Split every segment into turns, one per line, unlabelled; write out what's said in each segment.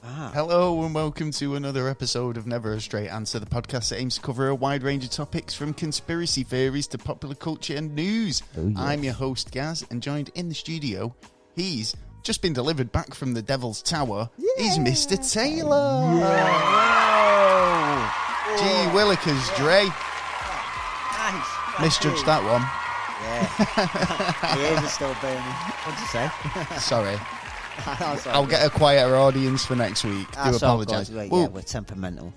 Hello and welcome to another episode of Never a Straight Answer, the podcast that aims to cover a wide range of topics from conspiracy theories to popular culture and news. Oh, yes. I'm your host Gaz, and joined in the studio, he's just been delivered back from the Devil's Tower, is Mr. Taylor. Yeah. Gee willikers, Dre.
Nice.
Misjudged that one.
Yeah. My ears are still burning. What'd you say?
Sorry. I'll get a quieter audience for next week. Do apologise.
Well, we're temperamental.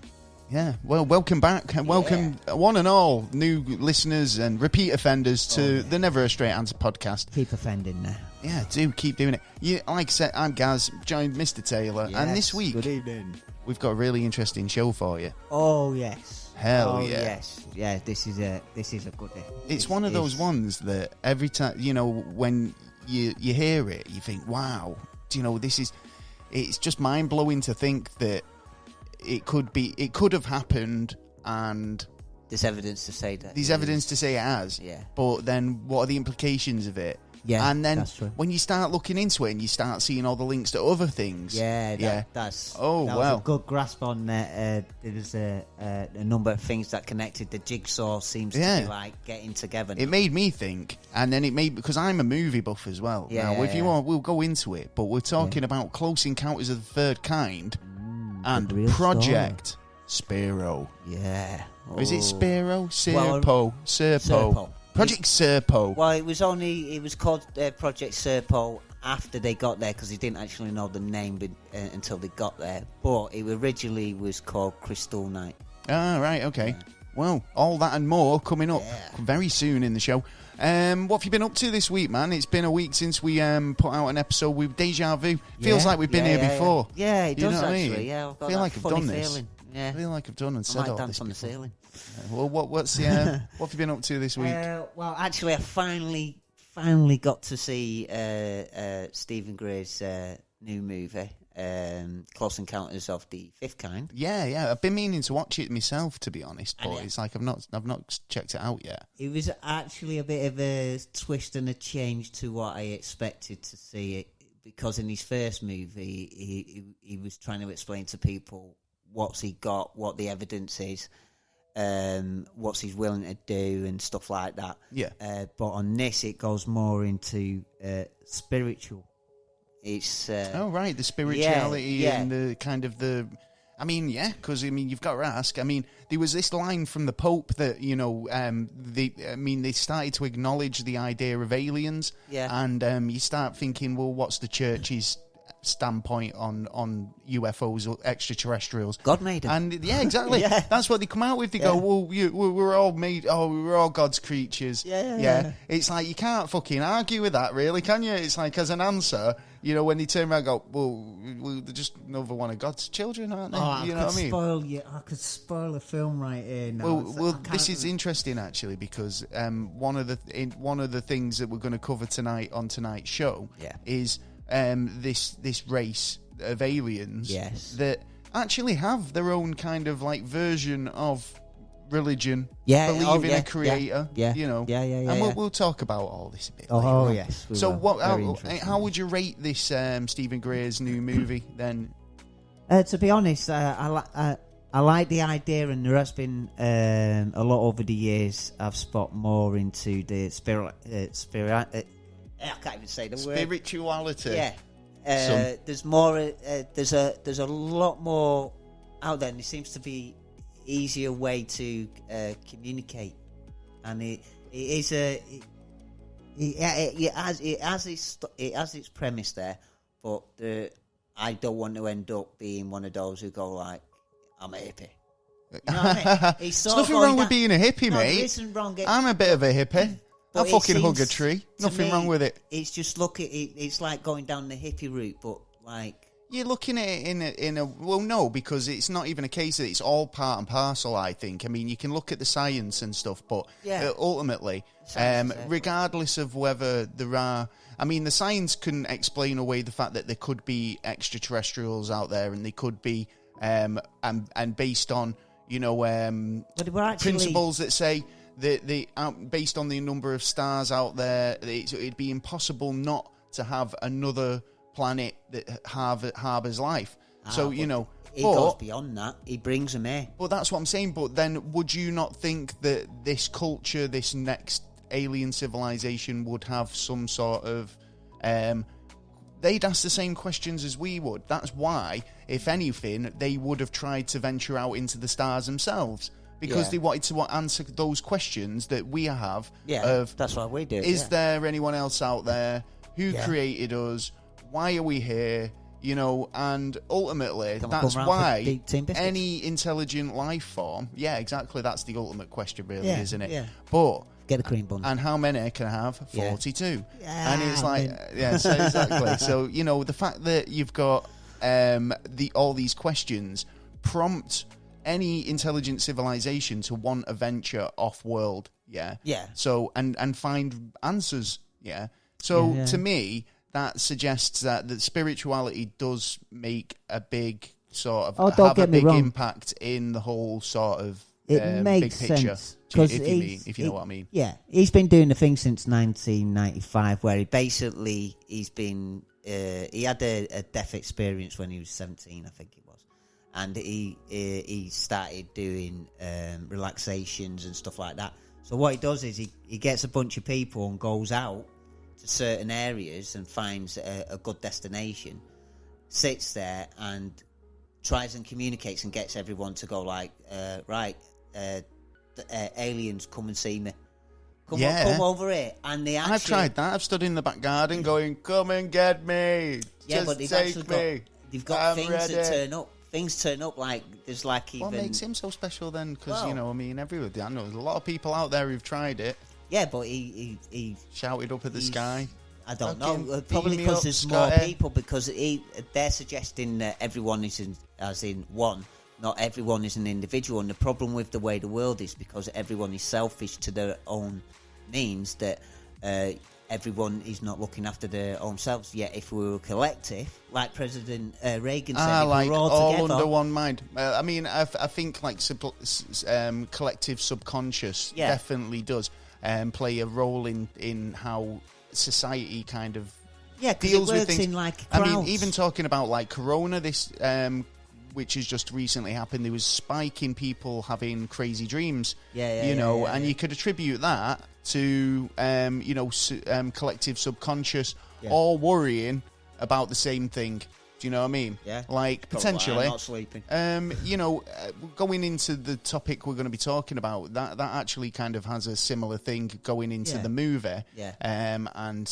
Yeah, well, welcome back. And welcome, one and all, new listeners and repeat offenders to the Never a Straight Answer podcast.
Keep offending now.
Yeah, do keep doing it. Like I said, I'm Gaz, joined Mr. Taylor, and this week,
good evening,
we've got a really interesting show for you.
Oh, yes.
Hell yeah.
Yes. Yeah, this is a good day.
It's one of those ones that every time, when you hear it, you think, wow, it's just mind-blowing to think that it could have happened, and
there's evidence to say that.
There's evidence to say it has.
Yeah.
But then what are the implications of it?
Yeah,
and then
that's true.
When you start looking into it and you start seeing all the links to other things.
That was a good grasp on there was a number of things that connected. The jigsaw seems to be like getting together now.
It made me think, and then it made, because I'm a movie buff as well. Now, if you want, we'll go into it, but we're talking about Close Encounters of the Third Kind and Project Sparrow.
Yeah.
Is it Sparrow? Serpo. Project Serpo.
Well, it was called Project Serpo after they got there, because they didn't actually know the name until they got there. But it originally was called Crystal Night.
Ah, right, okay. Yeah. Well, all that and more coming up very soon in the show. What have you been up to this week, man? It's been a week since we put out an episode with Deja Vu. Feels like we've been here before.
Yeah, it does actually.
I mean?
Yeah, I've got
I feel like
I've done
this.
Feeling. Yeah.
I feel like I've done and said all this.
I might dance on the ceiling.
Well, what's the what have you been up to this week?
Well, actually, I finally got to see Stephen Gray's new movie, Close Encounters of the Fifth Kind.
Yeah. I've been meaning to watch it myself, to be honest, but it's like I've not checked it out yet.
It was actually a bit of a twist and a change to what I expected to see it, because in his first movie, he was trying to explain to people what's he got, what the evidence is, what's he's willing to do and stuff like that.
Yeah.
But on this, it goes more into spiritual. It's
the spirituality and the kind of the. I mean, because you've got to ask. I mean, there was this line from the Pope that they started to acknowledge the idea of aliens.
Yeah.
And you start thinking, well, what's the church's standpoint on UFOs or extraterrestrials?
God made them.
And exactly. That's what they come out with. They go, well, we're all made. Oh, we're all God's creatures. Yeah. It's like you can't fucking argue with that, really, can you? It's like, as an answer, when they turn around and go, well, they're just another one of God's children, aren't they? You know what I mean?
I could spoil a film right here now.
Well, this is interesting actually, because one of the things that we're going to cover tonight on tonight's show is this race of aliens that actually have their own kind of like version of religion, believe in a creator, and we'll talk about all this a bit later.
Yes.
So how would you rate this Stephen Gray's new movie then?
To be honest, I like the idea, and there has been a lot over the years I've spot more into the I can't even say the word.
Spirituality.
Yeah. There's more. There's a lot more out there, and there seems to be easier way to communicate, and it has its premise there, but I don't want to end up being one of those who go like, I'm a hippie. You know what I mean?
There's nothing wrong with being a hippie, mate.
There isn't wrong.
I'm a bit of a hippie. I fucking hug a tree. Nothing wrong with it.
It's just it's like going down the hippie route, but like
you're looking at it in a well, no, because it's not even a case that it's all part and parcel. I think. I mean, you can look at the science and stuff, but ultimately, regardless of whether there are, I mean, the science can explain away the fact that there could be extraterrestrials out there, and they could be, and based on principles that say. Based on the number of stars out there, it'd be impossible not to have another planet that harbours life. So, you know...
He goes beyond that. He brings them here.
But that's what I'm saying. But then would you not think that this culture, this next alien civilization would have some sort of... they'd ask the same questions as we would. That's why, if anything, they would have tried to venture out into the stars themselves. Because they wanted to answer those questions that we have.
Yeah, that's what we do.
Is there anyone else out there? Who created us? Why are we here? You know, and ultimately, that's why any intelligent life form... Yeah, exactly. That's the ultimate question, really, isn't it?
Yeah.
But...
Get a cream bun.
And how many can I have? 42.
Yeah,
and it's like... so exactly. So, you know, the fact that you've got all these questions prompt... any intelligent civilization to want a venture off-world,
Yeah.
So, and find answers, So, to me, that suggests that spirituality does make a big sort of... have a big impact in the whole sort of
makes
big picture.
Sense.
If you know what I mean.
Yeah, he's been doing the thing since 1995, where he's been... he had a death experience when he was 17, I think it was. And he started doing relaxations and stuff like that. So what he does is he gets a bunch of people and goes out to certain areas and finds a good destination, sits there and tries and communicates and gets everyone to go like, aliens, come and see me. Come over here. And they actually...
I've tried that. I've stood in the back garden going, come and get me.
Yeah, but they've got things
ready.
that turn up. Things turn up like there's like even...
What makes him so special then? Because, you know, I mean, I know there's a lot of people out there who've tried it.
Yeah, but he
shouted up at the sky.
I don't know. Probably because there's more people, because they're suggesting that everyone is as in one. Not everyone is an individual. And the problem with the way the world is, because everyone is selfish to their own means, that... everyone is not looking after their own selves. Yet, if we were a collective, like President Reagan said,
like
we were all together,
under one mind. I mean, I think like collective subconscious definitely does play a role in how society kind of deals with things.
In like crowds.
I mean, even talking about like Corona, this which has just recently happened, there was a spike in people having crazy dreams. And you could attribute that to collective subconscious all worrying about the same thing. Do you know what I mean?
Yeah.
Like, potentially.
I'm not sleeping.
Going into the topic we're going to be talking about, that actually kind of has a similar thing going into the movie.
Yeah.
And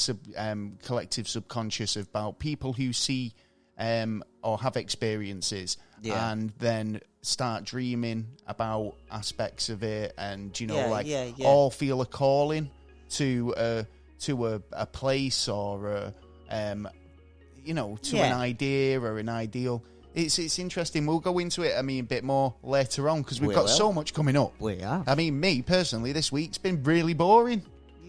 collective subconscious about people who see or have experiences and then start dreaming about aspects of it, and all feel a calling to a place or an idea or an ideal. It's interesting. We'll go into it, a bit more later on, because we've got so much coming up.
We are.
I mean, me personally, this week's been really boring.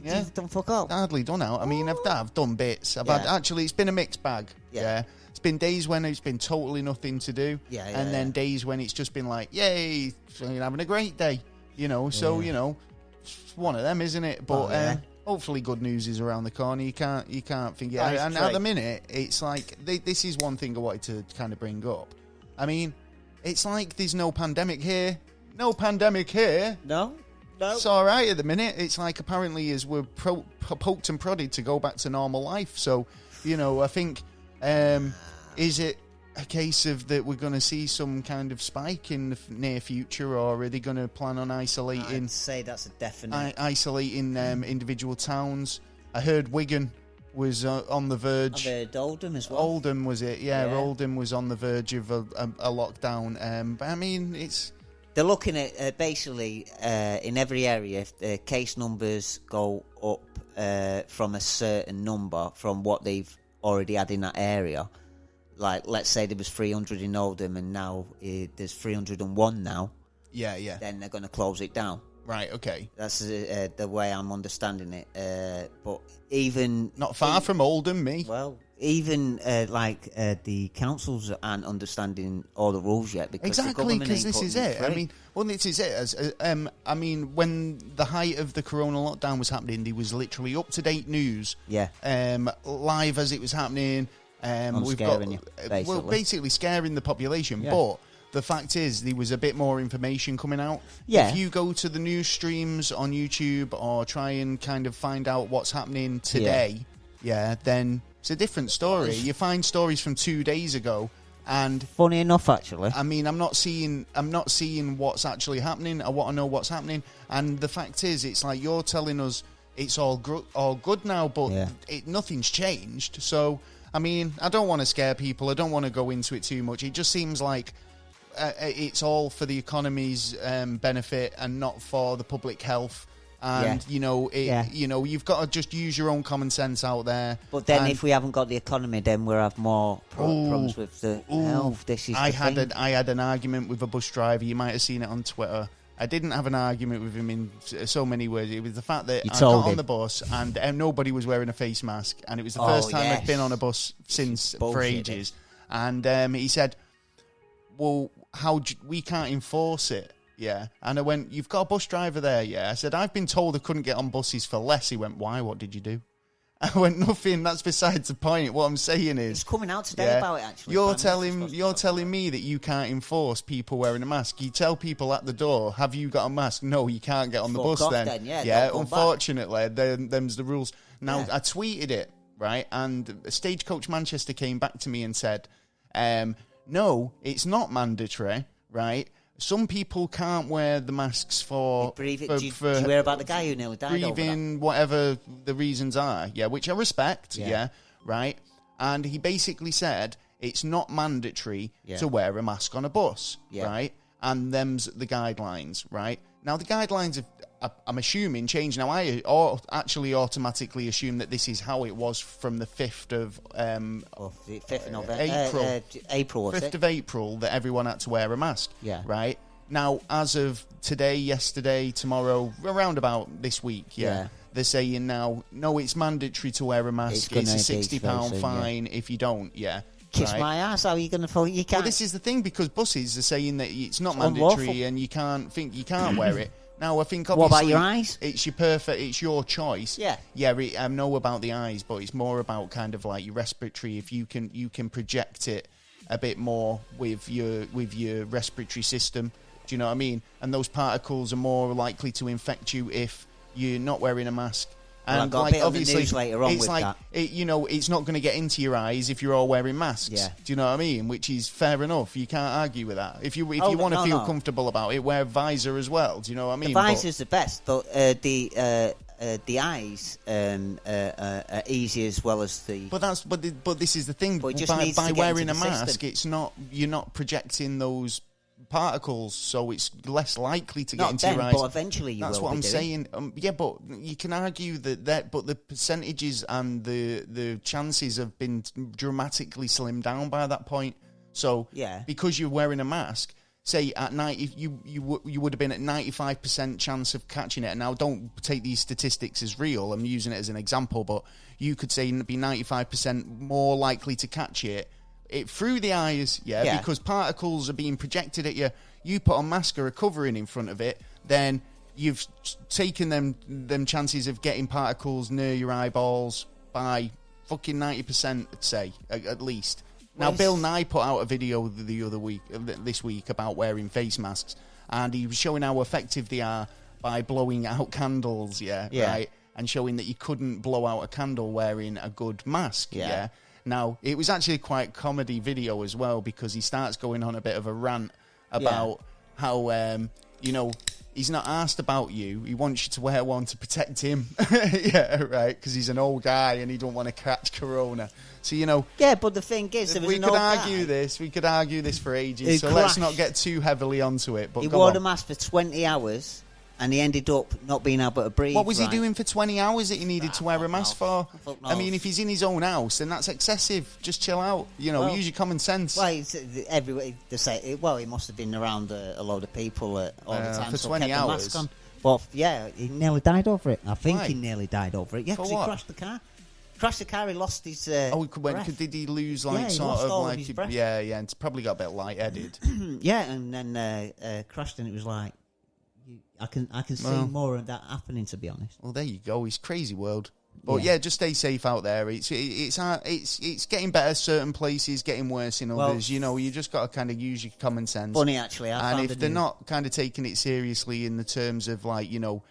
You've done fuck up.
Hardly done out. I mean, I've done bits. Actually, it's been a mixed bag. Yeah. It's been days when it's been totally nothing to do. And then days when it's just been like, yay, having a great day. It's one of them, isn't it? But hopefully good news is around the corner. You can't think... and at the minute, it's like... This is one thing I wanted to kind of bring up. I mean, it's like there's no pandemic here. No pandemic here.
No.
It's all right at the minute. It's like apparently as we're poked and prodded to go back to normal life. So, I think... is it a case of that we're going to see some kind of spike in the near future, or are they going to plan on isolating?
I'd say that's a definite.
Isolating individual towns. I heard Wigan was on the verge.
I've heard Oldham as well.
Oldham, was it? Yeah. Oldham was on the verge of a lockdown. But I mean, it's...
They're looking at basically in every area, if the case numbers go up from a certain number from what they've already had in that area. Like, let's say there was 300 in Oldham and now there's 301 now.
Yeah.
Then they're going to close it down.
Right, okay.
That's the way I'm understanding it. But even...
Not far from Oldham, me.
Well, even the councils aren't understanding all the rules yet, because
exactly, because this is it. This is it. When the height of the Corona lockdown was happening, there was literally up-to-date news.
Yeah.
Live as it was happening. We've
scaring
got,
you,
basically scaring the population.
Yeah.
But the fact is, there was a bit more information coming out.
Yeah.
If you go to the news streams on YouTube or try and kind of find out what's happening today, then it's a different story. You find stories from 2 days ago, and
funny enough, actually,
I mean, I'm not seeing what's actually happening. I want to know what's happening, and the fact is, it's like you're telling us it's all good now, but nothing's changed. So, I mean, I don't want to scare people. I don't want to go into it too much. It just seems like it's all for the economy's benefit and not for the public health. And you know, you've got to just use your own common sense out there.
But then, if we haven't got the economy, then we'll have more problems with the health. This is I
had an argument with a bus driver. You might have seen it on Twitter. I didn't have an argument with him in so many words. It was the fact that I got on the bus and nobody was wearing a face mask, and it was the first time I'd been on a bus since for ages. And he said, "Well, we can't enforce it." Yeah, and I went, "You've got a bus driver there." Yeah, I said, "I've been told I couldn't get on buses for less." He went, "Why? What did you do?" I went, "Nothing. That's besides the point. What I'm saying is,
it's coming out today about it. Actually,
you're telling me that you can't enforce people wearing a mask. You tell people at the door, "Have you got a mask?" No, you can't get on the bus. Then unfortunately, them's the rules. Now I tweeted it right, and Stagecoach Manchester came back to me and said, "No, it's not mandatory, right? Some people can't wear the masks for...
Do you hear about the guy who nearly died
breathing, whatever the reasons are, which I respect, right? And he basically said it's not mandatory to wear a mask on a bus, right? And them's the guidelines, right? Now, the guidelines, I'm assuming, change. Now, I actually automatically assume that this is how it was from the 5th of
April,
5th of April, that everyone had to wear a mask, right? Now, as of today, yesterday, tomorrow, around about this week, they're saying now, no, it's mandatory to wear a mask. It's a £60 fine if you don't,
Kiss my ass, how are you going to fall? You can't.
Well, this is the thing, because buses are saying that it's not mandatory unlawful. And you can't wear it. Now, I think obviously...
What about your eyes?
It's your choice. Yeah, I know about the eyes, but it's more about kind of like your respiratory. If you can project it a bit more with your respiratory system. Do you know what I mean? And those particles are more likely to infect you if you're not wearing a mask. And
well, obviously, later on
it's like that. It's not going to get into your eyes if you're all wearing masks. Yeah. Do you know what I mean? Which is fair enough. You can't argue with that. If you want to feel comfortable about it, wear a visor as well. Do you know what I mean?
The visor's the best, but the eyes are easy as well as the.
But this is the thing. By wearing a mask, you're not projecting those particles, so it's less likely to get into your eyes.
But eventually you will.
That's what I'm saying. But you can argue but the percentages and the chances have been dramatically slimmed down by that point. So because you're wearing a mask, say at night, if you would have been at 95% chance of catching it. Now, don't take these statistics as real. I'm using it as an example, but you could say be 95% more likely to catch it through the eyes, because particles are being projected at you. You put a mask or a covering in front of it, then you've taken them chances of getting particles near your eyeballs by fucking 90%, I'd say, at least. Now, Bill Nye put out a video this week about wearing face masks, and he was showing how effective they are by blowing out candles, right? And showing that you couldn't blow out a candle wearing a good mask, Now, it was actually quite a comedy video as well, because he starts going on a bit of a rant about how, he's not asked about you. He wants you to wear one to protect him. Because he's an old guy and he don't want to catch corona. So,
Yeah, but the thing is,
we could argue this for ages, so let's not get too heavily onto it. But
he wore the mask for 20 hours. And he ended up not being able to breathe.
What was he doing for 20 hours that he needed to wear a mask for? I mean, if he's in his own house, then that's excessive. Just chill out. Use your common sense.
Well, they say, he must have been around a load of people all the time.
For 20 hours.
On. But, he nearly died over it. I think he nearly died over it. Yeah, because he crashed the car. He lost his breath.
Did he lose, his breath. And probably got a bit lightheaded.
And then crashed, and it was like... I can see more of that happening, to be honest.
Well, there you go. It's crazy world. But yeah, just stay safe out there. It's getting better certain places, getting worse in others. You just got to kind of use your common sense.
Funny, actually,
and if they're not kind of taking it seriously in the terms of like you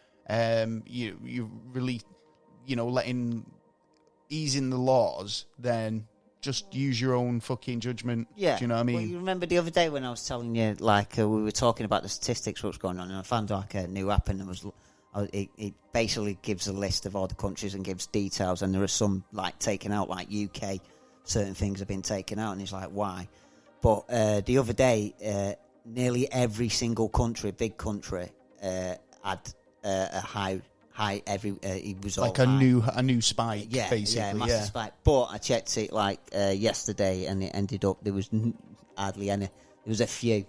really easing the laws, then just use your own fucking judgment.
Yeah.
Do you know what I mean?
Well, you remember the other day when I was telling you, like, we were talking about the statistics, what's going on, and I found like a new app, and it basically gives a list of all the countries and gives details, and there are some like taken out, like UK, certain things have been taken out, and it's like, why? But the other day, nearly every single country, big country, had a high. It was
like
all
a new spike, basically.
Yeah, massive spike. But I checked it like yesterday, and it ended up there was hardly any. There was a few. I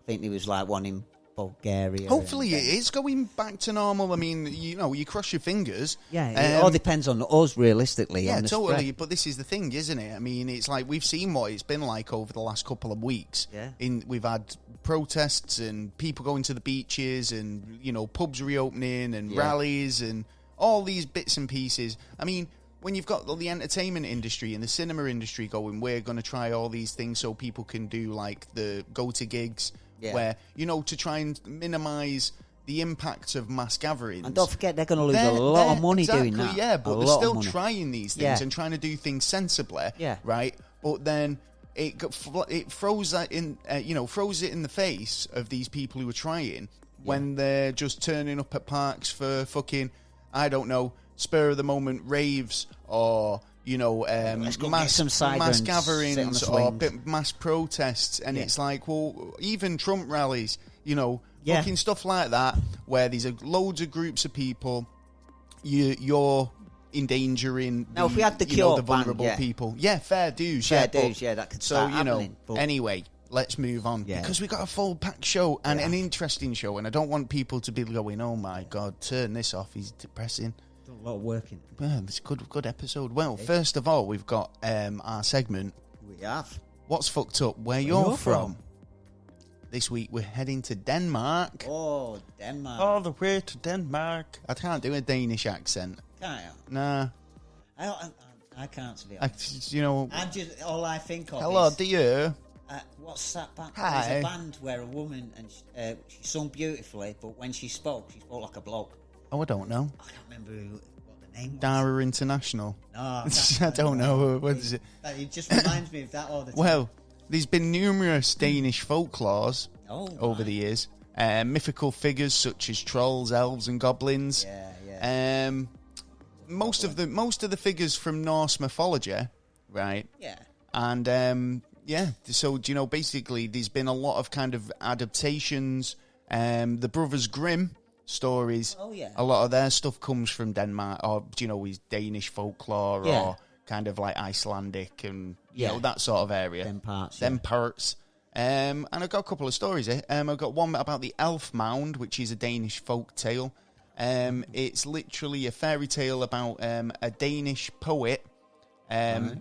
think there was like one in Bulgaria.
Hopefully, it is going back to normal. I mean, you cross your fingers.
Yeah, it all depends on us, realistically.
Yeah,
on the
totally.
spread.
But this is the thing, isn't it? I mean, it's like we've seen what it's been like over the last couple of weeks.
Yeah.
We've had protests and people going to the beaches, and pubs reopening and rallies and all these bits and pieces. I mean, when you've got the entertainment industry and the cinema industry going, we're going to try all these things so people can do like the go to gigs. Yeah. Where, to try and minimise the impact of mass gatherings.
And don't forget, they're going to lose a lot of money doing that.
Yeah, but they're still trying these things and trying to do things sensibly, right? But then it throws that in, throws it in the face of these people who are trying when they're just turning up at parks for fucking, I don't know, spur of the moment raves or mass gatherings or mass protests, and it's like, well, even Trump rallies, fucking stuff like that, where there's loads of groups of people, you're endangering
now, if we had the cure
the vulnerable people. Yeah, fair dues. That
could start happening.
Anyway, let's move on because we got a full packed show and an interesting show, and I don't want people to be going, oh my god, turn this off, he's depressing.
A lot of work in it.
Yeah, it's a good episode. Well, first of all, we've got our segment.
We have.
What's fucked up? Where you're from. This week we're heading to Denmark.
Oh, Denmark.
All the way to Denmark. I can't do a Danish accent.
Can't you?
Nah.
I can't, to be
honest.
I'm just, all I think of
hello,
is...
dear.
What's that band?
Hi.
There's a band where a woman, and she sung beautifully, but when she spoke like a bloke.
Oh, I don't know.
I can't remember what the name was.
Dara International.
No,
I don't know. What is it?
It just reminds me of that all the time.
Well, there's been numerous Danish folklores over the years. Mythical figures such as trolls, elves, and goblins.
Yeah.
Most of the figures from Norse mythology, right?
Yeah.
And so basically, there's been a lot of kind of adaptations. The Brothers Grimm stories.
Oh yeah.
A lot of their stuff comes from Denmark, or is Danish folklore, or kind of like Icelandic and that sort of area.
Them parts.
And I've got a couple of stories here. I've got one about the Elf Mound, which is a Danish folk tale. It's literally a fairy tale about a Danish poet. By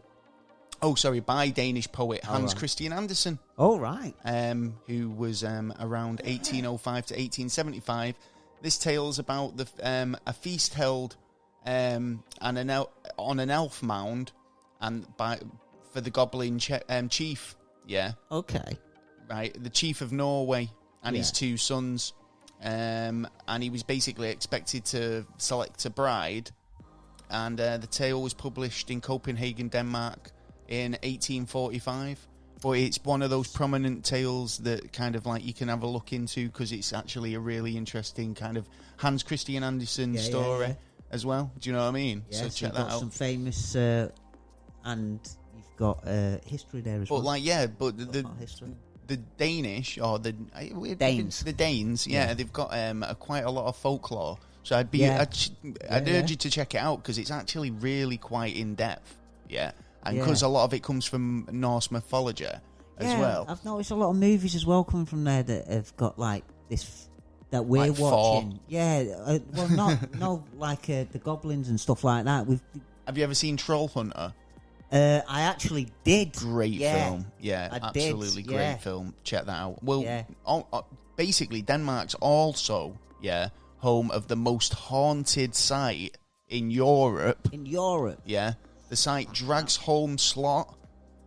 Danish poet Hans Christian Andersen.
Oh, right.
Who was around 1805 to 1875. This tale is about a feast held on an elf mound, and for the goblin chief. Yeah.
Okay.
Right, the chief of Norway and his two sons, and he was basically expected to select a bride, and the tale was published in Copenhagen, Denmark, in 1845. But it's one of those prominent tales that kind of like you can have a look into because it's actually a really interesting kind of Hans Christian Andersen story as well. Do you know what I mean?
Yeah,
so check that out.
Some famous and you've got history there as well.
But the Danish or the
Danes,
they've got quite a lot of folklore. So I'd urge you to check it out because it's actually really quite in depth. Yeah. And because a lot of it comes from Norse mythology as well.
I've noticed a lot of movies as well coming from there that have got like this that we're like watching. Thor. Yeah, the goblins and stuff like that.
Have you ever seen Troll Hunter?
I actually did.
Great film. Yeah, absolutely great film. Check that out. Well, basically Denmark's also home of the most haunted site in Europe.
In Europe?
Yeah. The site Dragsholm Slot,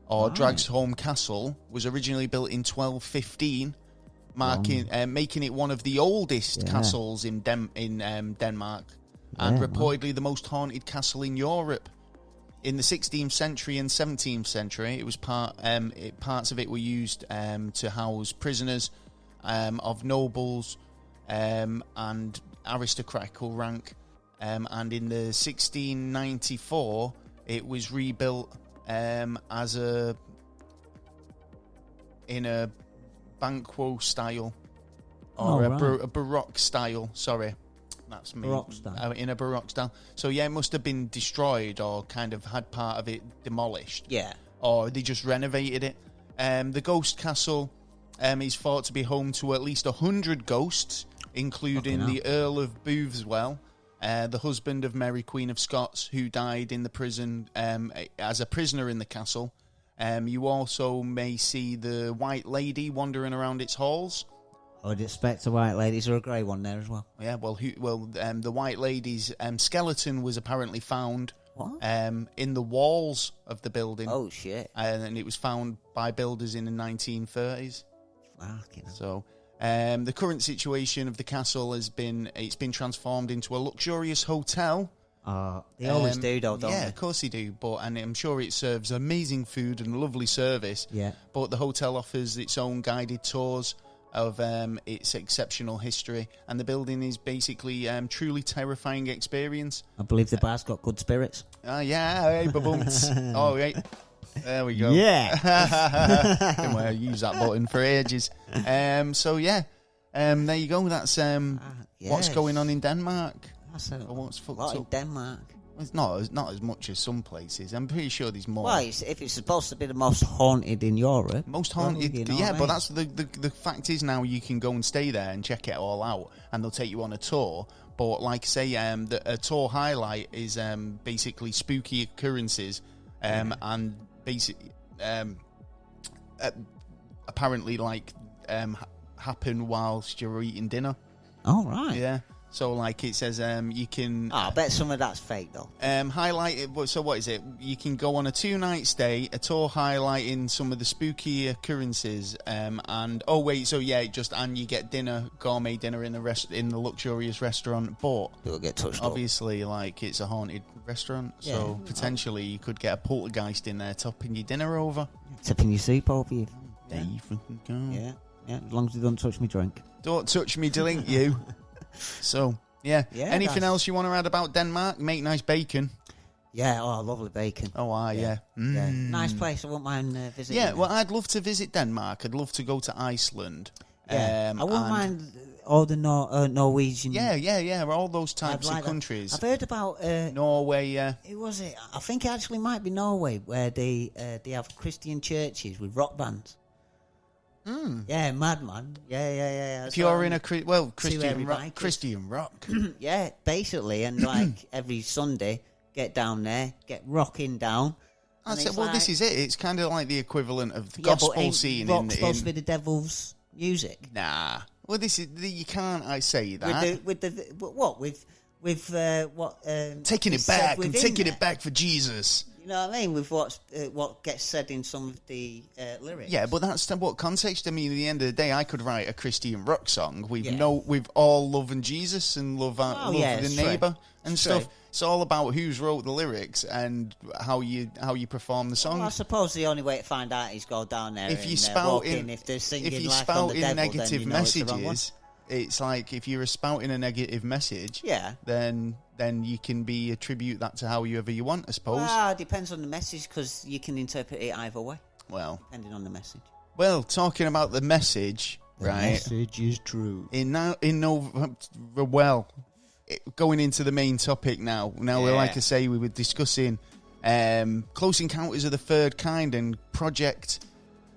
or Dragsholm Castle, was originally built in 1215, making it one of the oldest castles in Denmark, and reportedly the most haunted castle in Europe. In the 16th century and 17th century, it was parts of it were used to house prisoners of nobles and aristocratical rank. And in the 1694, it was rebuilt in a Banquo style, or a Baroque style. Sorry, that's me.
Baroque style.
In a Baroque style. So yeah, it must have been destroyed or kind of had part of it demolished.
Yeah.
Or they just renovated it. The Ghost Castle is thought to be home to at least 100 ghosts, including the Earl of Boothswell, the husband of Mary, Queen of Scots, who died in the prison as a prisoner in the castle. You also may see the White Lady wandering around its halls.
I would expect a White Lady. Is there a grey one there as well?
Yeah, the White Lady's skeleton was apparently found in the walls of the building.
Oh, shit.
And it was found by builders in the 1930s.
Fucking hell.
So... the current situation of the castle has been transformed into a luxurious hotel.
They always do, though, don't they?
Yeah, of course they do. And I'm sure it serves amazing food and lovely service.
Yeah.
But the hotel offers its own guided tours of its exceptional history, and the building is basically truly terrifying experience.
I believe the bar's got good spirits.
Hey, ba-bumps. Oh, right. There we go.
Yeah.
I'll use that button for ages. There you go. That's what's going on in Denmark.
That's a
what's fucked
lot
up
in Denmark.
It's not as much as some places. I'm pretty sure there's more.
Well, if it's supposed to be the most haunted in Europe.
Most haunted, but that's the fact is now you can go and stay there and check it all out, and they'll take you on a tour. But like I say, a tour highlight is basically spooky occurrences, and basically apparently happen whilst you're eating dinner.
Oh, right.
Yeah. So, like it says, you can...
I bet some of that's fake, though.
Highlight it. So, what is it? You can go on a 2-night stay, a tour highlighting some of the spooky occurrences, and you get dinner, gourmet dinner in the luxurious restaurant, but
it'll get touched
obviously, it's a haunted restaurant, so potentially you could get a poltergeist in there topping your dinner over.
Tipping your soup over you.
There you fucking go.
Yeah, as long as you don't touch me drink.
Don't touch me drink, you. So, anything else you want to add about Denmark? Make nice bacon.
Yeah, lovely bacon.
Yeah.
Yeah. Nice place, I wouldn't mind visiting.
Yeah, well, I'd love to visit Denmark. I'd love to go to Iceland.
Yeah. I wouldn't mind all the Norwegian...
Yeah, all those types of countries.
I've heard about...
Norway,
Who was it? I think it actually might be Norway, where they have Christian churches with rock bands. Yeah, madman. Yeah.
If you're in Christian rock.
Yeah, basically, and every Sunday, get down there, get rocking down.
This is it. It's kind of like the equivalent of the gospel scene.
Rock's supposed to be the devil's music.
Nah. Well, you can't. I say that taking it back and taking it back for Jesus.
You know what I mean? With what gets said in some of the lyrics.
Yeah, but that's what context. I mean, at the end of the day, I could write a Christian rock song with all loving Jesus and love the neighbour and stuff. It's all about who's wrote the lyrics and how you perform the song.
Well, I suppose the only way to find out is go down there. If they're singing
if you
Life
spout
on the
in
Devil,
negative
then
messages, it's like if you're spouting a negative message, then you can attribute that to however you want, I suppose.
Well, it depends on the message, because you can interpret it either way.
Well,
depending on the message.
Well, talking about the message,
the message is true.
Going into the main topic now. Like I say, we were discussing Close Encounters of the Third Kind and Project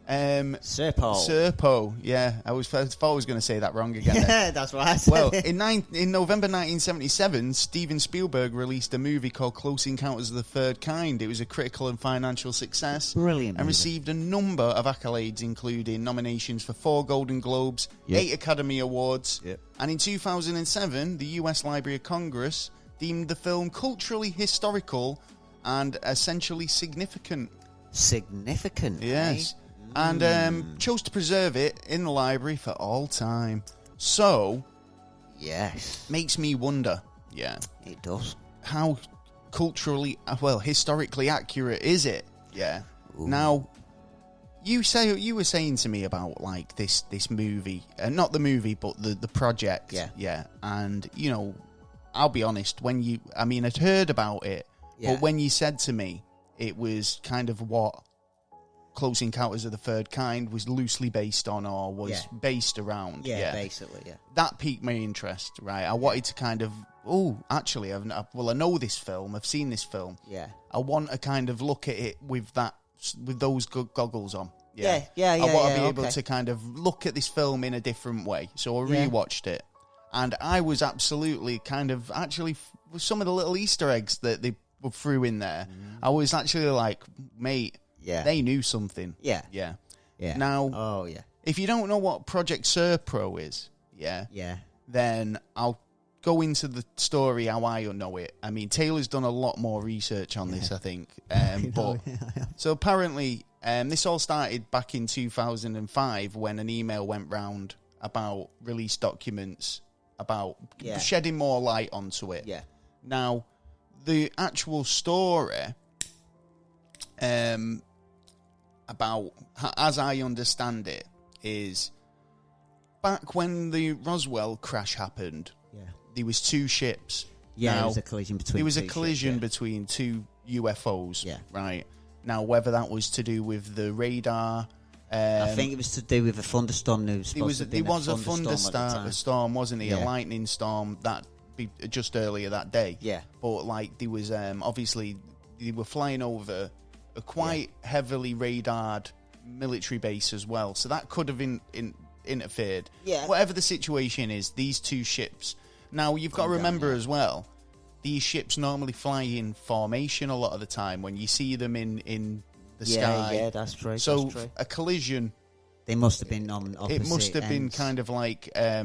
Serpo.
Yeah, I thought I was going to say that wrong again.
Yeah, that's what I said.
Well, in November 1977, Steven Spielberg released a movie called Close Encounters of the Third Kind. It was a critical and financial success.
Brilliant.
And received a number of accolades, including nominations for 4 Golden Globes, 8 Academy Awards. Yep. And in 2007, the US Library of Congress deemed the film culturally historical and essentially significant.
Significant,
yes. And chose to preserve it in the library for all time. So,
yes.
Makes me wonder,
It does.
How culturally, historically accurate is it? Yeah. Ooh. Now, you were saying to me about, like, this movie, not the movie, but the project. Yeah. And, you know, I'll be honest, I'd heard about it, but when you said to me, it was kind of what Close Encounters of the Third Kind was loosely based on, or was based around.
Yeah, basically, yeah.
That piqued my interest, right? I wanted to kind of, actually, I know this film, I've seen this film.
Yeah.
I want to kind of look at it with those goggles on.
Yeah.
I want to be able to kind of look at this film in a different way. So I rewatched it. And I was absolutely kind of, actually, with some of the little Easter eggs that they threw in there, I was actually like, mate, they knew something.
Yeah.
Now, if you don't know what Project Serpo is, then I'll go into the story how I know it. I mean, Taylor's done a lot more research on this, I think. So apparently, this all started back in 2005 when an email went round about released documents, about shedding more light onto it.
Yeah.
Now, the actual story, about, as I understand it, is back when the Roswell crash happened, there was two ships.
Yeah, there was a collision between
between two UFOs, right? Now, whether that was to do with the radar...
I think it was to do with a thunderstorm. There was
a thunderstorm, wasn't it? A lightning storm that be just earlier that day.
Yeah.
But, like, there was, obviously, they were flying over a quite heavily radared military base as well. So that could have interfered.
Yeah.
Whatever the situation is, these two ships... Now, you've got to remember as well, these ships normally fly in formation a lot of the time when you see them in the sky.
Yeah, that's true.
So a collision...
They must have been on opposite
It must have
ends.
been kind of like a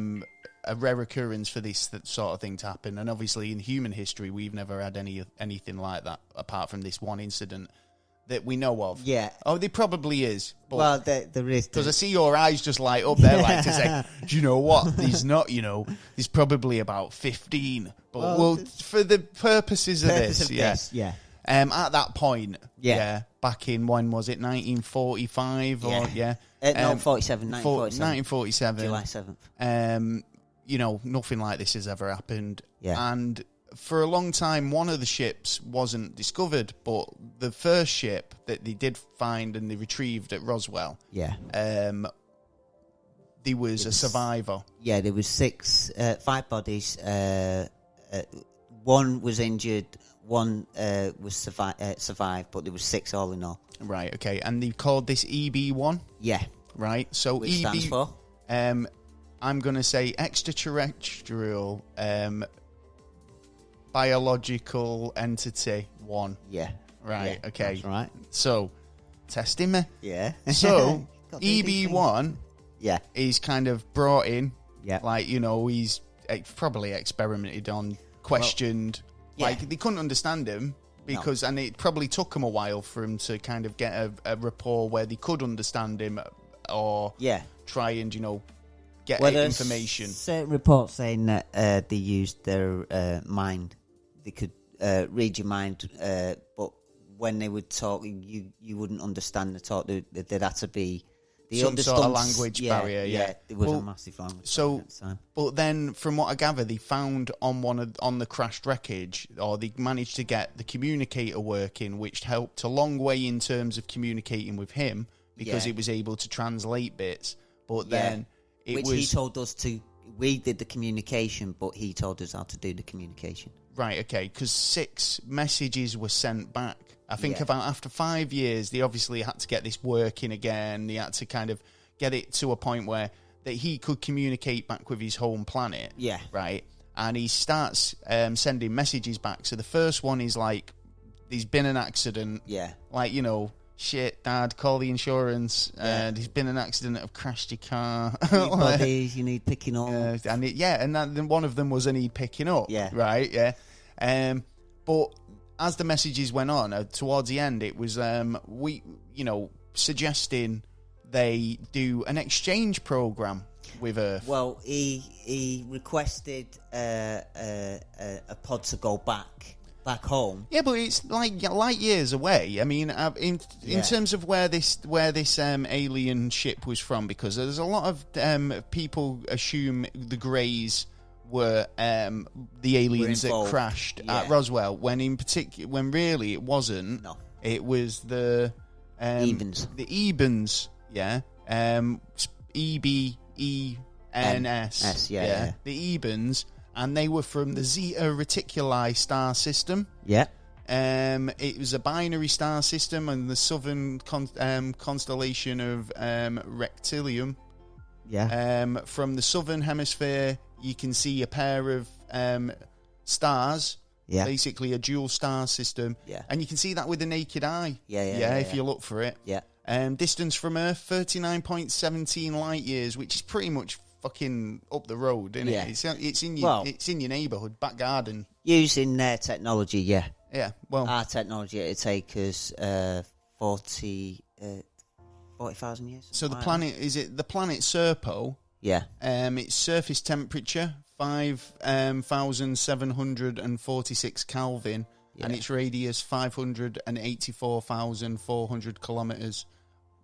rare occurrence for this sort of thing to happen. And obviously in human history, we've never had anything like that apart from this one incident that we know of.
Yeah.
Oh, there probably is. But
well, there is.
Because I see your eyes just light up there, like to say, do you know what? There's not, there's probably about 15. But well for the purposes of this. At that point, back in, when was it, 1945? Or,
no, 1947. July
7th. Nothing like this has ever happened.
Yeah.
And for a long time, one of the ships wasn't discovered, but the first ship that they did find and they retrieved at Roswell, there was a survivor.
Yeah, there was 5 bodies. One was injured, one was survived, but there was 6 all in all.
Right, okay. And they called this EB1?
Yeah.
Right, so
which stands for?
I'm going to say extraterrestrial... biological entity 1.
Yeah.
Right, okay.
That's right.
So, testing me.
Yeah.
So, EB1 is kind of brought in.
Yeah.
Like, he's probably experimented on, questioned. Like, they couldn't understand him because, and it probably took him a while for him to kind of get a rapport where they could understand him or try and, get information.
Certain reports saying that they used their mind. They could read your mind, but when they would talk, you wouldn't understand the talk. There'd have to be
some sort of language barrier. Yeah,
it was a massive language.
So,
at the time.
But then, from what I gather, they found on the crashed wreckage, or they managed to get the communicator working, which helped a long way in terms of communicating with him because it was able to translate bits. But then.
He told us to. We did the communication, but he told us how to do the communication.
Right, okay, because 6 messages were sent back. I think about after 5 years, they obviously had to get this working again. They had to kind of get it to a point where that he could communicate back with his home planet.
Yeah.
Right? And he starts sending messages back. So the first one is like, there's been an accident.
Yeah.
Like, shit, Dad, call the insurance. And there's been an accident. I've crashed your car.
Bodies you need picking up.
And then one of them was a need picking up.
Yeah.
Right. Yeah. But as the messages went on, towards the end, it was suggesting they do an exchange program with Earth.
Well, he requested a pod to go back home.
Yeah, but it's like light years away. I mean, in terms of where this alien ship was from, because there's a lot of people assume the Greys were the aliens that crashed at Roswell, when really it wasn't. No, it was the
Ebens.
The Ebens, yeah. EBENS, yeah. The Ebens. And they were from the Zeta Reticuli star system.
Yeah.
It was a binary star system, and the southern constellation of Reptilium.
Yeah.
From the southern hemisphere, you can see a pair of stars. Yeah. Basically, a dual star system.
Yeah.
And you can see that with the naked eye.
Yeah.
If you look for it.
Yeah.
Distance from Earth, 39.17 light years, which is pretty much fucking up the road, isn't it? It's in your neighbourhood, back garden.
Using their technology, yeah.
Yeah, well,
our technology, it'd take us 40,000 years.
So the planet the planet Serpo?
Yeah.
Its surface temperature 5,746 Kelvin, and its radius 584,400 kilometers,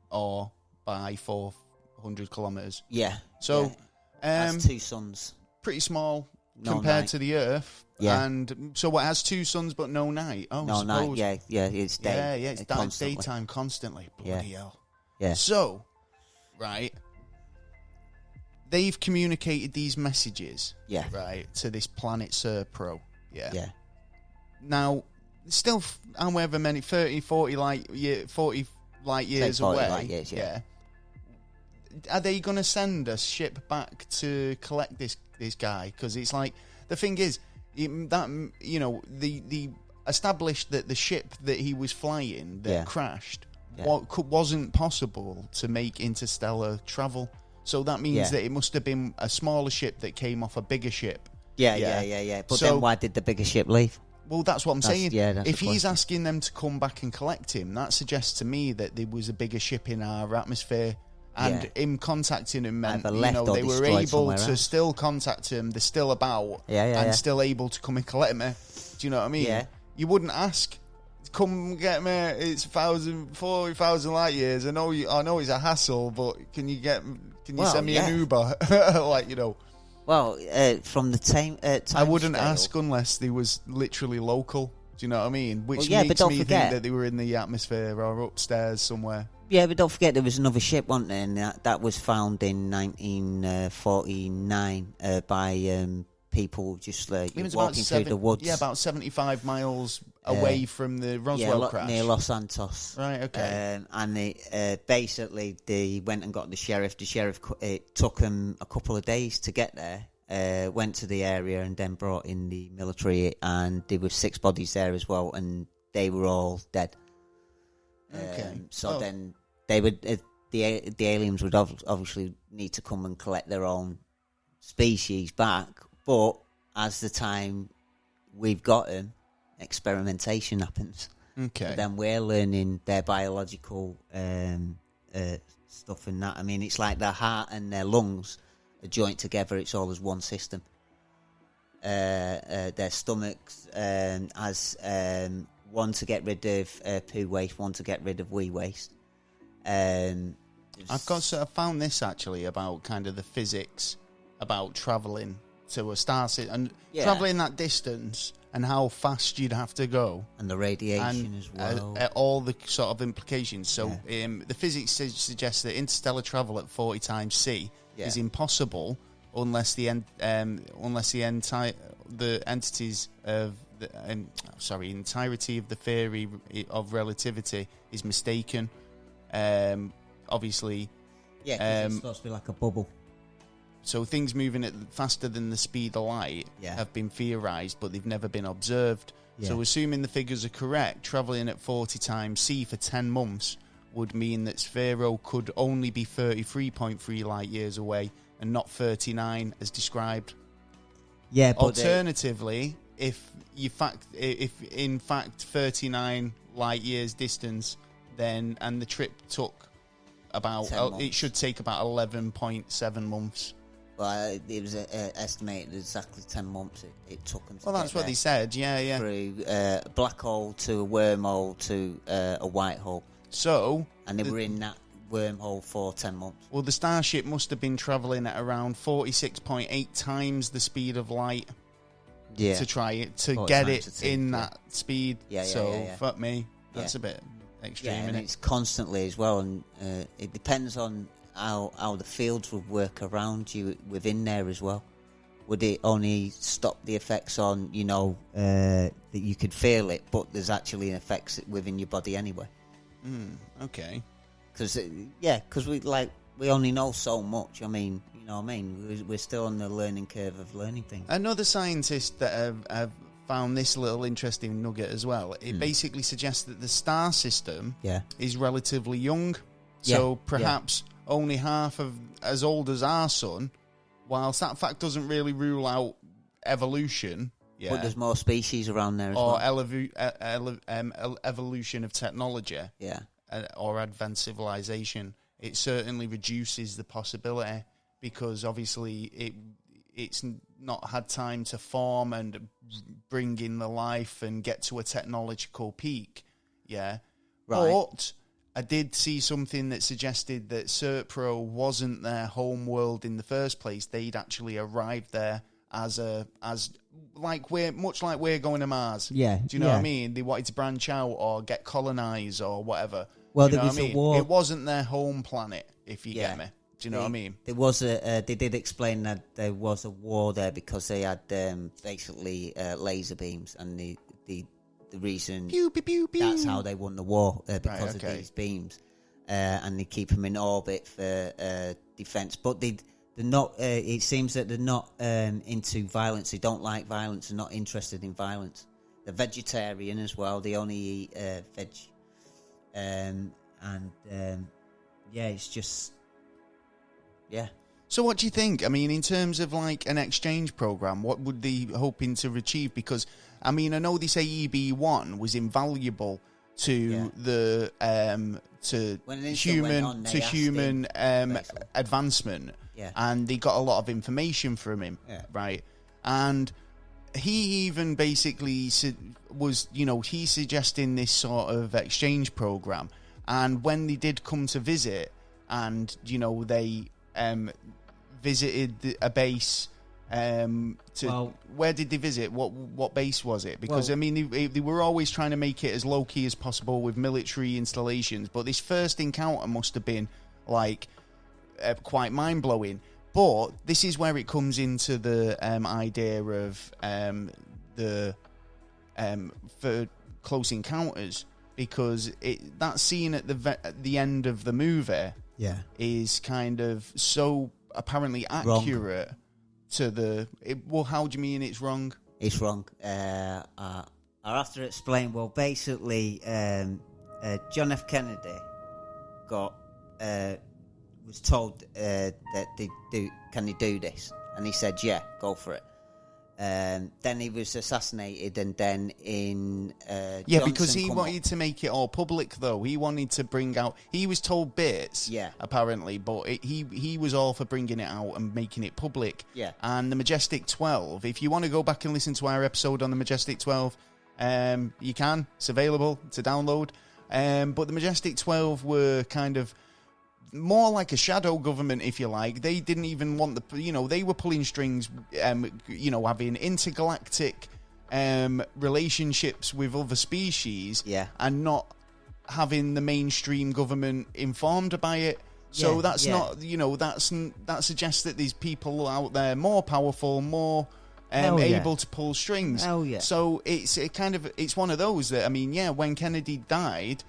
or by 400 kilometers.
Yeah.
So.
Has two suns.
Pretty small compared to the Earth.
Yeah.
And so it has two suns but no night. Oh,
no night. Yeah, it's day.
Yeah, it's daytime constantly. Bloody hell.
Yeah.
So, right, they've communicated these messages.
Yeah.
Right, to this planet Serpo. Yeah.
Yeah.
Now, still, however many, 40 light years away.
Light years, yeah.
Are they going to send a ship back to collect this guy? Because it's like, the thing is, the established that the ship that he was flying that crashed wasn't possible to make interstellar travel. So that means that it must have been a smaller ship that came off a bigger ship.
Yeah. But then why did the bigger ship leave?
Well, that's what I'm saying.
Yeah,
if he's asking them to come back and collect him, that suggests to me that there was a bigger ship in our atmosphere. And him contacting him meant, they were able to still contact him. They're still about, and still able to come and collect me. Do you know what I mean?
Yeah.
You wouldn't ask, come get me. It's 40,000 light years. I know it's a hassle, but can you send me an Uber?
Well, from the time
I wouldn't
scale,
ask unless they was literally local. Do you know what I mean? Which
makes
me think that they were in the atmosphere or upstairs somewhere.
Yeah, but don't forget there was another ship, wasn't there? And that was found in 1949 by people just walking through the woods.
Yeah, about 75 miles away from the Roswell crash.
Near Los Santos.
Right, okay.
And basically they went and got the sheriff. The sheriff, it took him a couple of days to get there. Went to the area and then brought in the military, and there were 6 bodies there as well, and they were all dead.
Okay.
Then they would the aliens would obviously need to come and collect their own species back. But as the time we've got them, experimentation happens.
Okay.
So then we're learning their biological stuff and that. I mean, it's like their heart and their lungs are joined together. It's all as one system. Their stomachs as one to get rid of poo waste, one to get rid of wee waste.
I found this actually about kind of the physics about travelling to a star system and travelling that distance and how fast you'd have to go,
and the radiation as well,
all the sort of implications. So the physics suggests that interstellar travel at 40 times c is impossible unless the entities of entirety of the theory of relativity is mistaken. Obviously,
it's supposed to be like a bubble.
So things moving at faster than the speed of light have been theorized, but they've never been observed. Yeah. So assuming the figures are correct, traveling at 40 times c for 10 months would mean that Sphero could only be 33.3 light years away and not 39 as described.
Yeah, but
alternatively, if in fact 39 light years distance, then and the trip took about it should take about 11.7 months.
Well, it was estimated exactly 10 months it took them to
Well, that's what they said, yeah.
Through a black hole to a wormhole to a white hole.
So...
And they were in that wormhole for 10 months.
Well, the starship must have been travelling at around 46.8 times the speed of light to try it, to get it in that speed. So, fuck me. That's a bit extreme,
and
isn't
it's constantly as well, and it depends on how the fields would work around you within there as well. Would it only stop the effects on, that you could feel it, but there's actually an effects within your body anyway?
Okay.
Because we only know so much. I mean, you know what I mean? We're still on the learning curve of learning things.
Another scientist that have found this little interesting nugget as well. It basically suggests that the star system is relatively young. So perhaps only half of as old as our sun, whilst that fact doesn't really rule out evolution. Yeah.
But there's more species around there as
well. Or evolution of technology.
Yeah.
Or advanced civilization. It certainly reduces the possibility because obviously it's not had time to form and bring in the life and get to a technological peak. Yeah. Right. But I did see something that suggested that Serpo wasn't their home world in the first place. They'd actually arrived there much like we're going to Mars.
Yeah.
Do you know what I mean? They wanted to branch out or get colonized or whatever.
Well, there was a war.
It wasn't their home planet, if you get me. Do you know what I mean?
There was they did explain that there was a war there because they had basically laser beams, and the reason
pew, pew, pew, pew.
That's how they won the war because of these beams, and they keep them in orbit for defense. But they're not. It seems that they're not into violence. They don't like violence. They're not interested in violence. They're vegetarian as well. They only eat veg. It's just,
So what do you think? I mean, in terms of like an exchange program, what would they hoping to achieve? Because, I mean, I know they say EB1 was invaluable to the human advancement, and they got a lot of information from him, right? And he even basically he's suggesting this sort of exchange program. And when they did come to visit, and they visited a base, where did they visit? What base was it? Because I mean, they were always trying to make it as low key as possible with military installations. But this first encounter must have been like quite mind blowing. But this is where it comes into the idea of for close encounters, because that scene at the end of the movie is kind of so apparently accurate to the... how do you mean it's wrong?
It's wrong. I'll have to explain. Well, basically, John F. Kennedy was told that can they do this? And he said, yeah, go for it. Then he was assassinated, and then in
because he wanted to make it all public, though. He wanted to bring out... He was told bits, apparently, but he was all for bringing it out and making it public.
Yeah.
And the Majestic 12, if you want to go back and listen to our episode on the Majestic 12, you can. It's available to download. But the Majestic 12 were kind of more like a shadow government, if you like. They didn't even want they were pulling strings, having intergalactic relationships with other species, and not having the mainstream government informed by it. So that's not, that suggests that there's people out there more powerful, more able to pull strings. So it's one of those that, I mean, when Kennedy died,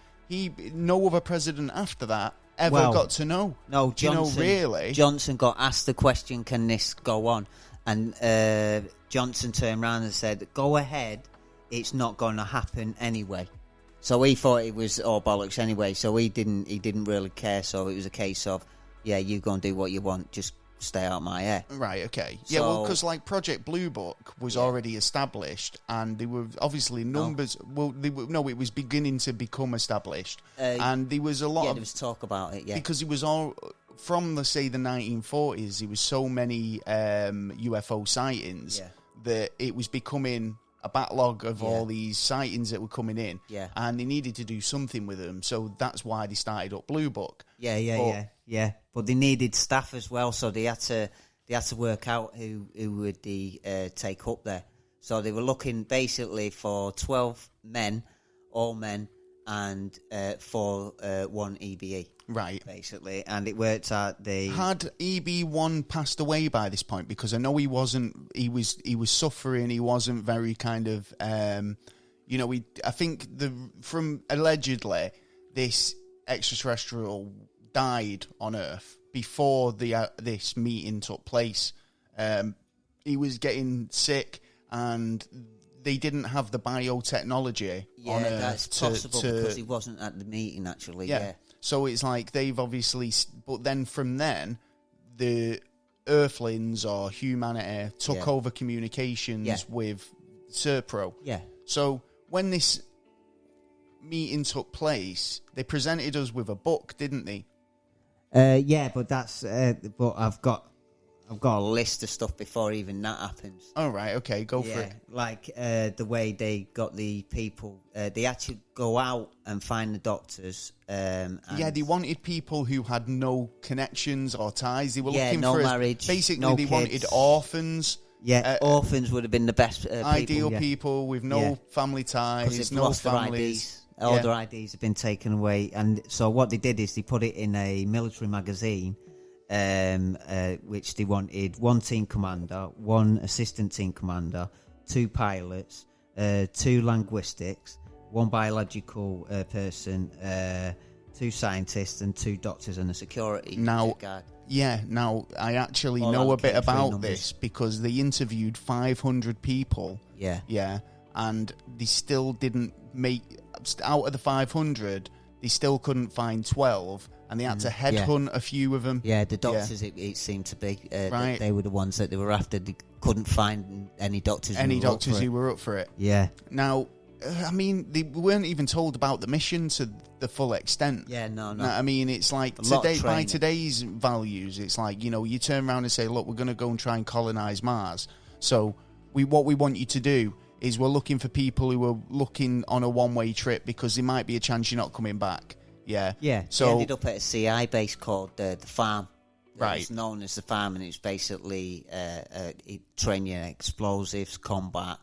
no other president after that ever got to know.
No, Johnson,
really.
Johnson got asked the question, can this go on? And Johnson turned around and said, go ahead, it's not going to happen anyway. So he thought it was all bollocks anyway, so he didn't really care. So it was a case of, you go and do what you want, just stay out my hair.
Right, okay. Yeah, well, because like Project Blue Book was already established, and they were obviously numbers. Well, it was beginning to become established, and there was a lot.
There was talk about it. Yeah,
because it was all from the 1940s. There was so many UFO sightings that it was becoming a backlog of all these sightings that were coming in, and they needed to do something with them. So that's why they started up Blue Book.
Yeah. But they needed staff as well, so they had to work out who would take up there. So they were looking basically for 12 men, all men, and for one EBE.
Right.
Basically, and it worked out
Had EB1 passed away by this point? Because I know he wasn't. He was suffering. He wasn't very kind of. I think from allegedly this extraterrestrial died on Earth before this meeting took place. He was getting sick, and they didn't have the biotechnology on Earth.
That's possible because he wasn't at the meeting actually. Yeah.
So it's like they've obviously, but then from then, the Earthlings or humanity took over communications with Serpo. Yeah. So when this meeting took place, they presented us with a book, didn't they?
But that's but I've got a list of stuff before even that happens.
Oh, right, okay, go for it.
Like the way they got the people, they actually go out and find the doctors.
They wanted people who had no connections or ties. They were looking
no
for
marriage,
basically
no
they
kids.
wanted orphans.
Yeah, orphans would have been the best
ideal people with no family ties, no families.
All their IDs have been taken away, and so what they did is they put it in a military magazine, which they wanted one team commander, one assistant team commander, 2 pilots, 2 linguistics, 1 biological person, 2 scientists, and 2 doctors and a security guard.
Yeah, now I actually know a bit about this because they interviewed 500 people. Yeah, and they still didn't make, out of the 500, they still couldn't find 12, and they had to headhunt a few of them.
Yeah, the doctors, it seemed to be. Right. They were the ones that they were after. They couldn't find any doctors
who were up for it.
Yeah.
Now, I mean, they weren't even told about the mission to the full extent.
Yeah, no.
I mean, it's like by today's values, it's like, you turn around and say, look, we're going to go and try and colonize Mars. So what we want you to do is we're looking for people who are looking on a one-way trip because there might be a chance you're not coming back. Yeah.
Yeah. So they ended up at a CI base called the Farm.
Right.
It's known as the Farm, and it's basically training explosives, combat,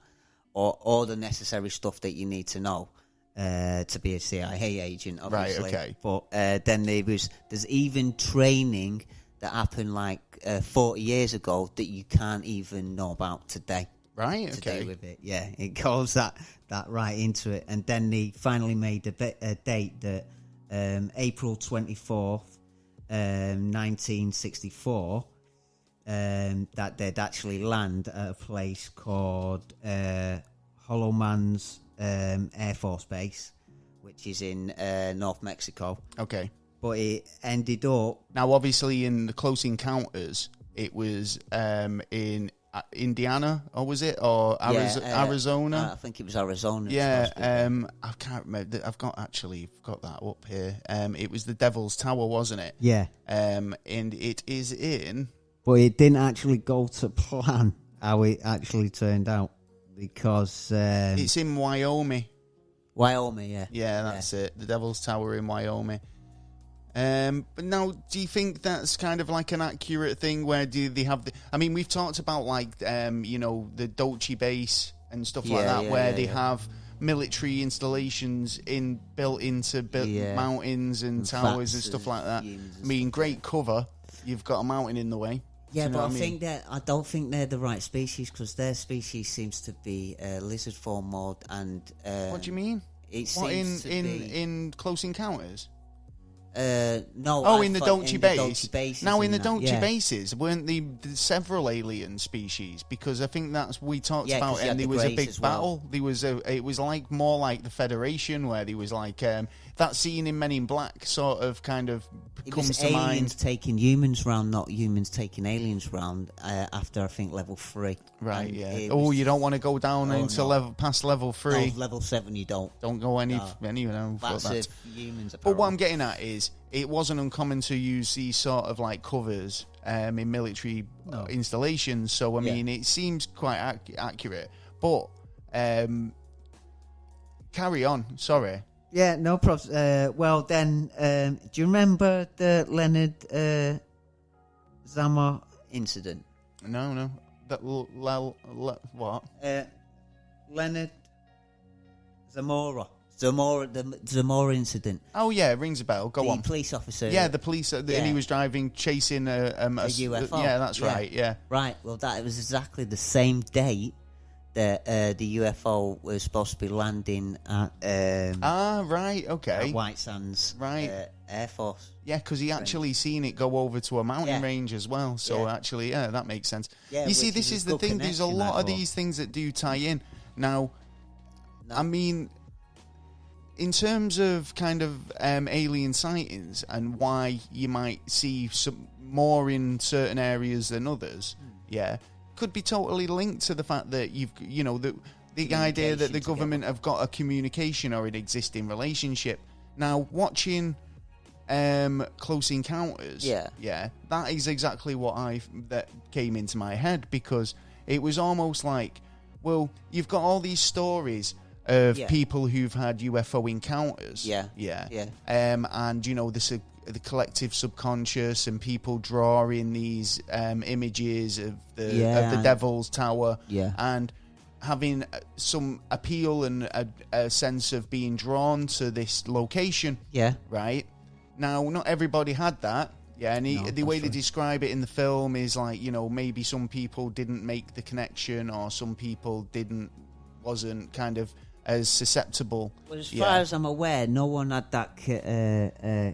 or all the necessary stuff that you need to know to be a CIA agent, obviously.
Right, okay.
But then there's even training that happened like 40 years ago that you can't even know about today.
Right, okay.
To do with it, yeah. It goes that right into it. And then they finally made a date that April 24th, 1964, that they'd actually land at a place called Holloman's Air Force Base, which is in North Mexico.
Okay.
But it ended up...
Now, obviously, in the Close Encounters, it was in... Indiana, or was it, or Arizona?
I think it was Arizona.
Yeah, I can't remember. I've got that up here. It was the Devil's Tower, wasn't it?
Yeah.
And it is in.
But it didn't actually go to plan how it actually turned out because
it's in Wyoming.
Wyoming, yeah.
Yeah, that's it. The Devil's Tower in Wyoming. But now, do you think that's kind of like an accurate thing? Where do they have I mean, we've talked about like the Dolce base and stuff like that, where they have military installations built into mountains and towers and stuff like that. I mean, great cover. You've got a mountain in the way.
Yeah, but I don't think they're the right species because their species seems to be lizard form mode. And
what do you mean? In Close Encounters?
No.
Oh, in the Dolce base. Now, in the Dolce bases, weren't there several alien species? Because I think that's we talked about, and there was a big battle. There was it was like more like the Federation, where there was like that scene in Men in Black sort of kind of comes to mind.
Aliens taking humans round, not humans taking aliens round. After I think level 3,
right? Yeah. You don't want to go down into past level 3.
No, level 7, you don't.
Don't go anywhere.
That's humans. Apparently.
But what I'm getting at is, it wasn't uncommon to use these sort of like covers in military installations. So I mean, it seems quite accurate. But carry on. Sorry.
Yeah, no problems. Well, then, do you remember the Leonard Zama incident?
No. What?
Leonard Zamora. The Zamora incident.
Oh, yeah, it rings a bell. Go on.
The police officer.
Yeah, the police, and he was chasing a
UFO.
Yeah, that's right, yeah.
Right, well, it was exactly the same date that the UFO was supposed to be landing at...
right, okay.
At White Sands Air Force.
Yeah, because he actually seen it go over to a mountain range as well. So actually, that makes sense. Yeah, you see, this is the thing. There's a lot of these things that do tie in. Now, I mean, in terms of kind of alien sightings and why you might see some more in certain areas than others, could be totally linked to the fact that the idea that the government have got a communication or an existing relationship. Now, watching Close Encounters, that is exactly what that came into my head, because it was almost like, well, you've got all these stories of people who've had UFO encounters, and the collective subconscious and people drawing these images of the Devil's Tower, and having some appeal and a sense of being drawn to this location. Right? Now, not everybody had that. And the way they describe it in the film is like, maybe some people didn't make the connection, or some people wasn't kind of as susceptible.
Well, as far as I'm aware, no one had that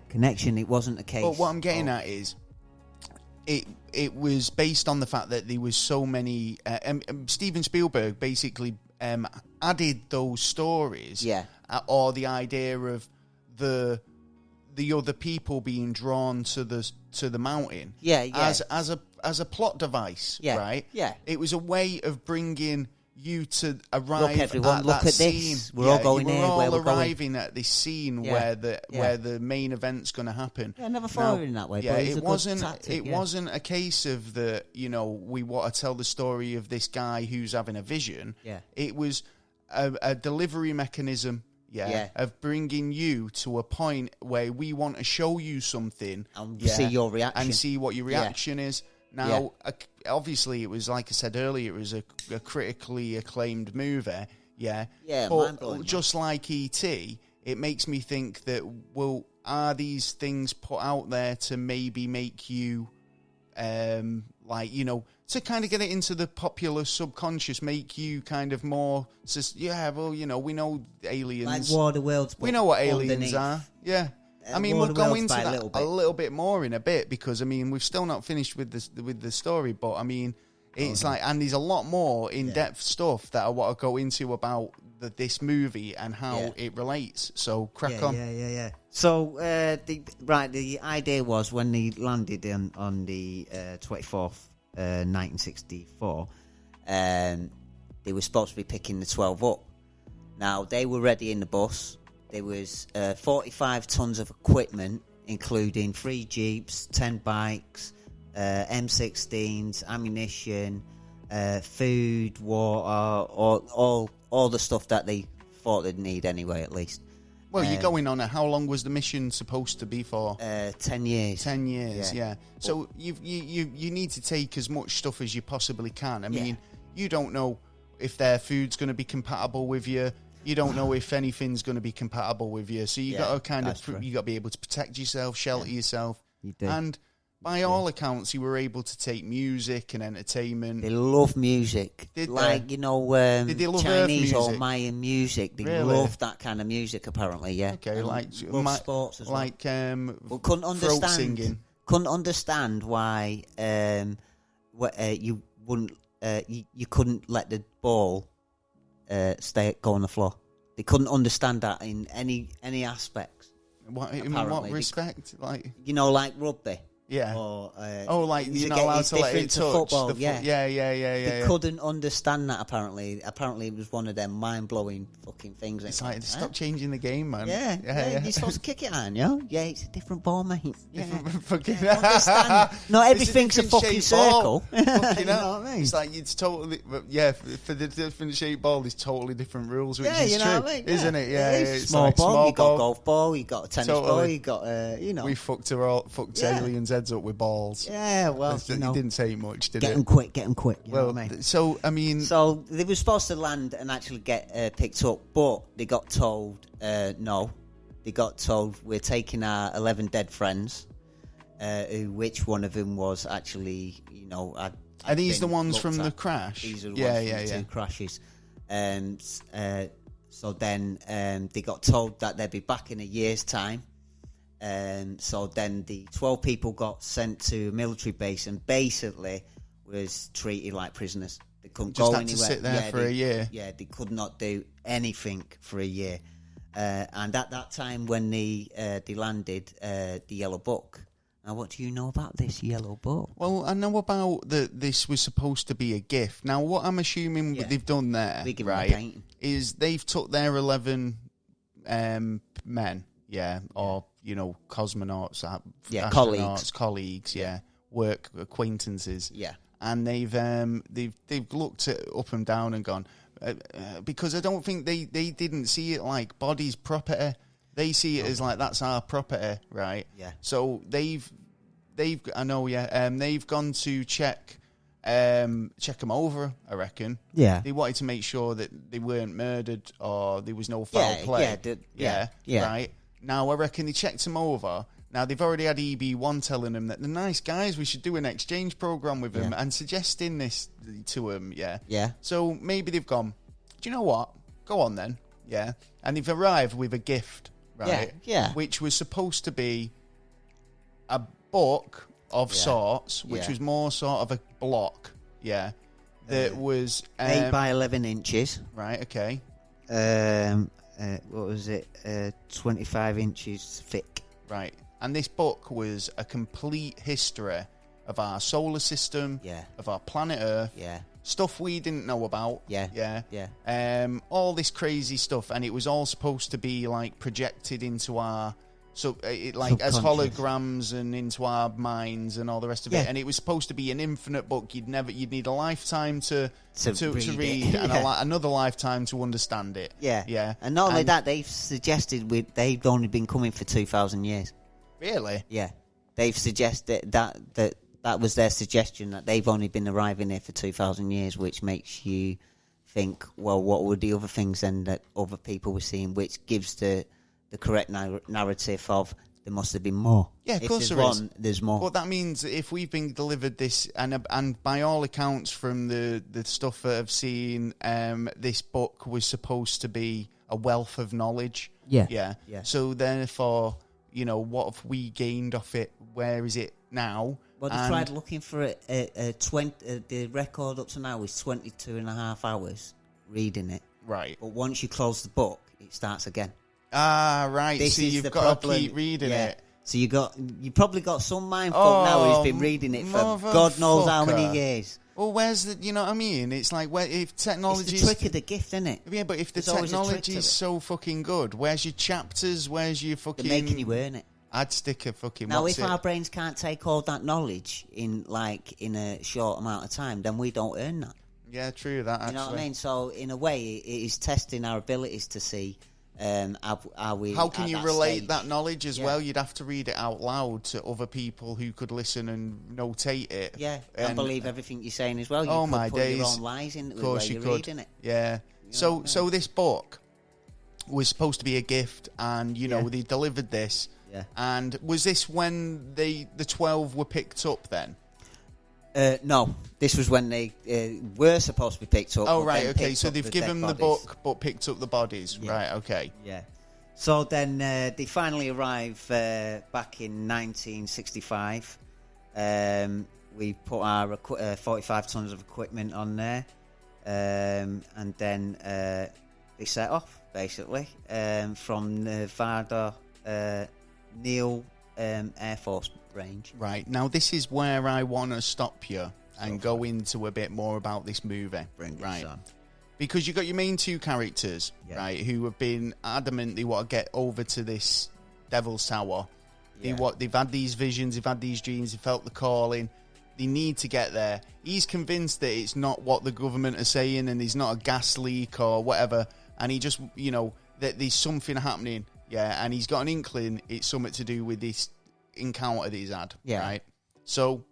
connection. It wasn't a case.
But what I'm getting at is, it was based on the fact that there was so many. Steven Spielberg basically added those stories, or the idea of the other people being drawn to the mountain, as a plot device, right? Yeah, it was a way of bringing you to arrive at that scene.
We're all going
here.
We're
all arriving at this scene where the main event's going to happen.
I never thought of it in that way.
Yeah,
but
it wasn't a case of we want to tell the story of this guy who's having a vision. Yeah, it was a delivery mechanism. Of bringing you to a point where we want to show you something
and see your reaction
and see what your reaction is. Now, obviously, it was, like I said earlier, it was a critically acclaimed movie, but just like E.T., it makes me think that, well, are these things put out there to maybe make you, to kind of get it into the popular subconscious, make you kind of more, we know aliens.
Like War of the Worlds.
We know what aliens are, I mean, we'll go into that a little bit more in a bit, because I mean, we've still not finished with the story, but I mean, it's and there's a lot more in-depth stuff that I want to go into about this movie and how it relates. So crack on.
So the idea was, when they landed on the 24th, 1964, they were supposed to be picking the 12 up. Now, they were ready in the bus. There was 45 tons of equipment, including 3 Jeeps, 10 bikes, M16s, ammunition, food, water, all the stuff that they thought they'd need anyway, at least.
Well, you're going on how long was the mission supposed to be for?
10 years.
10 years, yeah. So you need to take as much stuff as you possibly can. I mean, you don't know if their food's going to be compatible with you. You don't know if anything's going to be compatible with you. So you got to you got to be able to protect yourself, shelter yourself.
You do.
And by all accounts, you were able to take music and entertainment.
They love music.
Did
they love Chinese or Mayan music. They love that kind of music, apparently,
Okay,
love sports as well.
Couldn't understand, throat singing.
Couldn't understand why you couldn't let the ball go on the floor. They couldn't understand that in any aspects.
In what respect? Like,
like rugby.
Yeah.
Or,
like you're not allowed to let it touch
football.
yeah. They
couldn't understand that. Apparently, it was one of them mind-blowing fucking things.
It's like stop changing the game, man.
Yeah. You're supposed to kick it, aren't you? Yeah, it's a different ball, mate. Yeah. Not everything's a fucking circle.
Fucking hell. What I mean? It's like it's totally for the different shaped ball, there's totally different rules, which is true, what I mean? Isn't it? Yeah,
it's small like ball. You got a golf ball. You got a tennis ball. You got We
fucked aliens' heads up with balls.
Yeah, well,
you didn't say much, did
it? Get them quick. Well, know what I mean?
So
they were supposed to land and actually get picked up, but they got told no. They got told we're taking our 11 dead friends. Which one of them was actually,
Are these the ones from the crash?
These are the ones from the two crashes. So then they got told that they'd be back in a year's time. So then the 12 people got sent to a military base and basically was treated like prisoners. They couldn't go anywhere.
Just had to sit there for a year.
Yeah, they could not do anything for a year. And at that time when they landed, the Yellow Book. Now, what do you know about this Yellow Book?
Well, I know about that this was supposed to be a gift. Now, what I'm assuming they've done there, right, is they've took their 11 men, or cosmonauts, colleagues, work acquaintances, and they've looked at up and down and gone because I don't think they didn't see it like bodies property. They see it as like that's our property, right?
Yeah.
So they've gone to check them over, I reckon.
Yeah.
They wanted to make sure that they weren't murdered or there was no foul play.
Yeah.
Right. Now, I reckon they checked them over. Now, they've already had EB1 telling them that they're nice guys, we should do an exchange program with them and suggesting this to them,
Yeah.
So maybe they've gone, do you know what? Go on then. Yeah. And they've arrived with a gift, right?
Yeah.
Which was supposed to be a book of sorts, which was more sort of a block, that was
8 by 11 inches.
Right, okay.
What was it? 25 inches thick.
Right. And this book was a complete history of our solar system, of our planet Earth, stuff we didn't know about, all this crazy stuff, and it was all supposed to be like projected into our as holograms and into our minds and all the rest of it. And it was supposed to be an infinite book. You'd need a lifetime to read and another lifetime to understand it.
Yeah. And not only that, they've suggested they've only been coming for 2,000 years.
Really?
Yeah. They've suggested that was their suggestion, that they've only been arriving here for 2,000 years, which makes you think, well, what were the other things then that other people were seeing, which gives the correct narrative of there must have been more.
Yeah, of course there is.
There's more.
But that means if we've been delivered this, and by all accounts from the stuff that I've seen, this book was supposed to be a wealth of knowledge.
Yeah.
So therefore, what have we gained off it? Where is it now?
Well, they tried looking for it. The record up to now is 22 and a half hours reading it.
Right.
But once you close the book, it starts again.
Ah, right. So you've got to keep reading it.
So you probably got some mindfuck now who's been reading it for God knows how many years.
Well, where's the? You know what I mean? It's like if technology.
It's the trick of the gift, isn't it?
Yeah, but if the technology is so fucking good, where's your chapters? Where's your fucking?
They're making you earn it.
I'd stick a fucking.
Now, if our brains can't take all that knowledge in a short amount of time, then we don't earn that.
Yeah, true. That actually.
You know what I mean? So in a way, it is testing our abilities to see. Are we?
How can you relate that knowledge as well? You'd have to read it out loud to other people who could listen and notate it.
Yeah, and believe everything you're saying as well. You could
my
put
days!
Your own lies in
of course
the way
you
you're
could.
reading it.
Yeah. So this book was supposed to be a gift, and they delivered this.
Yeah.
And was this when the 12 were picked up then?
No, this was when they were supposed to be picked up.
Oh, right, okay. So they've given the book but picked up the bodies.
Yeah.
Right, okay.
Yeah. So then they finally arrive back in 1965. We put our 45 tons of equipment on there. And then they set off, basically, from Nevada Neil Air Force Range.
Right. Now, this is where I want to stop you and go into a bit more about this movie. Right. Because you've got your main two characters, right, who have been adamant they want to get over to this Devil's Tower. They've had these visions, they've had these dreams, they felt the calling. They need to get there. He's convinced that it's not what the government are saying and there's not a gas leak or whatever. And he just, that there's something happening. Yeah, and he's got an inkling it's something to do with this encounter that he's had. Yeah. Right? So,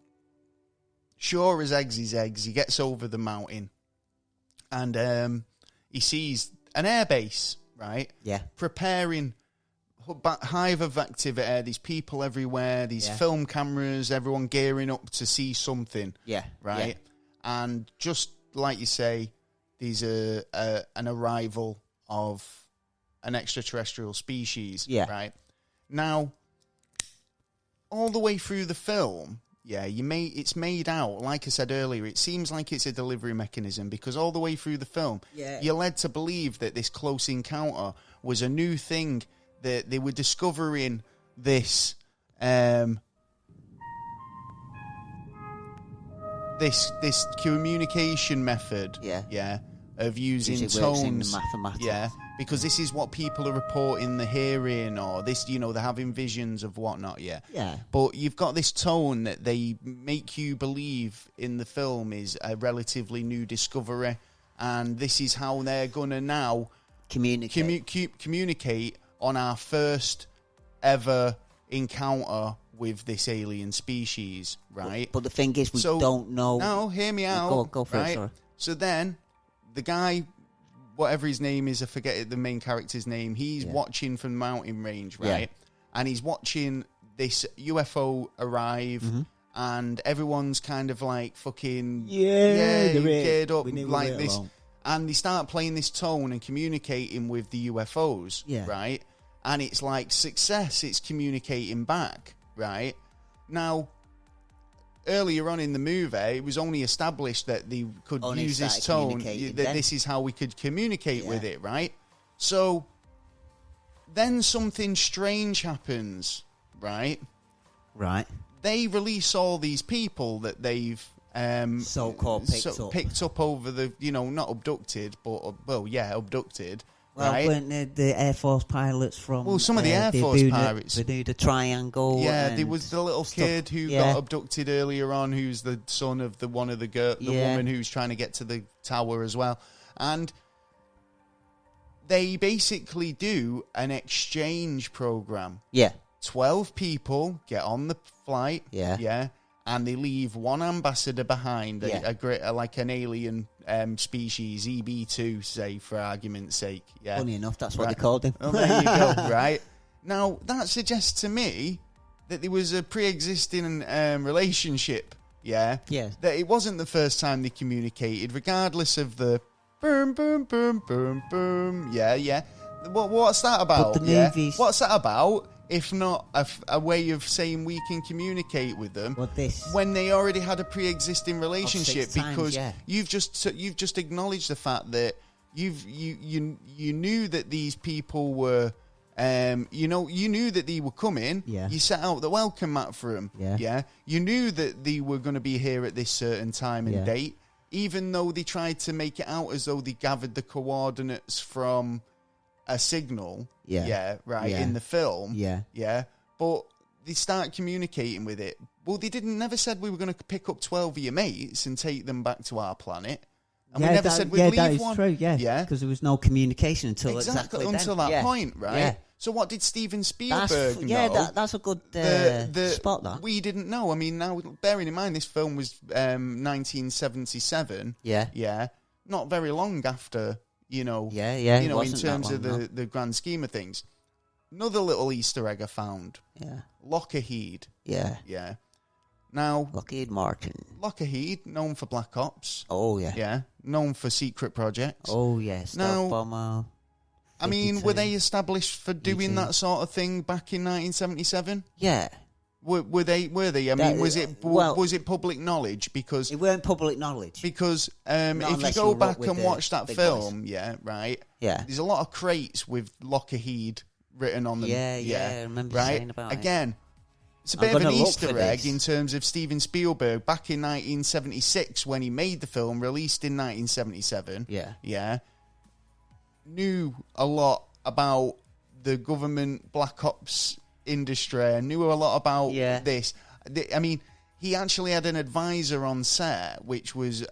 sure as eggs is eggs, he gets over the mountain and he sees an airbase, right? Yeah. Preparing hive of activity, there's people everywhere, these film cameras, everyone gearing up to see something. Yeah. Right? Yeah. And just like you say, there's an arrival of an extraterrestrial species. Yeah. Right? Now, all the way through the film, it's made out, like I said earlier, it seems like it's a delivery mechanism because all the way through the film, you're led to believe that this close encounter was a new thing, that they were discovering this this communication method of using tones, because this is what people are reporting they're hearing, or this, they're having visions of whatnot, but you've got this tone that they make you believe in the film is a relatively new discovery, and this is how they're gonna now communicate on our first ever encounter with this alien species, right?
But the thing is, we don't know.
No, hear me out.
Go for it, sorry.
So then, the guy, whatever his name is, I forget the main character's name, he's watching from the mountain range, right? And he's watching this UFO arrive, and everyone's kind of like fucking, geared up like this. Alone. And they start playing this tone and communicating with the UFOs, right? And it's like success, it's communicating back, right? Now, earlier on in the movie, it was only established that they could use this tone, that this is how we could communicate with it, right? So, then something strange happens, right?
Right.
They release all these people that they've
so-called
picked up over the, not abducted, but, abducted.
Well,
right?
weren't the Air Force pilots from...
Well, some of the Air Force pirates.
Bermuda Triangle.
Yeah, there was the little kid who got abducted earlier on, who's the son of the woman who's trying to get to the tower as well. And they basically do an exchange program. Yeah. 12 people get on the flight. Yeah. Yeah. And they leave one ambassador behind, like an alien species, EB2, say, for argument's sake. Yeah.
Funny enough, that's what they called him.
Oh, there you go, right? Now, that suggests to me that there was a pre-existing relationship, That it wasn't the first time they communicated, regardless of the boom, boom, boom, boom, boom. Yeah. What's that about?
But the movies...
What's that about? If not a way of saying we can communicate with them when they already had a pre-existing relationship, because you've just acknowledged the fact that you knew that these people were you knew that they were coming. Yeah. You set out the welcome mat for them. Yeah. Yeah. You knew that they were going to be here at this certain time and date, even though they tried to make it out as though they gathered the coordinates from a signal, in the film, but they start communicating with it. Well, they never said we were going to pick up 12 of your mates and take them back to our planet, and we never said we'd leave
that is
one.
True, because there was no communication until
that point, right? Yeah. So what did Steven Spielberg know?
Yeah, that's a good spot. That
we didn't know. I mean, now bearing in mind this film was 1977. Yeah, not very long after. In terms of the grand scheme of things. Another little Easter egg I found. Yeah. Lockheed. Yeah. Yeah. Now...
Lockheed Martin.
Lockheed, known for Black Ops.
Oh, yeah.
Yeah. Known for secret projects.
Oh, yes.
Now,
Bomber,
I mean, were they established for doing that sort of thing back in 1977?
Yeah.
Were they? I mean, was it public knowledge? Because
it weren't public knowledge.
Because if you go back and watch that film, there's a lot of crates with Lockheed written on them.
Yeah, I remember saying about
Again, it's a bit of an Easter egg in terms of Steven Spielberg back in 1976 when he made the film, released in 1977. Knew a lot about the government black ops industry, knew a lot about this. I mean, he actually had an advisor on set, which was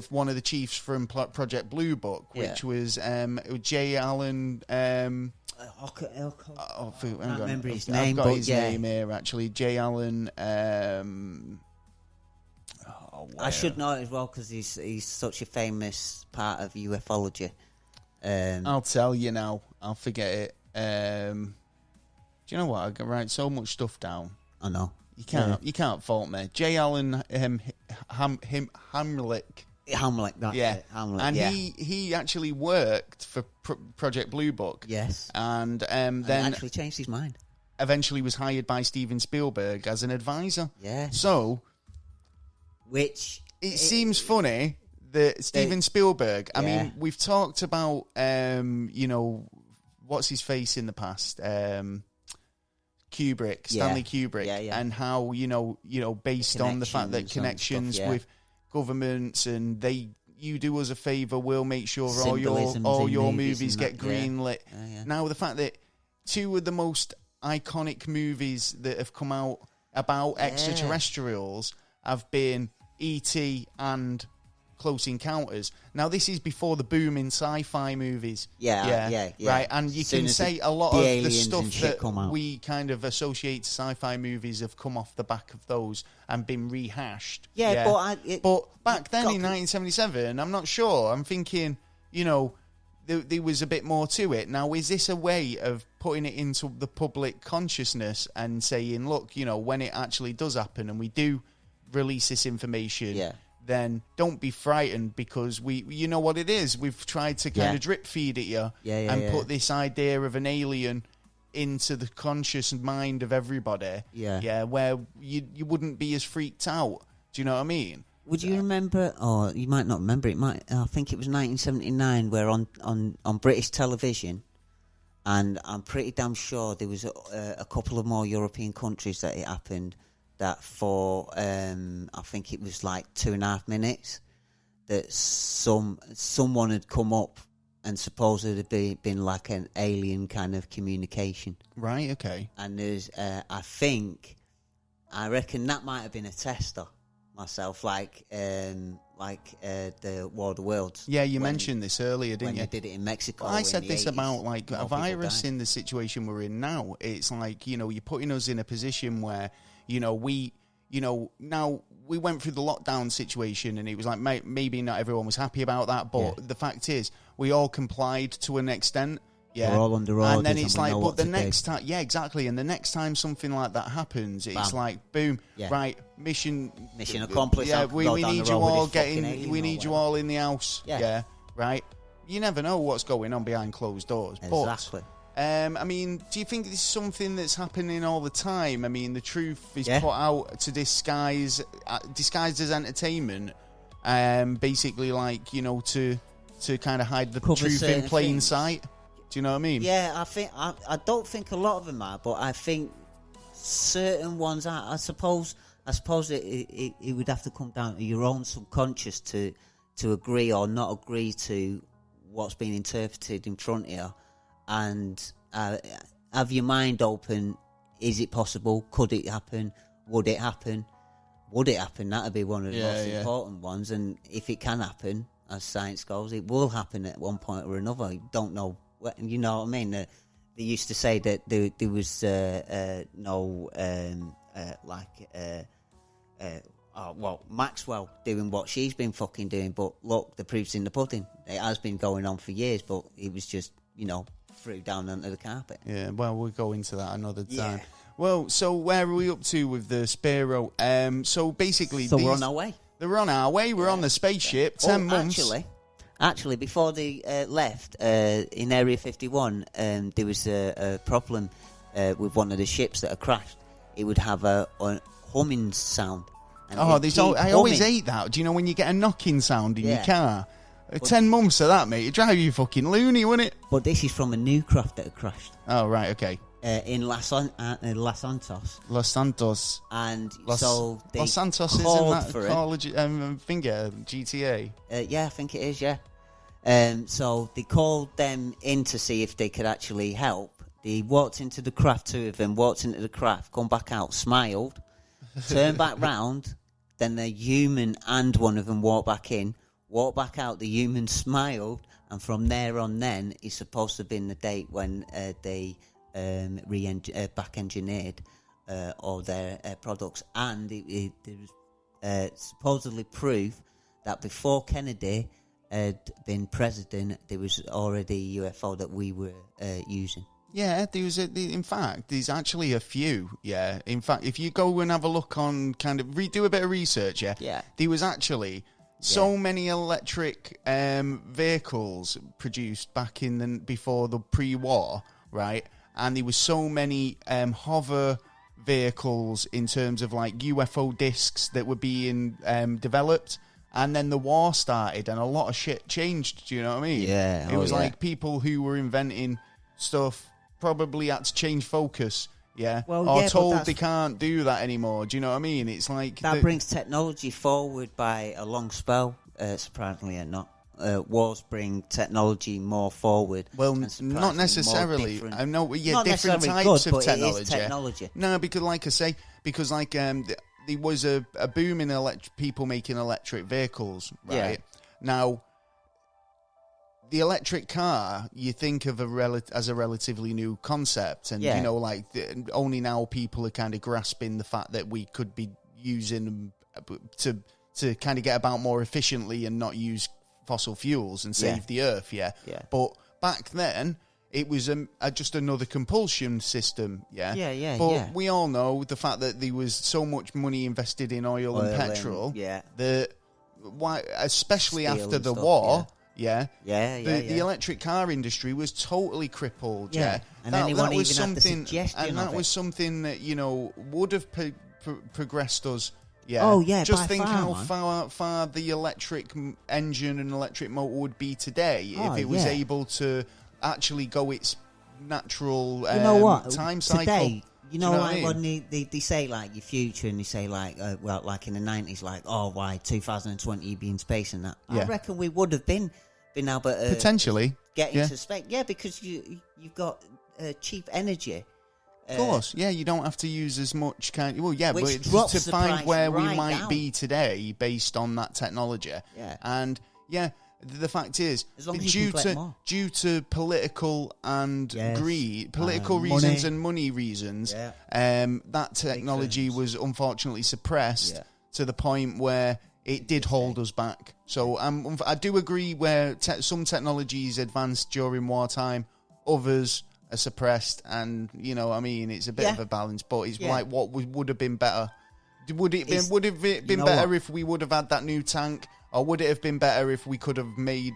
one of the chiefs from Project Blue Book, which was J. Allen.
I can't remember his name.
I've got his name here, actually. J. Allen.
I should know it as well because he's such a famous part of ufology.
I'll tell you now. I'll forget it. Do you know what? I can write so much stuff down.
I know.
You can't fault me. J. Allen Hamlick.
Hamlick, that's it. Hamlick,
and he actually worked for Project Blue Book.
Yes.
And then
actually changed his mind.
Eventually was hired by Steven Spielberg as an advisor.
Yeah.
So,
it
seems funny that Steven Spielberg, I mean, we've talked about, what's his face in the past? Kubrick, Stanley Kubrick, and how, based on the fact that connections with governments and you do us a favour, we'll make sure all your movies get greenlit. Now, the fact that two of the most iconic movies that have come out about extraterrestrials have been E.T. and Close Encounters. Now, this is before the boom in sci-fi movies.
Yeah.
Right, and you can say a lot of the stuff that we kind of associate to sci-fi movies have come off the back of those and been rehashed. But back then in 1977, I'm not sure. I'm thinking, there was a bit more to it. Now, is this a way of putting it into the public consciousness and saying, look, when it actually does happen and we do release this information, then don't be frightened because you know what it is. We've tried to kind of drip feed at you and put this idea of an alien into the conscious mind of everybody. Where you wouldn't be as freaked out. Do you know what I mean?
Would you remember, or you might not remember, I think it was 1979 where on British television, and I'm pretty damn sure there was a couple of more European countries that it happened, that for I think it was like 2.5 minutes that someone had come up and supposedly been like an alien kind of communication.
Right, okay.
And there's I reckon that might have been a tester myself, like the War of the Worlds.
Yeah, you mentioned this earlier, didn't you?
They did it in Mexico.
Well, I said this about like a virus in the situation we're in now. It's like, you're putting us in a position where now we went through the lockdown situation and it was like maybe not everyone was happy about that, but the fact is we all complied to an extent. Yeah,
we're all under orders,
and then it's like, but the next time, exactly. And the next time something like that happens, it's like, boom, right, mission
accomplished.
Yeah, we need you all we need you all in the house. Yeah, right. You never know what's going on behind closed doors.
Exactly.
But, I mean, do you think this is something that's happening all the time? I mean, the truth is put out to disguised as entertainment, basically, like, to kind of hide the truth in plain sight. Do you know what I mean?
Yeah, I don't think a lot of them are, but I think certain ones are. I suppose it would have to come down to your own subconscious to agree or not agree to what's being interpreted in front of you. And have your mind open. Is it possible? Could it happen? Would it happen? Would it happen? That would be one of the most important ones. And if it can happen, as science goes, it will happen at one point or another. You don't know. You know what I mean? They used to say that there was Maxwell doing what she's been fucking doing. But look, the proof's in the pudding. It has been going on for years, but it was just, threw down under the carpet.
Yeah, well, we'll go into that another time. Yeah. Well, so where are we up to with the Sparrow? So basically...
So we're on our way.
They're on our way. We're on the spaceship. 10 months.
Actually, before they left, in Area 51, there was a problem with one of the ships that had crashed. It would have a humming sound.
I always hate that. Do you know when you get a knocking sound in your car? 10 months of that, mate. It'd drive you fucking loony, wouldn't it?
But this is from a new craft that had crashed.
Oh, right, okay.
In Los Santos.
Los Santos.
And so they
Los Santos isn't that finger GTA?
Yeah, I think it is, yeah. So they called them in to see if they could actually help. They walked into the craft, two of them walked into the craft, come back out, smiled, turned back round, then the human and one of them walked back in, walked back out, the human smiled, and from there on then, it's supposed to have been the date when they back-engineered all their products. And there was supposedly proof that before Kennedy had been president, there was already a UFO that we were using.
Yeah, in fact, there's actually a few, yeah. In fact, if you go and have a look on, kind of, do a bit of research, yeah. There was actually so many electric vehicles produced back before the pre-war, right? And there was so many hover vehicles in terms of, like, UFO discs that were being developed. And then the war started and a lot of shit changed, do you know what I mean?
Yeah.
It was like people who were inventing stuff probably had to change focus, or told they can't do that anymore. Do you know what I mean? It's like
that brings technology forward by a long spell, surprisingly or not. Wars bring technology more forward.
Well, not necessarily. I know, different types of technology.
It is technology.
No, because like I say, there was a boom in people making electric vehicles, right? Yeah. Now, the electric car, you think of as a relatively new concept, and only now people are kind of grasping the fact that we could be using them to kind of get about more efficiently and not use fossil fuels and save the earth. Yeah. But back then, it was just another compulsion system, But we all know the fact that there was so much money invested in oil and petrol, that especially
Steel
after the
stuff,
war,
the
electric car industry was totally crippled,
And
that
was
was
something,
and that was something that would have progressed us. Yeah.
Oh, yeah.
Just think how far the electric engine and electric motor would be today if it was able to actually go its natural time cycle.
Today, when they say, like, your future, and they say, like, like in the 90s, like, why 2020 you'd be in space and that. I reckon we would have been able to
potentially
get into space. Yeah, because you've got cheap energy.
Of course, you don't have to use as much but to find where we might be today based on that technology. Yeah. And the fact is, due to political and greed, political reasons and money reasons, that technology was unfortunately suppressed to the point where it did hold us back. So I do agree where some technologies advanced during wartime, others are suppressed, and it's a bit of a balance. But it's like what would have been better. Would it have been better if we would have had that new tank? Or would it have been better if we could have made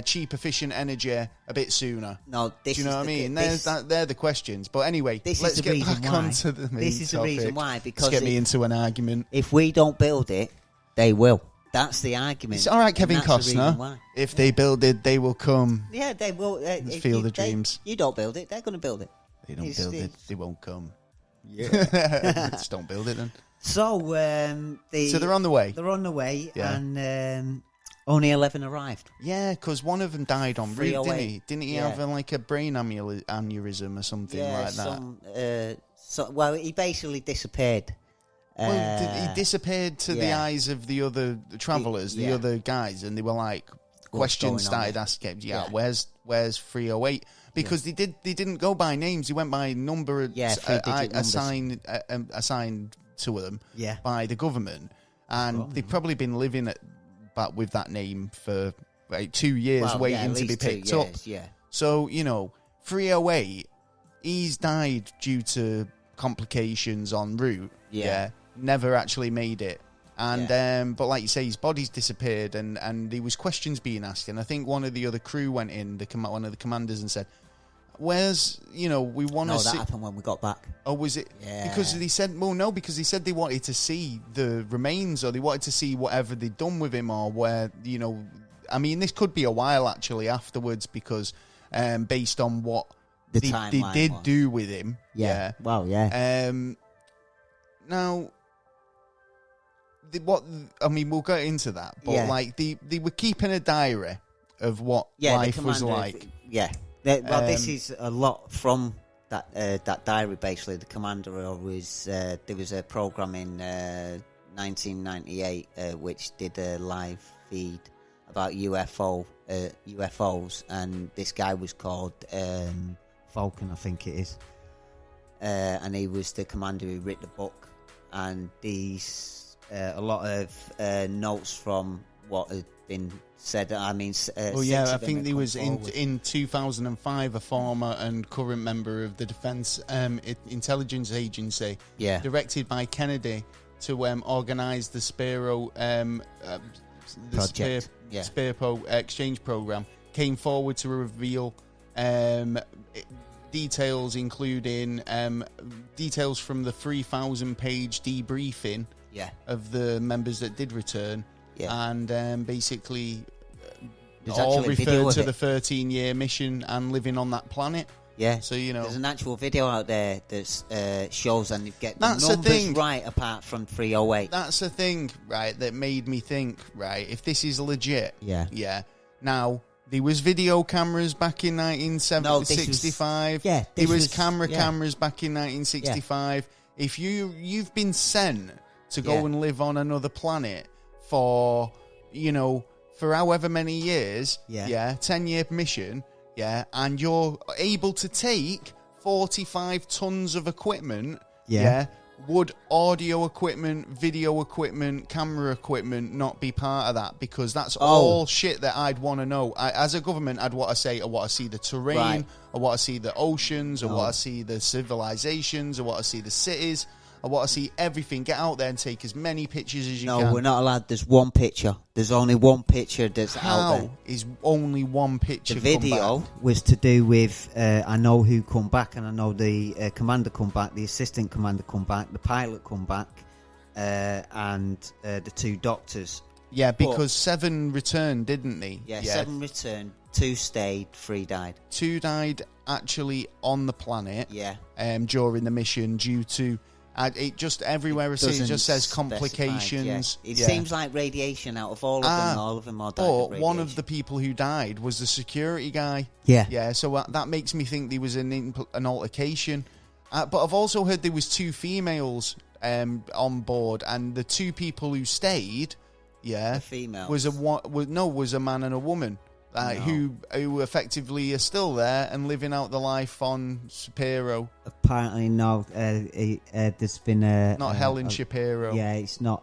cheap, efficient energy a bit sooner?
No,
do you know what I mean? They're the questions. But anyway, let's get back onto the main topic.
This is the reason why. Because
let's get me into an argument.
If we don't build it, they will. That's the argument.
It's all right, Kevin Costner. If they build it, they will come.
Yeah, they will.
Field of dreams.
You don't build it, they're going to build it.
They don't build it, they won't come.
Yeah.
Just don't build it then.
So,
so they're on the way.
They're on the way, and only 11 arrived.
Yeah, because one of them died en route, didn't he? Didn't he have like a brain aneurysm or something like that?
He basically disappeared.
He disappeared to the eyes of the other travellers, the other guys, and they were like, questions started asking, where's 308? Because they didn't go by names, they went by number assigned to them by the government, and they've probably been living with that name for 2 years, waiting to be picked up. So 308, he's died due to complications en route. Never actually made it, and but like you say, his body's disappeared, and there was questions being asked, and I think one of the other crew went in, one of the commanders, and said, where's, we want to see...
No, that happened when we got back.
Oh, was it? Yeah. Because they said, because they said they wanted to see the remains, or they wanted to see whatever they'd done with him, or where, I mean, this could be a while actually afterwards because based on what they did do with him.
Yeah. Well, yeah.
Now, we'll get into that, but like they were keeping a diary of what life was like.
This is a lot from that diary. Basically, the commander always there was a program in 1998 which did a live feed about UFOs, and this guy was called Falcon, I think it is, and he was the commander who wrote the book, and these a lot of notes from what had been said. I mean,
I think he was in 2005 a former and current member of the Defense Intelligence Agency, directed by Kennedy to organise the Spiro
project,
Serpo exchange program, came forward to reveal details, including details from the 3,000-page debriefing of the members that did return, and basically all referred to the 13-year mission and living on that planet.
Yeah,
so
there's an actual video out there that shows, and you get the numbers right apart from 308.
That's the thing, right, that made me think, right, if this is legit, now there was video cameras back in 1965. There was cameras back in 1965. If you've been sent to go and live on another planet for for however many years, 10-year mission. Yeah, and you're able to take 45 tons of equipment. Would audio equipment, video equipment, camera equipment not be part of that? Because that's all shit that I'd want to know. As a government, I'd want to say, I want to see the terrain, I want to see the oceans, I want to see the civilizations, I want to see the cities. I want to see everything. Get out there and take as many pictures as you can.
No, we're not allowed. There's one picture. There's only one picture that's out there.
How is only one picture?
The video was to do with I know who come back, and I know the commander come back, the assistant commander come back, the pilot come back, and the two doctors.
Yeah, because 7 returned, didn't they?
Yeah, 7 returned. 2 stayed. 3 died.
2 died actually on the planet.
Yeah.
During the mission due to. It just everywhere it just says complications.
It seems like radiation out of all of them. All of them are died of radiation.
One of the people who died was the security guy.
Yeah.
So that makes me think there was an altercation. But I've also heard there was 2 females on board, and the 2 people who stayed,
the females
was a man and a woman. Who effectively are still there and living out the life on Shapiro.
Apparently, no. There's been
not Helen Shapiro.
Yeah, it's not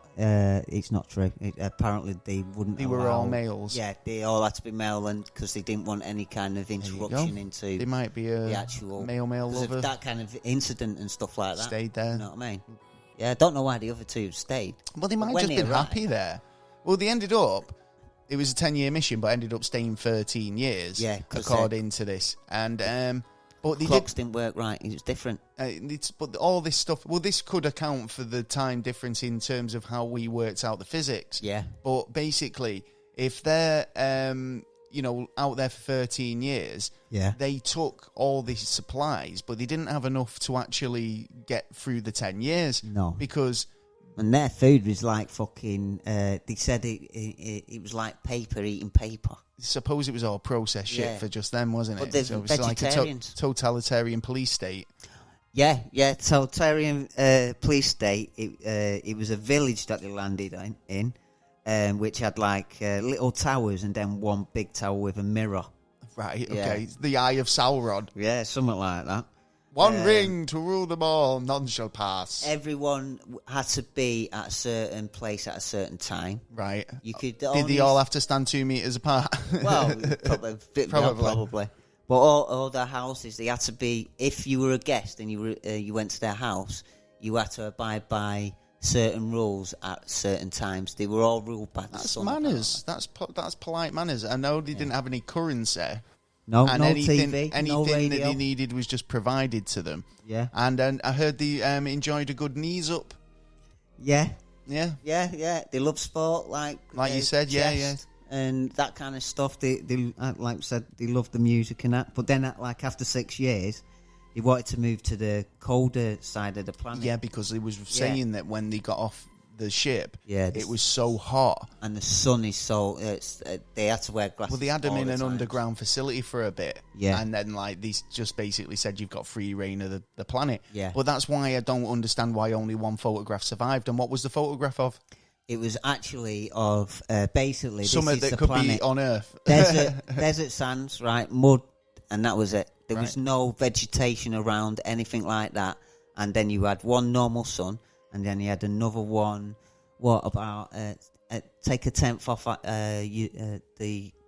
true. Apparently, they wouldn't.
They were all males.
Yeah, they all had to be male, and because they didn't want any kind of interruption into.
They might be the actual male lover.
Of that kind of incident and stuff like that.
Stayed there.
You know what I mean? Yeah, I don't know why the other 2 stayed.
Well, they might have just been happy there. Well, they ended up. It was a 10-year mission, but ended up staying 13 years, according to this. And but the
clocks didn't work right. It was different.
But all this stuff. Well, this could account for the time difference in terms of how we worked out the physics.
Yeah.
But basically, if they're out there for 13 years, they took all these supplies, but they didn't have enough to actually get through the 10 years.
No,
because.
And their food was like fucking. They said it was like paper eating paper.
Suppose it was all processed shit for just them, wasn't it?
So it was like a
totalitarian police state.
Yeah, totalitarian police state. It was a village that they landed in, which had like little towers and then one big tower with a mirror.
Right. Okay. The Eye of Sauron.
Yeah, something like that.
One ring to rule them all, none shall pass.
Everyone had to be at a certain place at a certain time.
Right.
You could.
Did they all have to stand 2 meters apart?
Well, probably. But all their houses, they had to be. If you were a guest and you went to their house, you had to abide by certain rules at certain times. They were all ruled by the sun.
That's manners. That's polite manners. I know they didn't have any currency.
No,
and
no
anything,
TV,
anything
no radio.
that they needed was just provided to them.
Yeah.
And I heard they enjoyed a good knees up.
Yeah.
Yeah.
Yeah. They love sport, like
you said.
chess. and that kind of stuff. They like I said, they loved the music and that. But then, like after 6 years, he wanted to move to the colder side of the planet.
Yeah, because he was saying that when they got off the ship, it was so hot,
and the sun is so. They had to wear glasses.
Well, they had them in an underground facility for a bit,
yeah,
and then like they just basically said you've got free reign of the planet.
Yeah,
but that's why I don't understand why only one photograph survived. And what was the photograph of?
It was actually of basically
something that could be on Earth.
Desert sands, right? Mud, and that was it. There was no vegetation around, anything like that. And then you had one normal sun, and then you had another one. What about take a tenth off the?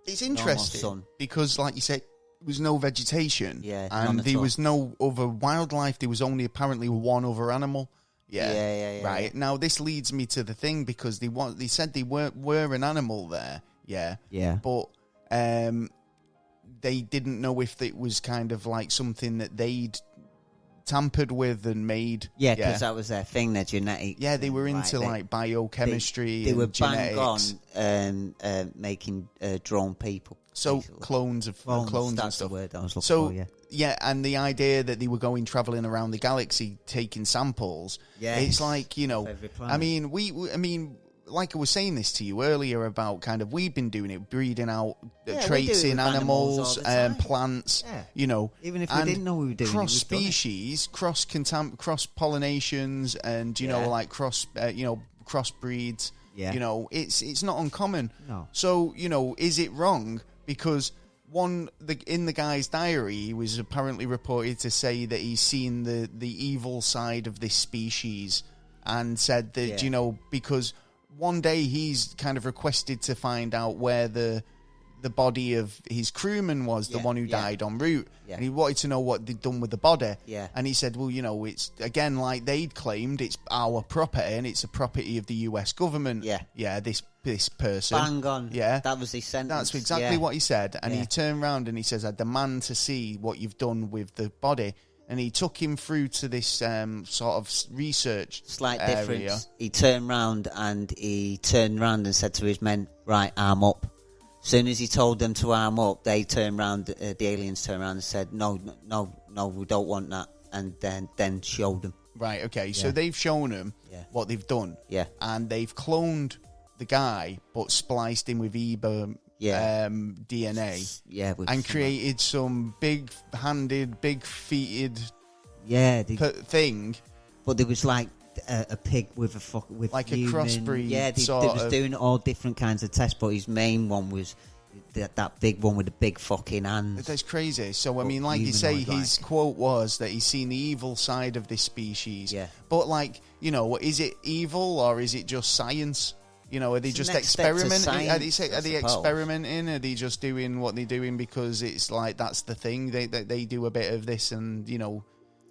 It's interesting
sun.
Because, like you said, there was no vegetation, and there
all.
was no other wildlife. There was only apparently one other animal.
Yeah.
Right now, this leads me to the thing because they said they were an animal there. Yeah. But they didn't know if it was kind of like something that they'd tampered with and made.
Yeah, because that was their thing, their genetic.
Yeah, they were into like biochemistry.
They were
genetics.
bang on making drone people.
So
basically.
clones and stuff.
That's the word I was looking for,
yeah, and the idea that they were traveling around the galaxy taking samples. Yeah, it's like, you know, I mean, like I was saying this to you earlier about kind of we've been doing it, breeding out traits in animals and plants. Yeah. You know,
even if we didn't know we were doing
cross species, cross pollinations, and you know, like cross breeds. Yeah. You know, it's not uncommon.
No.
So, you know, is it wrong? Because in the guy's diary, he was apparently reported to say that he's seen the evil side of this species, and said that you know, because one day he's kind of requested to find out where the body of his crewman was, the one who died en route, and he wanted to know what they'd done with the body. And he said, well, you know, it's again like they'd claimed it's our property and it's a property of the US government. This person,
bang on. That was his sentence.
That's exactly what he said. And he turned around and he says, I demand to see what you've done with the body. And he took him through to this sort of research
slight
area.
Difference. He turned round and said to his men, right, arm up. As soon as he told them to arm up, they turned round, the aliens turned around and said, no, we don't want that. And then showed them.
Right, okay. So they've shown him what they've done. Yeah. And they've cloned the guy, but spliced him with DNA.
Yeah.
And created some big-handed, big-feeted thing.
But there was like a pig with
like
human,
a crossbreed.
Yeah, they was doing all different kinds of tests, but his main one was that big one with the big fucking hands.
That's crazy. So I mean, like you say, his quote was that he's seen the evil side of this species. Yeah. But like, you know, is it evil or is it just science? You know, are they just experimenting? Are they experimenting? Are they just doing what they're doing because it's like that's the thing? They do a bit of this, and you know,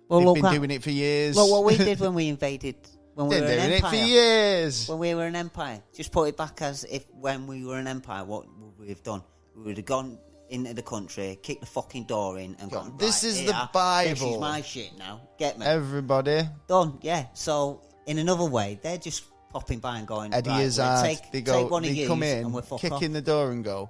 they've been doing it for years.
Well, what we did when we invaded, when we were an empire,
it for years.
When we were an empire, just put it back as if when we were an empire, what would we have done? We would have gone into the country, kicked the fucking door in, and gone.
This is the Bible.
This is my shit now. Get me,
everybody.
Done. Yeah. So in another way, they're just popping by and going,
Eddie Izzard, they come in, kick in the door and go,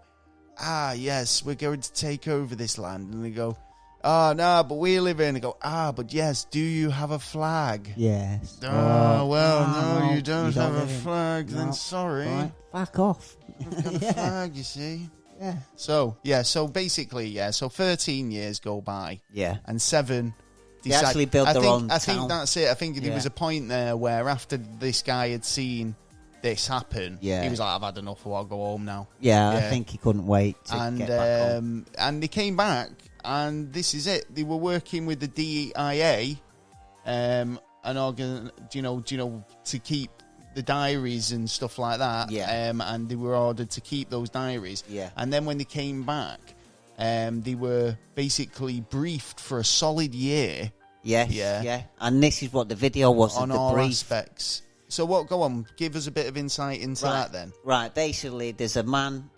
yes, we're going to take over this land. And they go, no, but we live in. They go, but yes, do you have a flag?
Yes.
No, you don't have a flag, then sorry.
Right, back off.
I've got a flag, you see. Yeah. So basically, so 13 years go by. Yeah. And 7...
They actually built their own town.
I think that's it. I think there was a point there where after this guy had seen this happen, he was like, I've had enough, I'll go home now.
Yeah, I think he couldn't wait to get back home.
And they came back, and this is it. They were working with the DIA, to keep the diaries and stuff like that. Yeah. And they were ordered to keep those diaries. Yeah. And then when they came back, they were basically briefed for a solid year.
Yes, yeah. And this is what the video was
on
the
all
brief.
Aspects. So go on, give us a bit of insight into that then.
Right, basically there's a man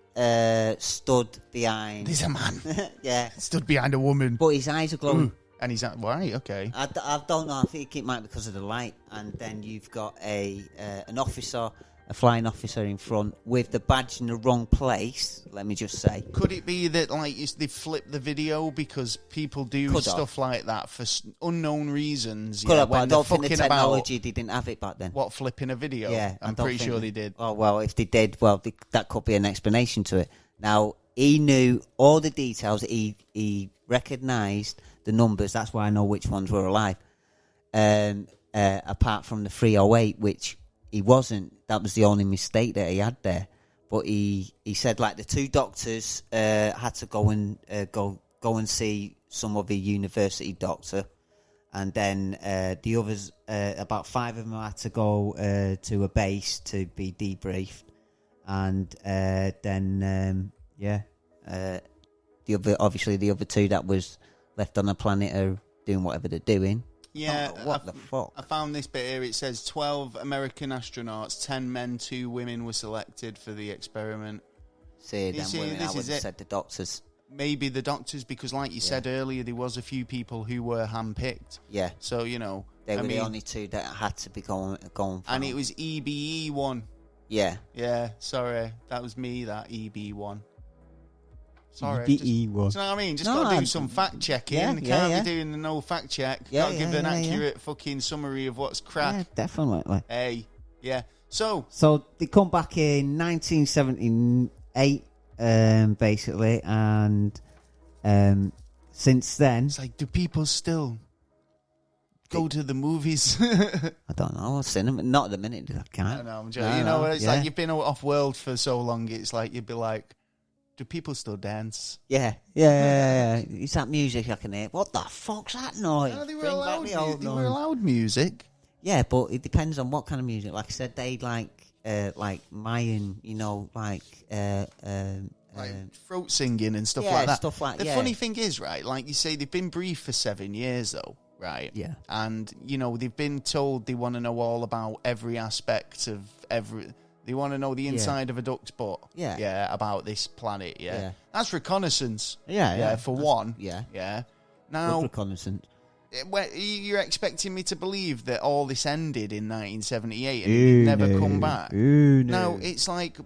stood behind...
There's a man?
Yeah.
Stood behind a woman.
But his eyes are glowing.
And he's right, okay.
I don't know, I think it might be because of the light. And then you've got an officer a flying officer in front with the badge in the wrong place. Let me just say,
could it be that like they flipped the video because people do stuff like that for unknown reasons?
Could have, but I don't think the technology they didn't have it back then.
What, flipping a video?
Yeah,
I'm pretty sure they did.
Oh well, if they did, that could be an explanation to it. Now he knew all the details. He recognised the numbers. That's why I know which ones were alive. Apart from the 308, which he wasn't. That was the only mistake that he had there. But he said like the two doctors had to go and see some other university doctor, and then the others, about 5 of them had to go to a base to be debriefed, and then the other two that was left on the planet are doing whatever they're doing.
Yeah,
what the fuck?
I found this bit here. It says 12 American astronauts, 10 men, 2 women were selected for the experiment.
Women, I would have said the doctors.
Maybe the doctors, because like you said earlier, there was a few people who were handpicked.
Yeah.
So, you know.
They were the only two that had to be going from.
And it was EBE1.
Yeah.
Yeah, sorry. That was me, that EB1. Sorry.
EBE1.
Do you know what I mean? Just got to do some fact checking. Can't be doing the no fact check. Got to give an accurate fucking summary of what's crap.
Yeah, definitely.
Hey, yeah. So
they come back in 1978, basically, and since then,
it's like, do people still go to the movies?
I don't know. Cinema, not at the minute. I can't.
I know. I'm joking. It's like you've been off world for so long. It's like you'd be like, do people still dance?
Yeah. It's that music I can hear. What the fuck's that noise?
No, they were allowed music.
Yeah, but it depends on what kind of music. Like I said, they like Mayan, like
throat singing and stuff like that.
Stuff like
the funny thing is, right? Like you say, they've been briefed for 7 years, though, right?
Yeah.
And they've been told they want to know all about every aspect of every. They want to know the inside of a duck's butt. Yeah. Yeah, about this planet. Yeah. That's reconnaissance.
Yeah.
For one.
Yeah.
Yeah. Now,
reconnaissance.
You're expecting me to believe that all this ended in 1978 and never come back?
No.
Now, it's like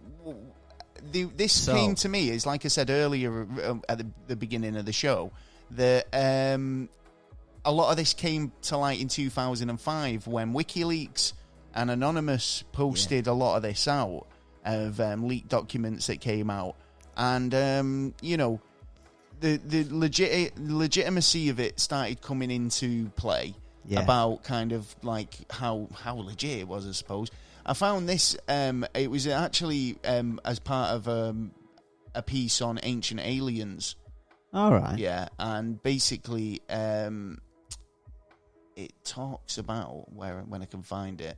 this came to me, is like I said earlier at the beginning of the show, that a lot of this came to light in 2005 when WikiLeaks and Anonymous posted a lot of this out of leaked documents that came out, and the legitimacy of it started coming into play about kind of like how legit it was, I suppose. I found this. It was actually as part of a piece on ancient aliens.
All right.
Yeah, and basically it talks about when I can find it.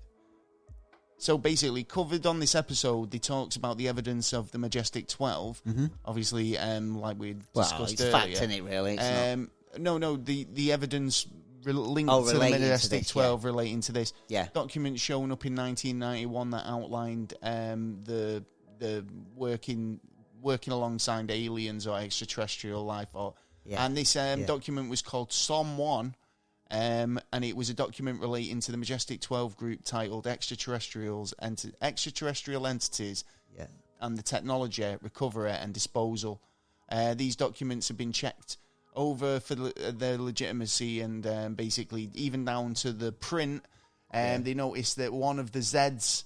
So basically, covered on this episode, they talks about the evidence of the Majestic 12.
Mm-hmm.
Obviously, like we discussed
earlier.
Well,
it's fact, isn't it, really? It's
not. No, the evidence linked to the Majestic 12 relating to this.
Yeah.
Documents shown up in 1991 that outlined the working alongside aliens or extraterrestrial life. And this document was called SOM 1. And it was a document relating to the Majestic 12 group titled Extraterrestrial Entities and the Technology, Recovery and Disposal. These documents have been checked over for their legitimacy and basically even down to the print. They noticed that one of the Zs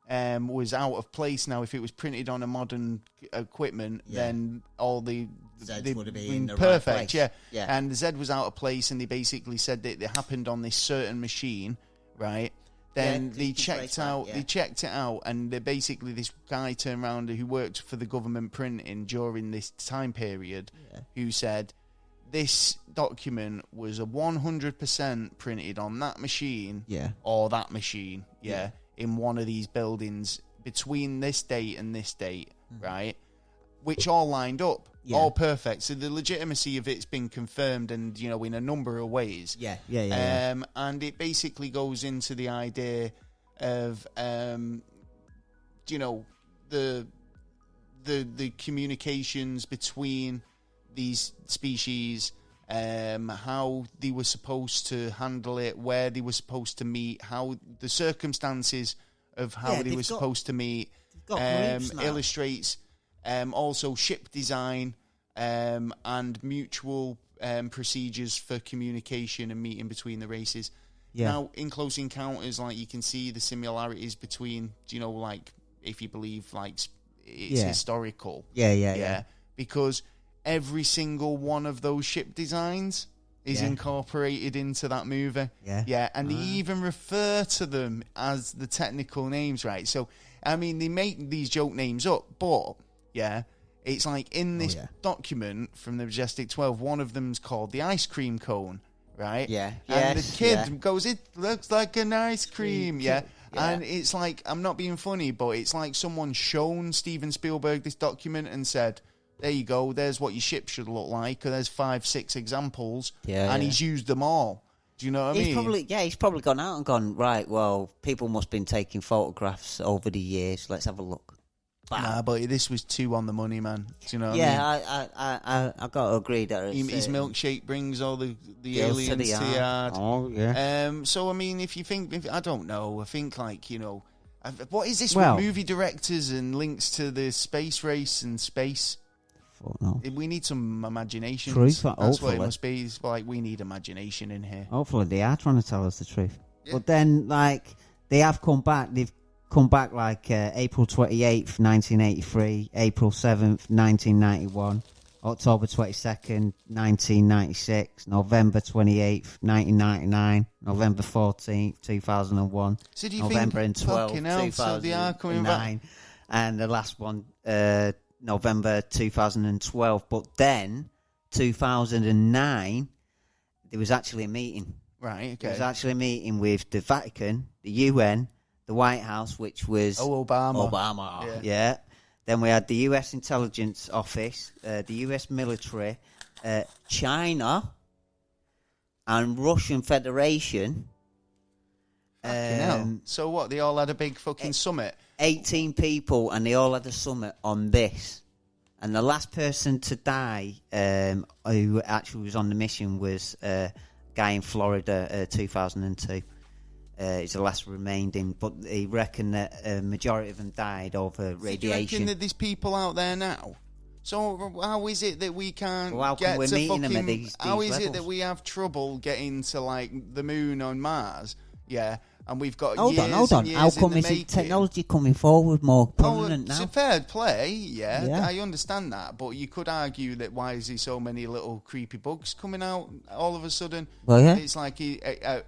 was out of place. Now, if it was printed on a modern equipment, then all the
Zeds would have been in the
perfect,
right place.
Yeah. And the Z was out of place, and they basically said that it happened on this certain machine, right? Then they checked it out, and basically this guy turned around who worked for the government printing during this time period, who said this document was a 100% printed on that machine, or that machine, in one of these buildings between this date and this date, right? Which all lined up. All perfect. So the legitimacy of it's been confirmed, and in a number of ways. And it basically goes into the idea of the communications between these species, how they were supposed to handle it, where they were supposed to meet, how the circumstances of how they were supposed to meet. Illustrates also ship design and mutual procedures for communication and meeting between the races. Now, in Close Encounters, like, you can see the similarities between, like, if you believe, like, it's historical. Yeah. Because every single one of those ship designs is incorporated into that movie. And they even refer to them as the technical names, right? So, I mean, they make these joke names up, but, it's like in this document from the Majestic 12, one of them's called the ice cream cone, right? And the kid goes, it looks like an ice cream, And it's like, I'm not being funny, but it's like someone shown Steven Spielberg this document and said, there you go, there's what your ship should look like, and there's 5-6 examples, and he's used them all. Do you know what I mean?
He's probably gone out and gone, right, well, people must have been taking photographs over the years, let's have a look. Bam.
Nah, but this was 2 on the money, man. Do you know what
I mean? I got to agree that
his milkshake brings all the aliens to the yard.
Oh, yeah.
So, I mean, if you think, I don't know, I think, like, what is this with movie directors and links to the space race and space?
No.
We need some imagination.
Truth,
That's what it must be. It's like, we need imagination in here.
Hopefully they are trying to tell us the truth. Yeah. But then, like, they have come back. They've come back, like, April 28th, 1983, April 7th, 1991, October 22nd, 1996, November 28th, 1999, November 14th, 2001,
so do you
November
think,
12th, 2009, and the last one, November 2012, but then 2009 there was actually a meeting.
Right, okay.
There was actually a meeting with the Vatican, the UN, the White House, which was
Obama.
Yeah. Then we had the US Intelligence Office, the US military, China, and Russian Federation.
So what? They all had a big fucking summit.
18 people, and they all had a summit on this. And the last person to die, who actually was on the mission, was a guy in Florida, 2002. He's the last remaining, but they reckon that a majority of them died over radiation. Do you reckon
that there's people out there now? So how is it that we can't get
we're
to
meeting
fucking...
them at these
how is
levels?
it that we have trouble getting to, like, the moon on Mars? Yeah. And we've got
hold on. How come is technology coming forward more prominent now?
It's a fair play, yeah. I understand that, but you could argue that why is there so many little creepy bugs coming out all of a sudden?
Well, yeah.
It's like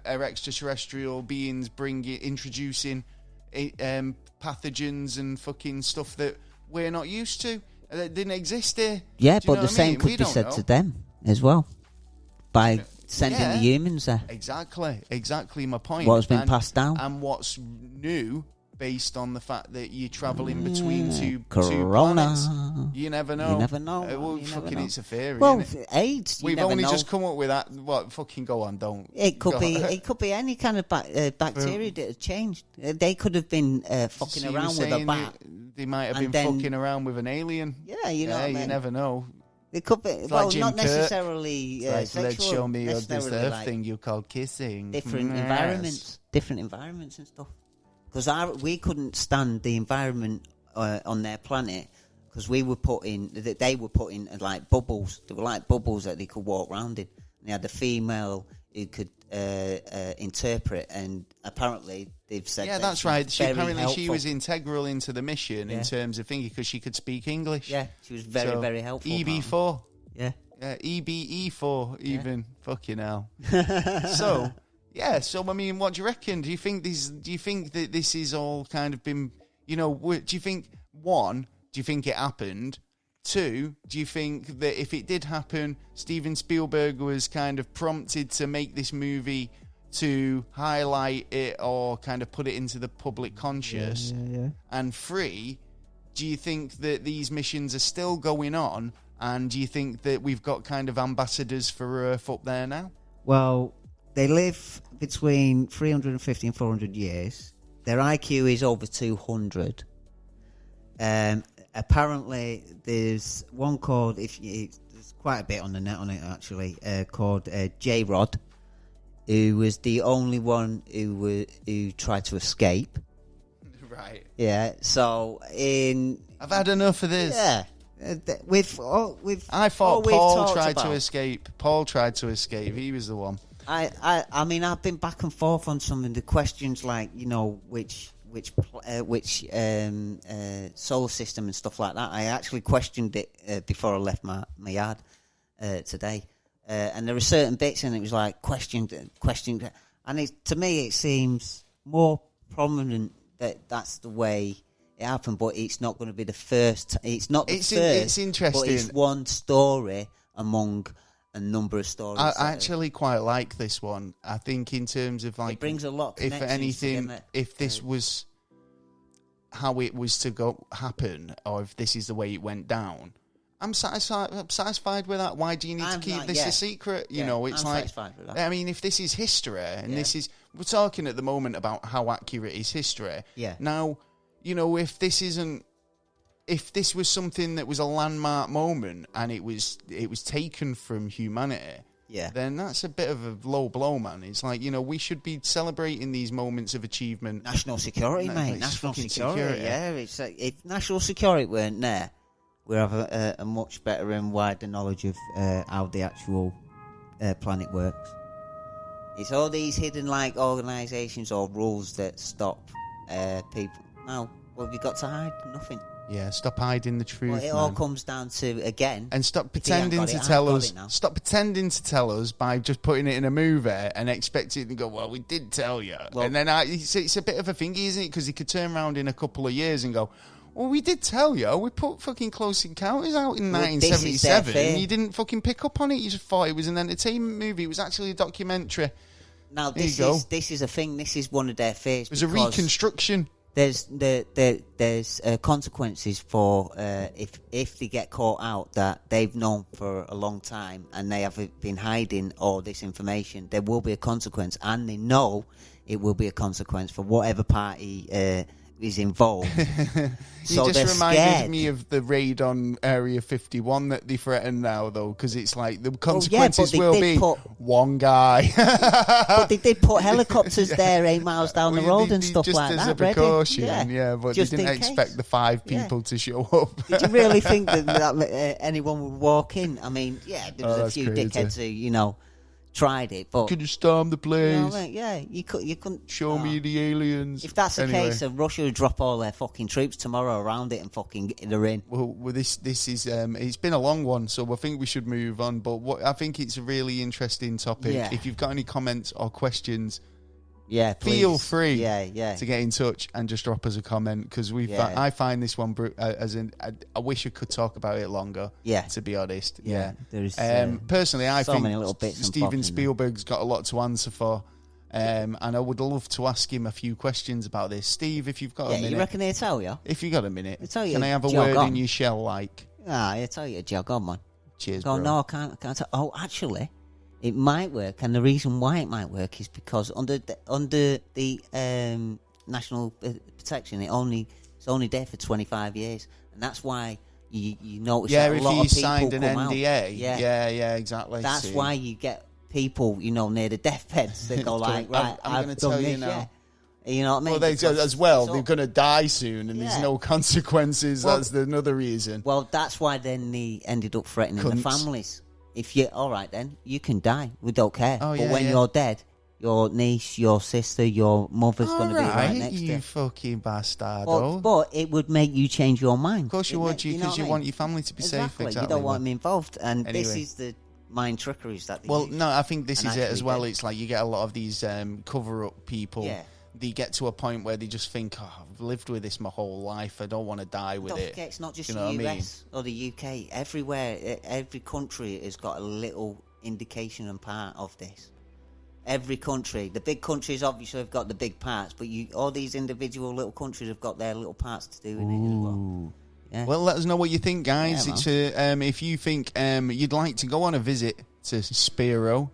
our extraterrestrial beings introducing pathogens and fucking stuff that we're not used to, that didn't exist here.
Yeah, but the same could be said to them as well by sending the humans there.
Exactly my point.
What's been passed down.
And what's new, based on the fact that you're travelling between two
planets.
You never know. It's a theory, isn't it?
AIDS.
We've only just come up with that. What? Fucking go on, don't.
It could be. It could be any kind of bacteria that has changed. They could have been fucking around with a bat.
They might have been fucking around with an alien.
Yeah, you know.
You never know.
It could be, not necessarily
sexual.
Let's
show me this Earth thing you call kissing.
Different environments and stuff. Because we couldn't stand the environment on their planet, because they were put in like bubbles. They were like bubbles that they could walk around in. And they had a female who could interpret, and apparently they've said
that's right. She was integral into the mission
in
terms of thinking, because she could speak English.
Yeah, she was very helpful.
EB4.
Yeah,
EBE4 even. Fucking hell. So I mean, what do you reckon? Do you think that this is all kind of been, do you think, one, do you think it happened? Two, do you think that if it did happen, Steven Spielberg was kind of prompted to make this movie to highlight it or kind of put it into the public conscious?
Yeah.
And three, do you think that these missions are still going on, and do you think that we've got kind of ambassadors for Earth up there now?
Well, they live between 350 and 400 years. Their IQ is over 200. Apparently, there's one called, there's quite a bit on the net on it actually, called J-Rod, who was the only one who tried to escape.
Right.
Yeah. So
I've had enough of this.
Yeah.
I thought Paul tried to escape. Paul tried to escape. He was the one.
I mean, I've been back and forth on some of the questions, like, which solar system and stuff like that. I actually questioned it before I left my yard today, and there were certain bits, and it was like questioned, and to me it seems more prominent that that's the way it happened, but it's not going to be the first. It's not the first.
It's interesting.
But it's one story among a number of stories.
I actually quite like this one. I think in terms of like,
it brings a lot.
If anything, if this was how it was to happen, or if this is the way it went down, I'm satisfied with that. Why do you need to keep this a secret? It's
I'm
like,
satisfied with that.
I mean, if this is history, and this is, we're talking at the moment about how accurate is history.
Yeah.
Now, if this was something that was a landmark moment and it was taken from humanity, then that's a bit of a low blow, man. It's like, we should be celebrating these moments of achievement.
National security, mate. National security. Yeah, it's like, if national security weren't there, we'd have a much better and wider knowledge of how the actual planet works. It's all these hidden like organisations or rules that stop people. Now, what have you got to hide? Nothing.
Yeah, stop hiding the truth.
Well, it all comes down to, again,
and stop pretending to tell us. Stop pretending to tell us by just putting it in a movie and expecting to go, well, we did tell you. Well, and then it's a bit of a thingy, isn't it? Because he could turn around in a couple of years and go, well, we did tell you. We put fucking Close Encounters out in 1977 and you didn't fucking pick up on it. You just thought it was an entertainment movie. It was actually a documentary.
Now, this is a thing. This is one of their fears.
It was a reconstruction.
There's consequences for if they get caught out that they've known for a long time and they have been hiding all this information. There will be a consequence, and they know it will be a consequence for whatever party is involved. So
you just reminded
scared.
Me of the raid on Area 51 that they threaten now, though, because it's like the consequences will be one guy.
But they did put helicopters there 8 miles down the road and stuff like that.
Just as a precaution, but
just
they didn't expect the 5 people to show up.
Did you really think that anyone would walk in? I mean, there was a few dickheads who, tried it, but
could you storm the place?
You couldn't
show me the aliens.
If that's the case, Russia would drop all their fucking troops tomorrow around it and fucking they're in.
Well, this is it's been a long one, so I think we should move on. But I think it's a really interesting topic.
Yeah.
If you've got any comments or questions,
please.
Feel free
to
get in touch and just drop us a comment, because I find this one I wish I could talk about it longer. To be honest,
There's
personally, I think
many little bits
Steven Spielberg's got a lot to answer for, and I would love to ask him a few questions about this. Steve, if you've got a minute,
you reckon he'll tell you?
If you got a minute,
can
I have a word in your shell? Like,
I'll tell you, Joe. Go on, man.
Cheers,
bro.
bro.
No, I can't. Oh, actually. It might work, and the reason why it might work is because under the national protection, it's only there for 25 years, and that's why you notice that a lot of people
signed an
come
NDA.
Out.
Yeah, exactly.
That's why you get people, near the deathbeds that go like, right,
I'm going to tell you now.
You know what I mean?
Well, they're going to die soon, and there's no consequences. That's another reason.
Well, that's why then they ended up threatening the families. If you're all right, then you can die. We don't care. But when you're dead, your niece, your sister, your mother's going to be right next to you.
You fucking bastard.
But it would make you change your mind.
Of course you would, because you want your family to be safe. Exactly.
You don't want them involved. And this is the mind trickeries that they use.
No, I think this is it as well. It's like you get a lot of these cover-up people. Yeah. They get to a point where they just think, I've lived with this my whole life. I don't want to die with it.
Don't forget, it's not just the US or the UK. Everywhere, every country has got a little indication and part of this. Every country. The big countries obviously have got the big parts, but all these individual little countries have got their little parts to do in it as well. Yeah.
Well, let us know what you think, guys. It's if you think you'd like to go on a visit to Spiro.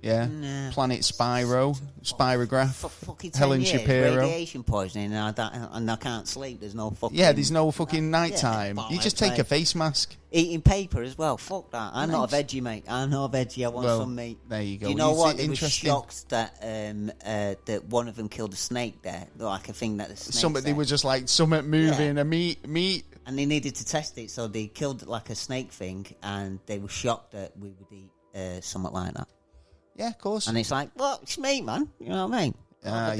Yeah.
Nah.
Planet Spyro, Spirograph,
For fucking 10
Helen
years,
Shapiro.
radiation poisoning, and I can't sleep. There's no fucking...
Yeah, there's no fucking nighttime.
Yeah,
you just take a face mask.
Eating paper as well. Fuck that. I'm not a veggie, mate. I'm not a veggie. I want some meat.
There you go.
Do you know what? They were shocked that that one of them killed a snake there. Like a thing that the snake
Somebody were just like, something moving, a meat.
And they needed to test it, so they killed like a snake thing, and they were shocked that we would eat something like that.
Yeah, of course.
And it's like, well, it's meat, man. You know what I mean?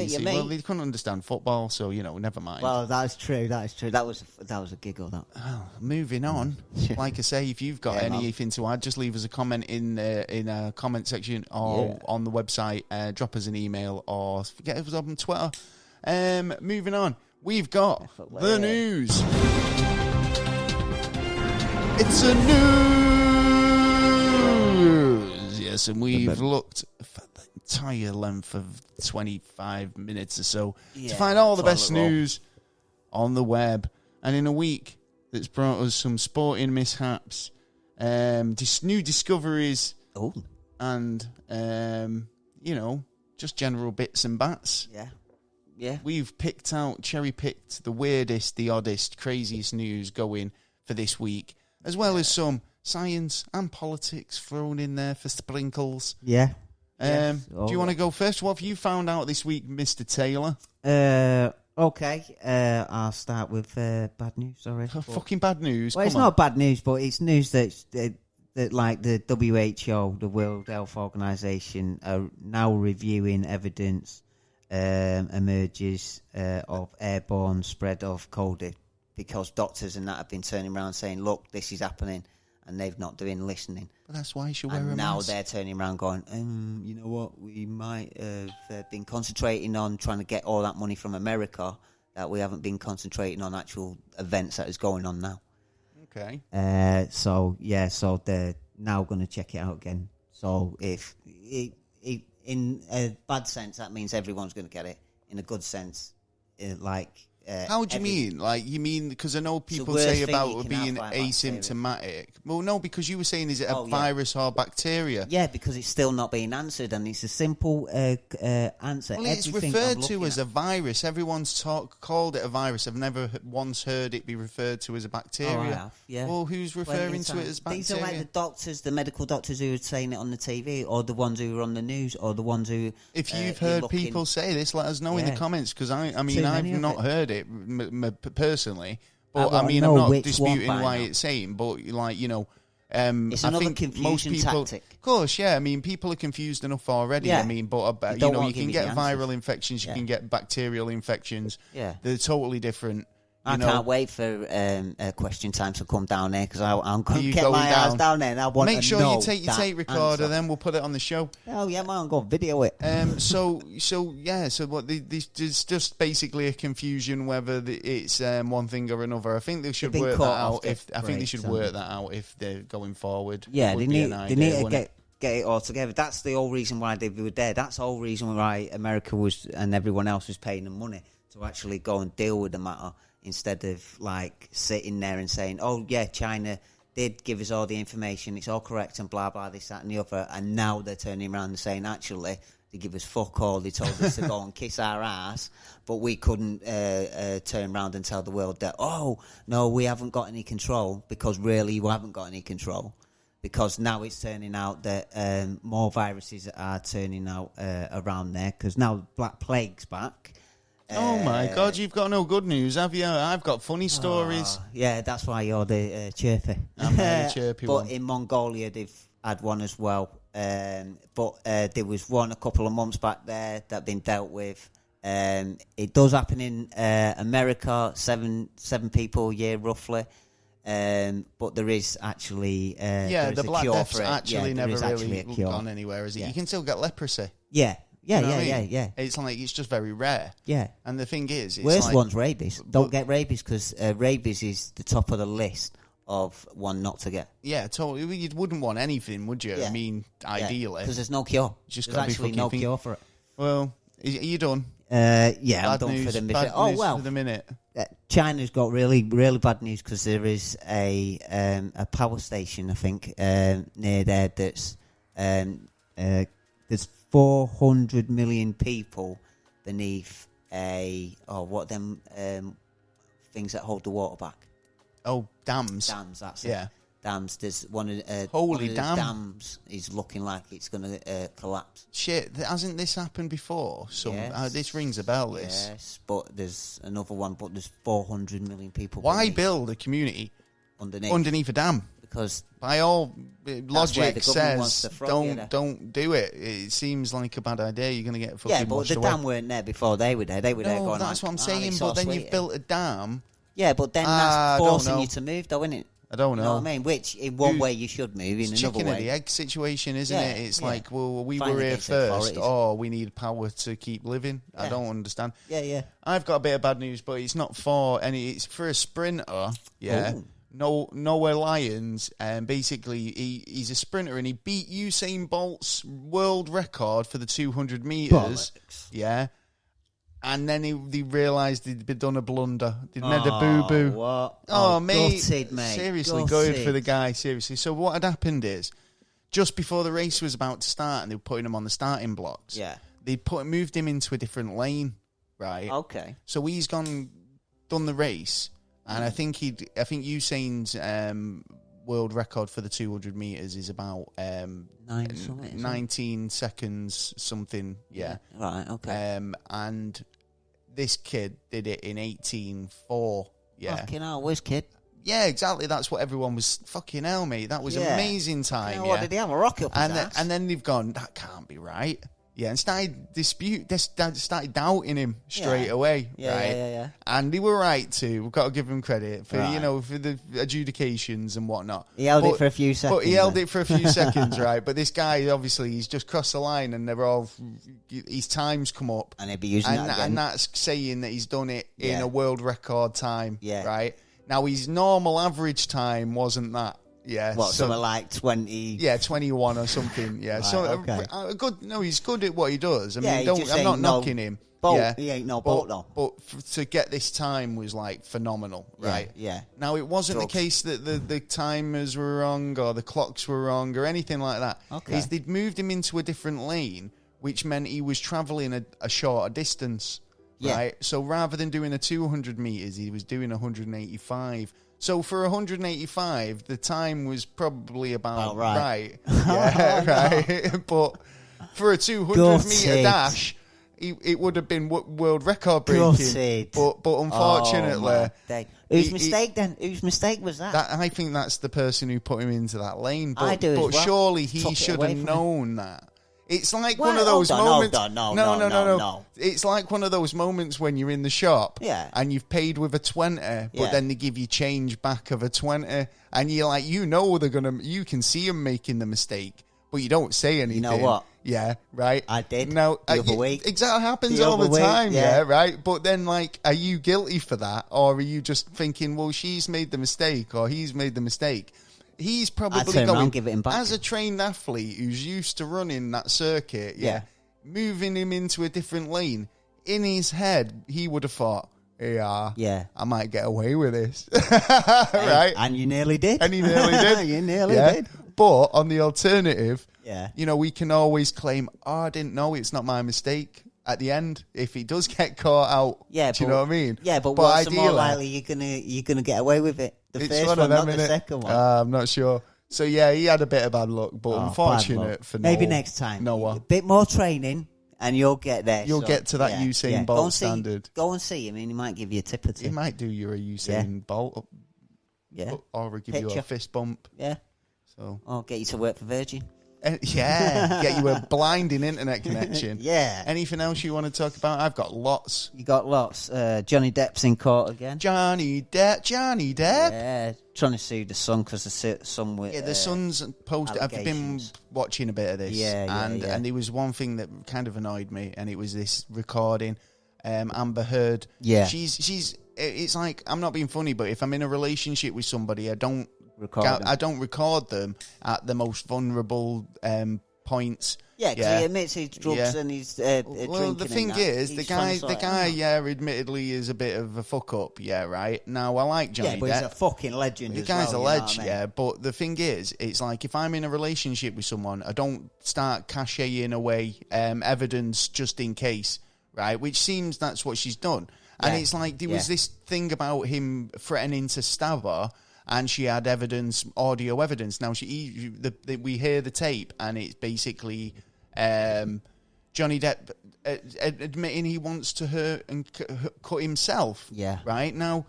You see, well, they couldn't understand football, so, never mind.
Well, that's true. That was a giggle, that.
Oh, moving on. Like I say, if you've got anything to add, just leave us a comment in a comment section or on the website. Drop us an email or get us up on Twitter. Moving on. We've got the news. It's a news. Yes, and we've looked for the entire length of 25 minutes or so to find all the best news on the web. And in a week that's brought us some sporting mishaps, new discoveries, and, just general bits and bats.
Yeah.
We've cherry-picked the weirdest, the oddest, craziest news going for this week, as well as some science and politics thrown in there for sprinkles.
Yeah.
Do you want to go first? What have you found out this week, Mr. Taylor?
Okay. I'll start with bad news. Sorry.
Fucking bad news.
Well, it's not bad news, but it's news that like the WHO, the World Health Organization, are now reviewing evidence emerges of airborne spread of COVID, because doctors and that have been turning around saying, look, this is happening, and they've not doing listening.
But that's why you should wear a
mask. And now they're turning around going, you know what, we might have been concentrating on trying to get all that money from America, that we haven't been concentrating on actual events that is going on now.
Okay.
So they're now going to check it out again. So if in a bad sense, that means everyone's going to get it. In a good sense,
how do you mean? Like, you mean, because I know people say about being asymptomatic. Well, no, because you were saying, is it a virus or bacteria?
Yeah, because it's still not being answered, and it's a simple answer.
Well, it's referred to as a virus. Everyone's called it a virus. I've never once heard it be referred to as a bacteria.
Oh, I have, yeah.
Well, who's referring to it as bacteria?
These are like the doctors, the medical doctors who are saying it on the TV, or the ones who are on the news, or the ones who...
If you've heard people say this, let us know in the comments, because I mean, I've not heard it personally, but I'm not disputing why it's saying, but
it's another confusion tactic.
Of course, yeah. I mean, people are confused enough already. Yeah. I mean, but you can get viral infections, you can get bacterial infections. Yeah, they're totally different.
I can't wait for question time to come down there, because I'm going to get my ass down there and I want to know.
Make sure you take your tape recorder, then we'll put it on the show.
Oh yeah, man, I'm going to video it.
So what? There's just basically a confusion whether it's one thing or another. I think they should work that out. Work that out if they're going forward.
Yeah, they need to get it all together. That's the whole reason why they were there. That's the whole reason why America was and everyone else was paying them money to actually go and deal with the matter, instead of like sitting there and saying, oh yeah, China did give us all the information, it's all correct and blah blah, this, that and the other, and now they're turning around and saying actually they give us fuck all, they told us to go and kiss our ass, but we couldn't turn around and tell the world that, oh no, we haven't got any control, because really you haven't got any control, because now it's turning out that more viruses are turning out around there, because now Black Plague's back.
Oh my God, you've got no good news, have you? I've got funny stories.
Yeah, that's why you're the chirpy.
I'm the chirpy one.
But in Mongolia, they've had one as well. But there was one a couple of months back there that been dealt with. It does happen in America, seven people a year roughly. But there is actually
the Black Death's actually never really gone anywhere, is it? Yeah. You can still get leprosy.
Yeah. Yeah.
It's like, it's just very rare.
Yeah.
And the thing is, it's
worst one's rabies. Don't get rabies, because rabies is the top of the list of one not to get.
Yeah, totally. You wouldn't want anything, would you? Yeah. I mean, ideally.
Because there's no cure.
There's
actually no cure for it.
Well, are you done?
Yeah, I'm done for the minute.
For the minute.
China's got really, really bad news, because there is a power station, I think, near there that's... there's 400 million people beneath things that hold the water back.
Oh, dams.
Dams, that's
it.
Dams. There's one of
Holy
the
damn.
dams is looking like it's going to collapse.
Shit, hasn't this happened before? This rings a bell, this.
Yes, but there's another one, but there's 400 million people.
Why build a community underneath a dam?
Because
by all logic says don't do it. It seems like a bad idea. You're going to get fucking washed away.
The dam weren't there before they were there. They were there going
that's what I'm saying, but then you've built a dam.
Yeah, but then that's forcing you to move, though, isn't it?
I don't know.
You know what I mean? Which, in one way, you should move. In another way,
chicken and the egg situation, isn't it? It's like, well, we were here first. We need power to keep living. I don't understand.
Yeah.
I've got a bit of bad news, but it's not for any. It's for a sprinter. Yeah. Ooh. Noah Lyons, basically he's a sprinter and he beat Usain Bolt's world record for the 200 meters.
Bollocks.
Yeah. And then he realised he'd done a blunder. He'd made a boo-boo.
What?
Mate.
Gutted, mate.
Seriously, good for the guy, seriously. So what had happened is, just before the race was about to start and they were putting him on the starting blocks, they'd moved him into a different lane, right?
Okay.
So he's done the race, and I think Usain's world record for the 200 metres is about 19 seconds something, yeah.
Right, okay.
And this kid did it in 18.4, yeah.
Fucking hell, whiz kid.
Yeah, exactly, that's what everyone was, fucking hell, mate, that was amazing time,
What, did he have a rocket up his ass?
And then they've gone, that can't be right. Yeah, and started doubting him straight away, right?
Yeah.
And they were right too. We've got to give him credit for for the adjudications and whatnot.
He held it for a few seconds.
But he held it for a few seconds, right? But this guy, obviously, he's just crossed the line, and his time's come up,
and he'll be using that again.
And that's saying that he's done it in a world record time, right? Now his normal average time wasn't that. Yeah,
what, something like 20?
Yeah, 21 or something. Yeah,
right,
good. No, he's good at what he does. I mean, I'm not knocking him.
Bolt. He ain't no Bolt, though.
But to get this time was like phenomenal, right?
Yeah.
Now it wasn't the case that the timers were wrong or the clocks were wrong or anything like that.
Okay.
They'd moved him into a different lane, which meant he was travelling a shorter distance.
Yeah.
Right. So rather than doing a 200 meters, he was doing 185. So for 185, the time was probably about right. Yeah, right. But for a 200 meter dash, it would have been world record breaking. But unfortunately,
whose mistake then? Whose mistake was that?
I think that's the person who put him into that lane. But,
I do as well.
Surely he should have known that. It's like one of those moments. No. It's like one of those moments when you're in the shop and you've paid with a 20, but then they give you change back of a 20, and you're like, you can see them making the mistake, but you don't say anything.
You know what?
Yeah, right.
I did.
No,
the other week.
Exactly, happens all the time. Yeah, right. But then, like, are you guilty for that, or are you just thinking, well, she's made the mistake or he's made the mistake? He's probably going,
give it him back.
As a trained athlete who's used to running that circuit, moving him into a different lane, in his head, he would have thought, I might get away with this. Right?
And you nearly did.
And you nearly did.
You nearly did.
But on the alternative, we can always claim, I didn't know, it's not my mistake. At the end, if he does get caught out, do you know what I mean?
Yeah, but what's the more likely you're gonna get away with it? The first one, not the second one.
I'm not sure. So he had a bit of bad luck, but unfortunate for
Maybe next time.
Noah.
A bit more training, and you'll get there.
You'll get to that Usain Bolt standard.
Go and see him, and he might give you a tip or two.
He might do you a Usain Bolt.
Yeah.
Or give you a fist bump.
Yeah.
So.
Or get you to work for Virgin.
Get you a blinding internet connection.
Yeah.
Anything else you want to talk about? I've got lots.
You got lots. Johnny Depp's in court again.
Johnny Depp.
Yeah, trying to sue the Sun because the Sun with
the Sun's posted. I've been watching a bit of this. And there was one thing that kind of annoyed me, and it was this recording. Amber Heard.
Yeah.
She's. It's like, I'm not being funny, but if I'm in a relationship with somebody, I don't record them at the most vulnerable points.
Yeah, because he admits his drugs and he's drinking.
Well, the thing is, the guy, admittedly is a bit of a fuck up. Yeah, right. Now I like Johnny Depp.
Yeah, but he's a fucking legend.
The guy's a legend. Yeah, but the thing is, it's like if I'm in a relationship with someone, I don't start cashing away evidence just in case, right? Which seems that's what she's done. And it's like there was this thing about him threatening to stab her. And she had evidence, audio evidence. Now we hear the tape, and it's basically Johnny Depp admitting he wants to hurt and cut himself.
Yeah.
Right now,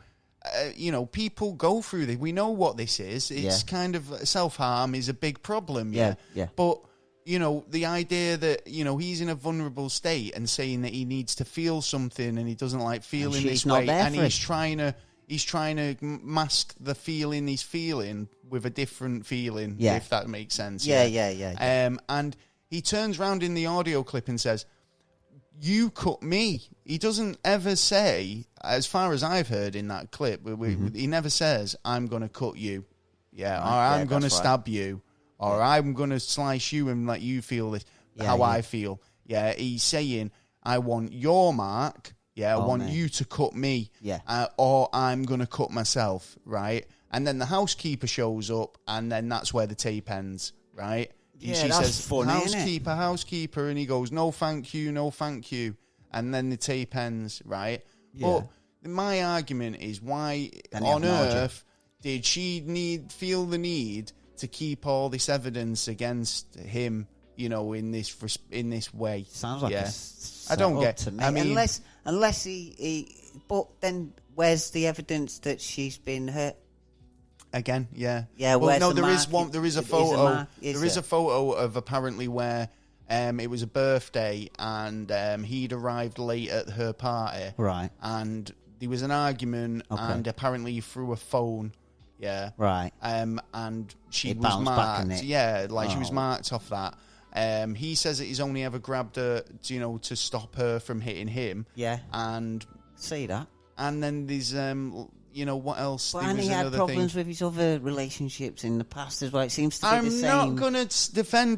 people go through this. We know what this is. It's kind of self-harm is a big problem.
Yeah.
But the idea that he's in a vulnerable state and saying that he needs to feel something and he doesn't like feeling this way, and he's trying to mask the feeling he's feeling with a different feeling, if that makes sense.
Yeah.
And he turns around in the audio clip and says, "You cut me." He doesn't ever say, as far as I've heard in that clip, he never says, "I'm going to cut you," or "I'm going to stab you," or "I'm going to slice you and let you feel this I feel." Yeah, he's saying, "I want your mark." Yeah, I want you to cut me, or I'm going to cut myself, right? And then the housekeeper shows up, and then that's where the tape ends, right?
Yeah,
she
that's
says,
funny,
housekeeper, and he goes, no, thank you. And then the tape ends, right? Yeah. But my argument is, why on earth did she feel the need to keep all this evidence against him, in this way?
Sounds like
I don't get
to me.
I mean,
unless he. But then, where's the evidence that she's been hurt?
Again, yeah.
Well, no,
there is one. There is a photo. There is a photo of apparently where it was a birthday and he'd arrived late at her party,
right?
And there was an argument, and apparently he threw a phone. Yeah,
right.
And she was marked. She was marked off that. He says that he's only ever grabbed her, to stop her from hitting him.
Yeah.
And
see that.
And then there's, what else?
But and he had problems with his other relationships in the past as well. It seems to be the same.
I'm not going to defend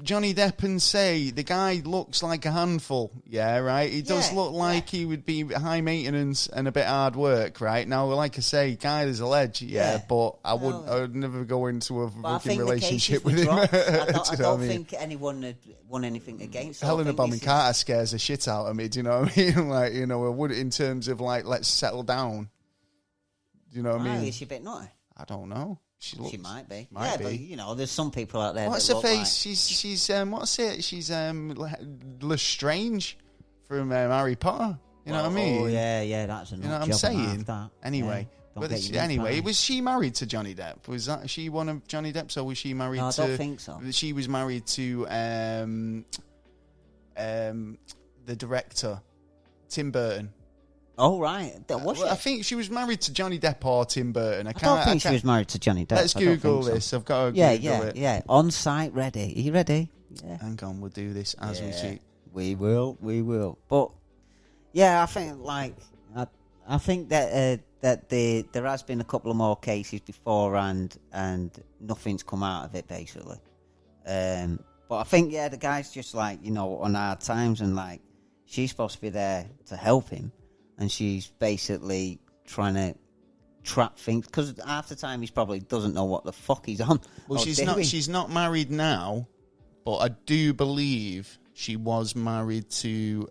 Johnny Depp and say the guy looks like a handful. Yeah, right? He does look like he would be high maintenance and a bit hard work, right? Now, like I say, guy is a ledge, but I would never go into a fucking relationship with him.
I don't think anyone had won anything against him.
Helena Bonham Carter scares the shit out of me, do you know what I mean? Like, I would, in terms of, like, let's settle down. Do you know what I mean?
Is she a bit naughty?
I don't know. She might
be. But there's some people out there.
What's her face? Like... She's what's it? She's Lestrange from Harry Potter. You know what I mean?
Oh yeah, that's a.
You know what I'm saying? Anyway, was she married to Johnny Depp? Was that she one of Johnny Depp's, or was she married to?
I don't think so.
She was married to the director, Tim Burton.
Oh, right.
I think she was married to Johnny Depp or Tim Burton. I
don't think she was married to Johnny Depp.
Let's Google this. So. I've got to Google it.
Yeah. On site, ready. Are you ready?
Yeah. Hang on, we'll do this as we speak.
We will. But, I think, I think that there has been a couple of more cases before and nothing's come out of it, basically. But I think, the guy's just, on hard times and, she's supposed to be there to help him. And she's basically trying to trap things because half the time he probably doesn't know what the fuck he's on.
Well, she's not married now, but I do believe she was married to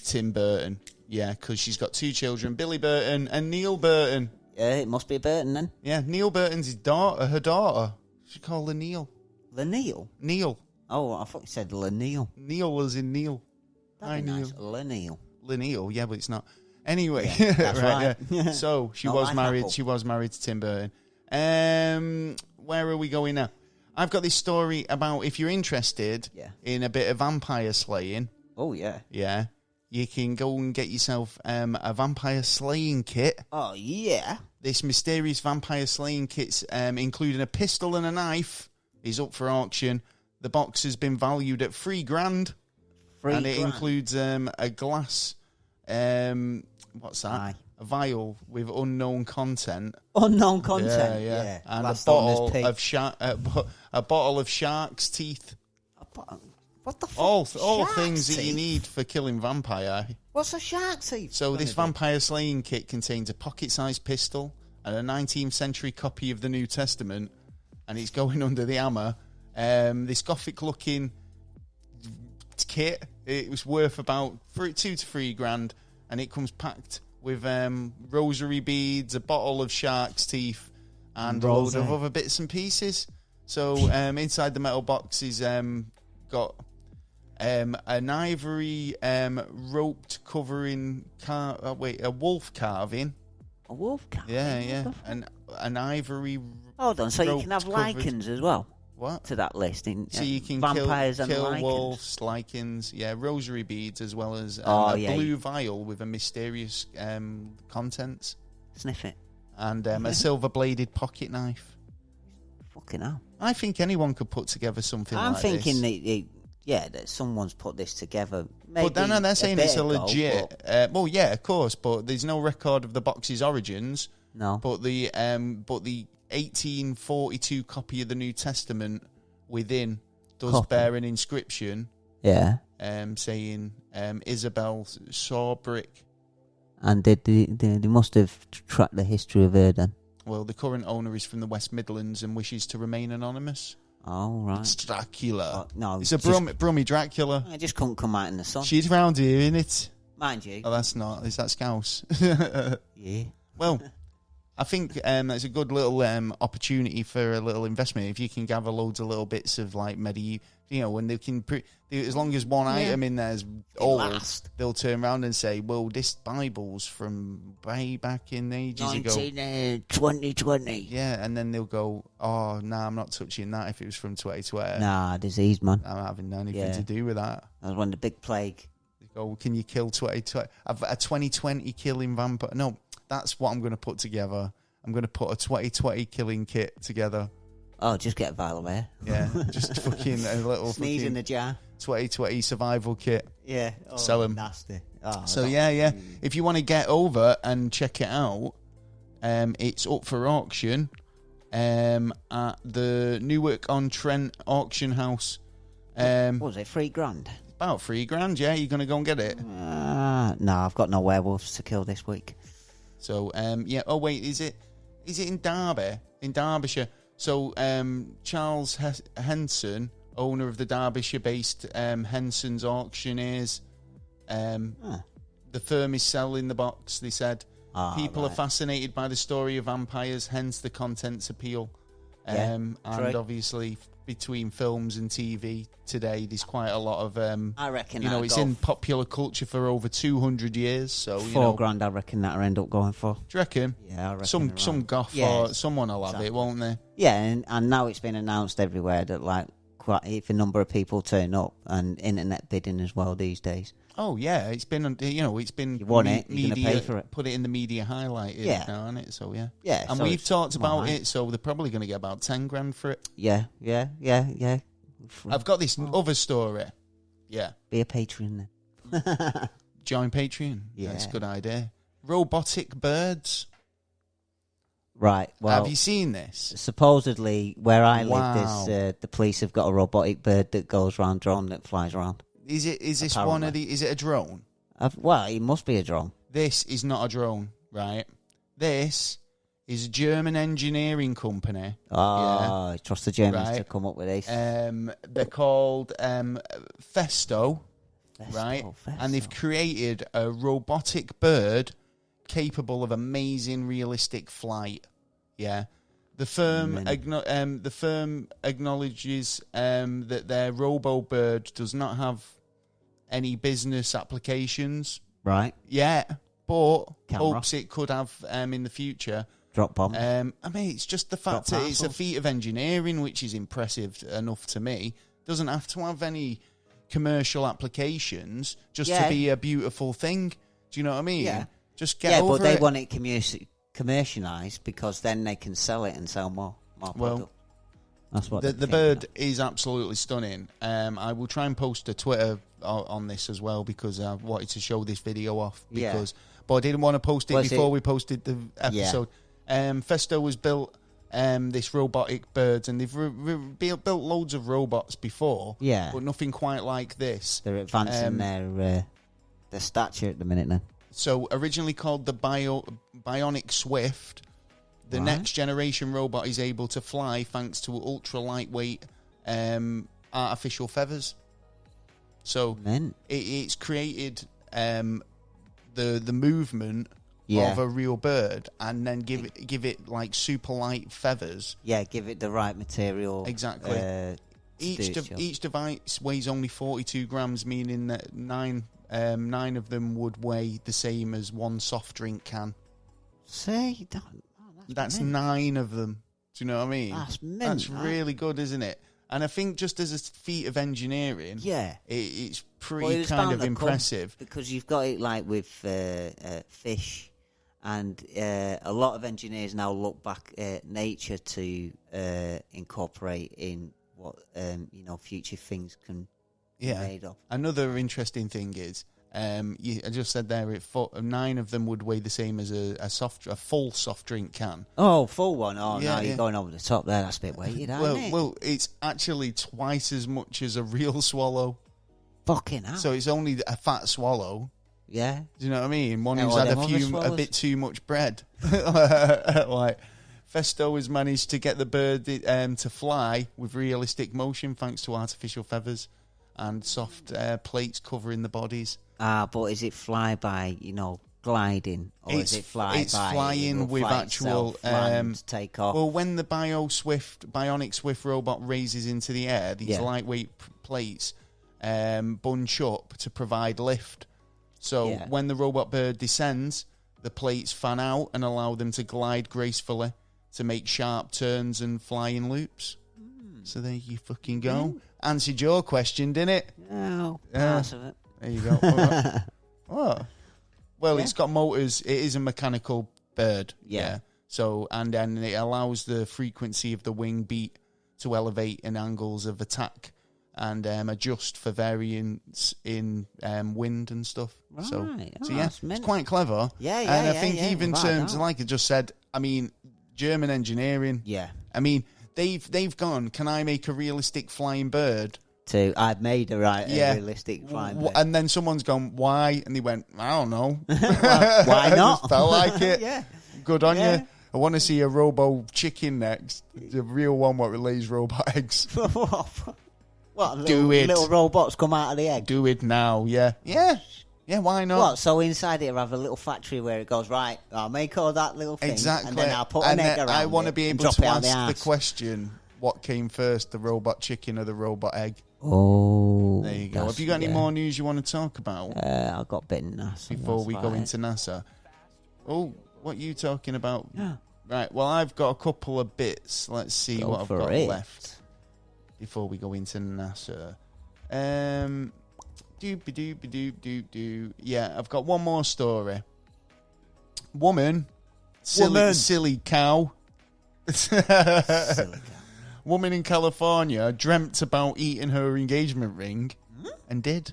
Tim Burton. Yeah, because she's got two children, Billy Burton and Neil Burton.
Yeah, it must be a Burton then.
Yeah, Neil Burton's her daughter. She called her Neil.
Neil. Oh, I thought you said Neil.
Neil was in Neil.
That'd be nice.
Neil, yeah, but it's not. Anyway,
that's right.
Yeah. So she was married. Apple. She was married to Tim Burton. Where are we going now? I've got this story about if you're interested in a bit of vampire slaying.
Oh yeah,
you can go and get yourself a vampire slaying kit.
Oh yeah,
this mysterious vampire slaying kit's including a pistol and a knife is up for auction. The box has been valued at $3,000. And it includes a glass, what's that? Aye. A vial with unknown content.
Unknown content?
Yeah. And a bottle of shark's teeth.
What the fuck?
All
Shark's
things
teeth?
that you need for killing vampire.
What's a shark teeth?
So this vampire slaying kit contains a pocket-sized pistol and a 19th century copy of the New Testament, and it's going under the hammer. This gothic-looking kit, it was worth about $2 to $3 grand, and it comes packed with rosary beads, a bottle of shark's teeth, and a load of other bits and pieces. So inside the metal box is got an ivory roped covering a wolf carving.
A wolf carving?
Yeah. An ivory.
Hold on, so you can have lichens as well.
What?
To that list.
So you can
vampires
kill
and lichens.
wolves, lichens, rosary beads, as well as a blue vial with a mysterious contents.
Sniff it.
And a silver-bladed pocket knife.
Fucking hell.
I think anyone could put together something like this.
I'm thinking that someone's put this together. Maybe
but they're saying it's a legit... well, yeah, of course, but there's no record of the box's origins.
No.
But the 1842 copy of the New Testament within does bear an inscription.
Yeah.
Saying Isabel Sorbrick.
And they must have tracked the history of her then.
Well, the current owner is from the West Midlands and wishes to remain anonymous.
Oh, right.
It's Dracula.
No,
it's a Brummy Dracula.
I just couldn't come out in the sun.
She's round here, innit?
Mind you.
Oh, that's not. Is that Scouse?
Yeah.
Well, I think that's a good little opportunity for a little investment. If you can gather loads of little bits of like medieval, when they can, as long as one item in there's old, they'll turn around and say, "Well, this Bible's from way back in ages ago,
2020."
Yeah, and then they'll go, "Oh, nah, I'm not touching that. If it was from 2020,
nah, disease, man.
I'm having anything to do with that."
That was when the big plague.
They go, "Can you kill 2020? A 2020 killing vampire?" No. That's what I'm going to put together. I'm going to put a 2020 killing kit together.
Oh, just get a vial of air.
Yeah, just fucking a little
sneeze in the jar.
2020 survival kit.
Yeah.
Oh, sell them.
Nasty. Oh,
so yeah. If you want to get over and check it out, it's up for auction at the Newark-on-Trent auction house.
What was it? $3,000.
About $3,000. Yeah, you going to go and get it?
No, I've got no werewolves to kill this week.
So, Oh, wait, is it in Derby? In Derbyshire. So, Charles Henson, owner of the Derbyshire-based Henson's Auctioneers, the firm is selling the box, they said. People are fascinated by the story of vampires, hence the contents appeal. And obviously, between films and TV today, there's quite a lot of
I reckon
it's in popular culture for over 200 years. So
$4,000 I reckon that'll end up going for.
Do you reckon?
Yeah, I reckon
some goth or someone will have it, won't they?
Yeah, and now it's been announced everywhere that like quite a number of people turn up, and internet bidding as well these days.
Oh yeah, it's been it's been
you want it, you're gonna pay for it.
Put it in the media highlighted now, hasn't it? So yeah, and
so
we've talked about it, so they're probably going to get about $10,000 for it.
Yeah.
I've got this other story. Yeah,
be a patron then.
Join Patreon. Yeah, that's a good idea. Robotic Birds.
Right. Well,
have you seen this?
Supposedly, where I live, the police have got a robotic bird that goes round, drone that flies around.
Is this one of the? Is it a drone?
Well, it must be a drone.
This is not a drone, right? This is a German engineering company.
Oh, trust the Germans to come up with this.
They're called Festo, right? And they've created a robotic bird capable of amazing realistic flight. Yeah. The firm acknowledges that their robo-bird does not have any business applications.
Right.
Yeah, but hopes it could have in the future.
Drop bomb.
I mean, it's just the fact that it's a feat of engineering, which is impressive enough to me. Doesn't have to have any commercial applications just to be a beautiful thing. Do you know what I mean?
Yeah.
Just get over it.
Yeah, but they want it commercialised because then they can sell it and sell more product.
Well,
that's what
the bird is absolutely stunning. I will try and post a Twitter on this as well because I wanted to show this video off. But I didn't want to post it before we posted the episode. Festo was built this Robotic Birds, and they've built loads of robots before, but nothing quite like this.
They're advancing their stature at the minute then.
So originally called the Bionic Swift, the next generation robot is able to fly thanks to ultra lightweight artificial feathers. So it's created the movement of a real bird, and then give it like super light feathers.
Yeah, give it the right material.
Exactly. Each device weighs only 42 grams, meaning that nine of them would weigh the same as one soft drink can.
See,
that's 9 of them. Do you know what I mean?
That's
really good, isn't it? And I think just as a feat of engineering, it's pretty kind of impressive.
Because you've got it like with fish, and a lot of engineers now look back at nature to incorporate in what future things can be made of.
Another interesting thing is, I just said there, 9 of them would weigh the same as a full soft drink can.
Oh, full one. Oh, no, you're going over the top there. That's a bit weighted, isn't it?
Well, it's actually twice as much as a real swallow.
Fucking hell.
So it's only a fat swallow.
Yeah.
Do you know what I mean? One who's had a bit too much bread. Like, Festo has managed to get the bird to fly with realistic motion thanks to artificial feathers and soft plates covering the bodies.
But is it fly by, gliding? Or is it fly
it's
by...
flying with actual...
take off?
Well, when the Bionic Swift robot raises into the air, these lightweight plates bunch up to provide lift. So when the robot bird descends, the plates fan out and allow them to glide gracefully to make sharp turns and fly in loops. So there you fucking go. Answered your question, didn't it?
Oh, parts of it.
There you go. Oh. Well, it's got motors. It is a mechanical bird. Yeah. So, and then it allows the frequency of the wing beat to elevate in angles of attack and adjust for variance in wind and stuff.
Right.
So it's quite clever. And I think even terms, like I just said, I mean, German engineering.
Yeah.
I mean, they've gone, can I make a realistic flying bird?
I've made a realistic flying bird.
And then someone's gone, why? And they went, I don't know.
Why not?
I felt like it. Good on you. I want to see a robo chicken next. The real one what lays robot eggs.
What, little robots come out of the egg?
Do it now, yeah, why not?
What, so inside it, have a little factory where it goes, right, I'll make all that little thing, and then I'll put an egg around
I want to be able to ask
the
question, what came first, the robot chicken or the robot egg?
Oh.
There you go. Have you got any more news you want to talk about?
I've got a bit of NASA.
Before we go into NASA. Oh, what are you talking about? Yeah. Right, well, I've got a couple of bits. Let's see what I've got left before we go into NASA. Yeah, I've got one more story. Silly cow. Silly cow. Woman in California dreamt about eating her engagement ring and did.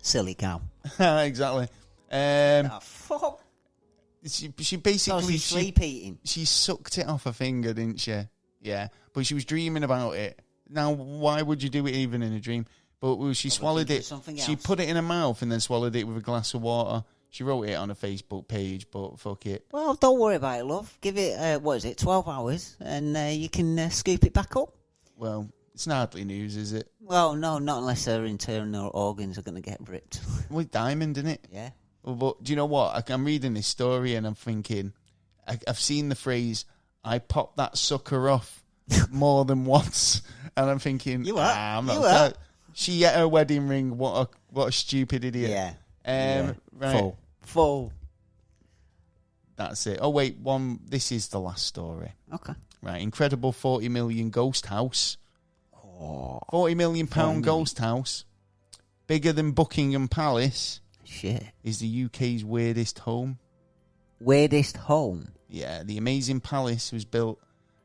Silly cow.
Exactly.
Fuck.
She basically
sleep eating.
She sucked it off her finger, didn't she? Yeah, but she was dreaming about it. Now, why would you do it even in a dream? But she swallowed it. She put it in her mouth and then swallowed it with a glass of water. She wrote it on a Facebook page, but fuck it.
Well, don't worry about it, love. Give it, 12 hours, and you can scoop it back up.
Well, it's hardly news, is it?
Well, no, not unless her internal organs are going to get ripped.
Well, diamond, isn't it?
Yeah.
Well, but do you know what? I'm reading this story and I'm thinking, I've seen the phrase, I popped that sucker off more than once. And I'm thinking, I'm not. She ate her wedding ring. What a stupid idiot.
Yeah.
Right.
Full.
That's it. Oh, wait. This is the last story.
Okay.
Right. Incredible 40 million ghost house. Oh, £40 million ghost house. Bigger than Buckingham Palace.
Shit.
Is the UK's weirdest home.
Weirdest home?
Yeah. The amazing palace was built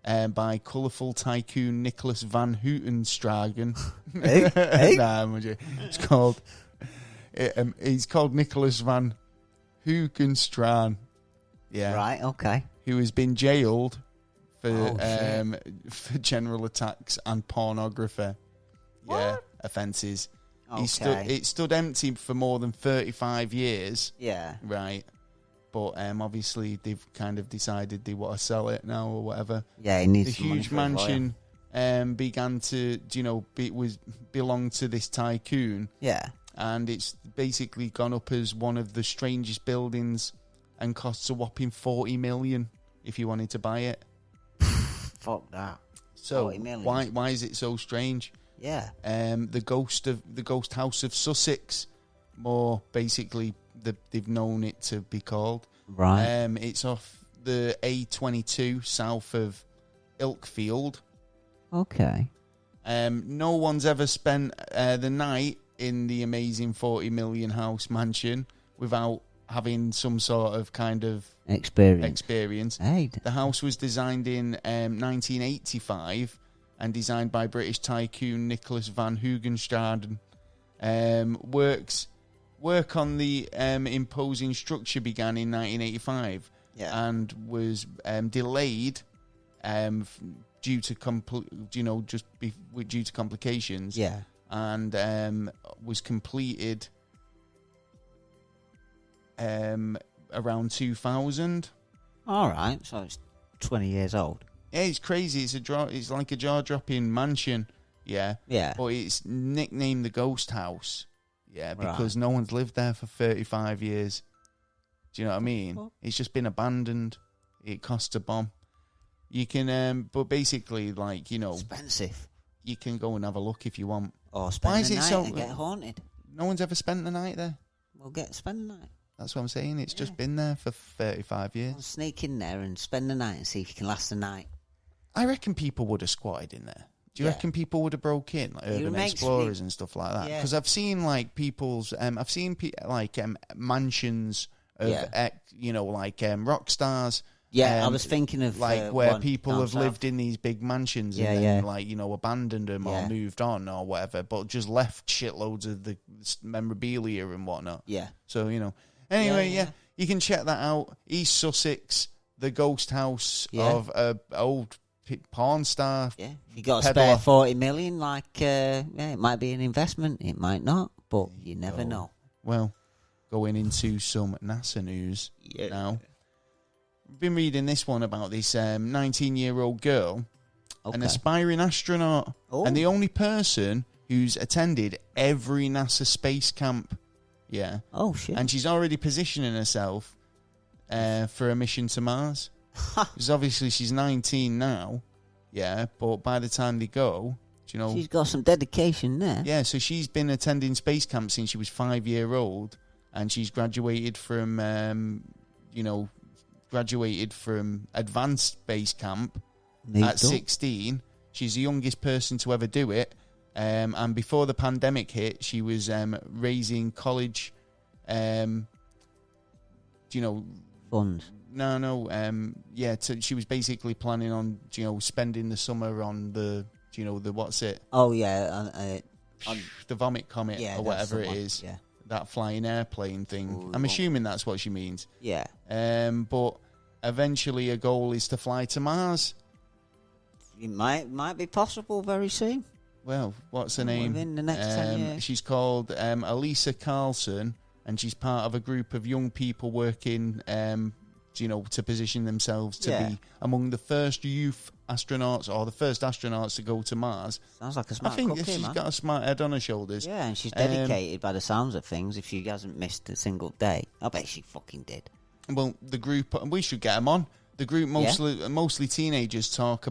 by colourful tycoon Nicholas van Hootenstragen.
Hey?
Nah, it's called... he's called Nicholas van Hoogenstraan. Yeah.
Right, okay.
Who has been jailed for general attacks and pornography. Yeah, offences. Okay. It stood empty for more than 35 years.
Yeah.
Right. But obviously they've kind of decided they want to sell it now or whatever.
Yeah, it needs
the huge mansion began to, belong to this tycoon.
Yeah.
And it's basically gone up as one of the strangest buildings and costs a whopping 40 million if you wanted to buy it.
Fuck that.
So why is it so strange?
Yeah.
The ghost house of Sussex, more basically they've known it to be called.
Right.
It's off the A22 south of Ilkfield.
Okay.
No one's ever spent the night in the amazing 40 million house mansion without having some sort of kind of experience.
Hey.
The house was designed in 1985 and designed by British tycoon Nicholas van Hugenstraden. Work on the imposing structure began in 1985 and was delayed due to complications.
Yeah.
And was completed around 2000.
All right, so it's 20 years old.
Yeah, it's crazy. It's like a jaw-dropping mansion. Yeah.
Yeah.
But it's nicknamed the Ghost House. Yeah, because no one's lived there for 35 years. Do you know what I mean? Well, it's just been abandoned. It costs a bomb. You can, but basically, like,
expensive.
You can go and have a look if you want.
Or spend the night and get haunted.
No one's ever spent the night there.
Well, spend the night.
That's what I'm saying. It's just been there for 35 years.
Well, sneak in there and spend the night and see if you can last the night.
I reckon people would have squatted in there. Do you reckon people would have broke in, like urban explorers and stuff like that? Because I've seen like people's, mansions of, rock stars.
Yeah, I was thinking of
like where people have lived in these big mansions and then abandoned them or moved on or whatever, but just left shitloads of the memorabilia and whatnot.
Yeah.
So anyway, you can check that out. East Sussex, the ghost house of a old porn star.
Yeah, you got to spare 40 million. It might be an investment, it might not, but you never know.
Well, going into some NASA news now. I've been reading this one about this 19-year-old girl, an aspiring astronaut, and the only person who's attended every NASA space camp. Yeah.
Oh, shit.
And she's already positioning herself for a mission to Mars. Because obviously she's 19 now, but by the time they go,
she's got some dedication there.
Yeah, so she's been attending space camp since she was 5 years old, and she's graduated from advanced space camp at 16. She's the youngest person to ever do it. And before the pandemic hit, she was raising college,
funds.
She was basically planning on, spending the summer on the what's it?
Oh, yeah.
On the Vomit Comet or whatever it is.
Yeah.
That flying airplane thing. Ooh, I'm assuming that's what she means.
Yeah.
But eventually her goal is to fly to Mars.
It might be possible very soon.
Well, what's her name?
Within the next 10 years.
She's called Elisa Carlson, and she's part of a group of young people working, to position themselves to be among the first youth astronauts or the first astronauts to go to Mars.
Sounds like a smart
I think
cookie,
she's got a smart head on her shoulders.
Yeah, and she's dedicated by the sounds of things. If she hasn't missed a single day, I bet she fucking did.
Well, the group, we should get them on. The group, mostly teenagers, talk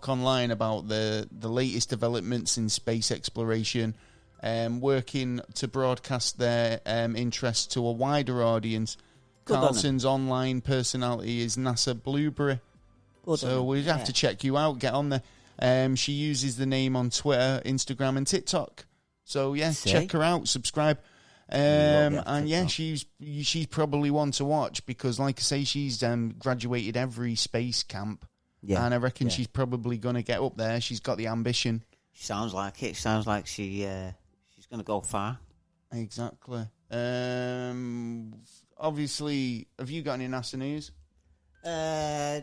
online about the latest developments in space exploration, working to broadcast their interests to a wider audience. Carlson's online personality is NASA Blueberry. So we'd have to check you out. Get on there. She uses the name on Twitter, Instagram, and TikTok. So check her out. Subscribe. She's probably one to watch because, like I say, she's graduated every space camp. Yeah, and I reckon she's probably going to get up there. She's got the ambition.
Sounds like it. Sounds like she's going to go far.
Exactly. Obviously, have you got any NASA news?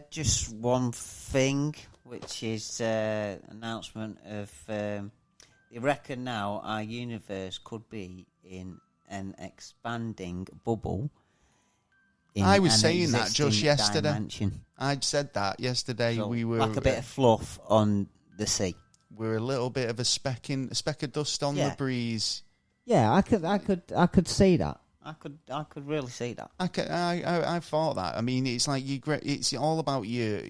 Just one thing, which is announcement of... they reckon now our universe could be in an expanding bubble.
I was saying that just yesterday.
Dimension.
I'd said that yesterday.
So,
we were
like a bit of fluff on the sea.
We're a little bit of a speck of dust on the breeze.
Yeah, I could see that.
I could really see that.
I thought that. I mean, it's like it's all about your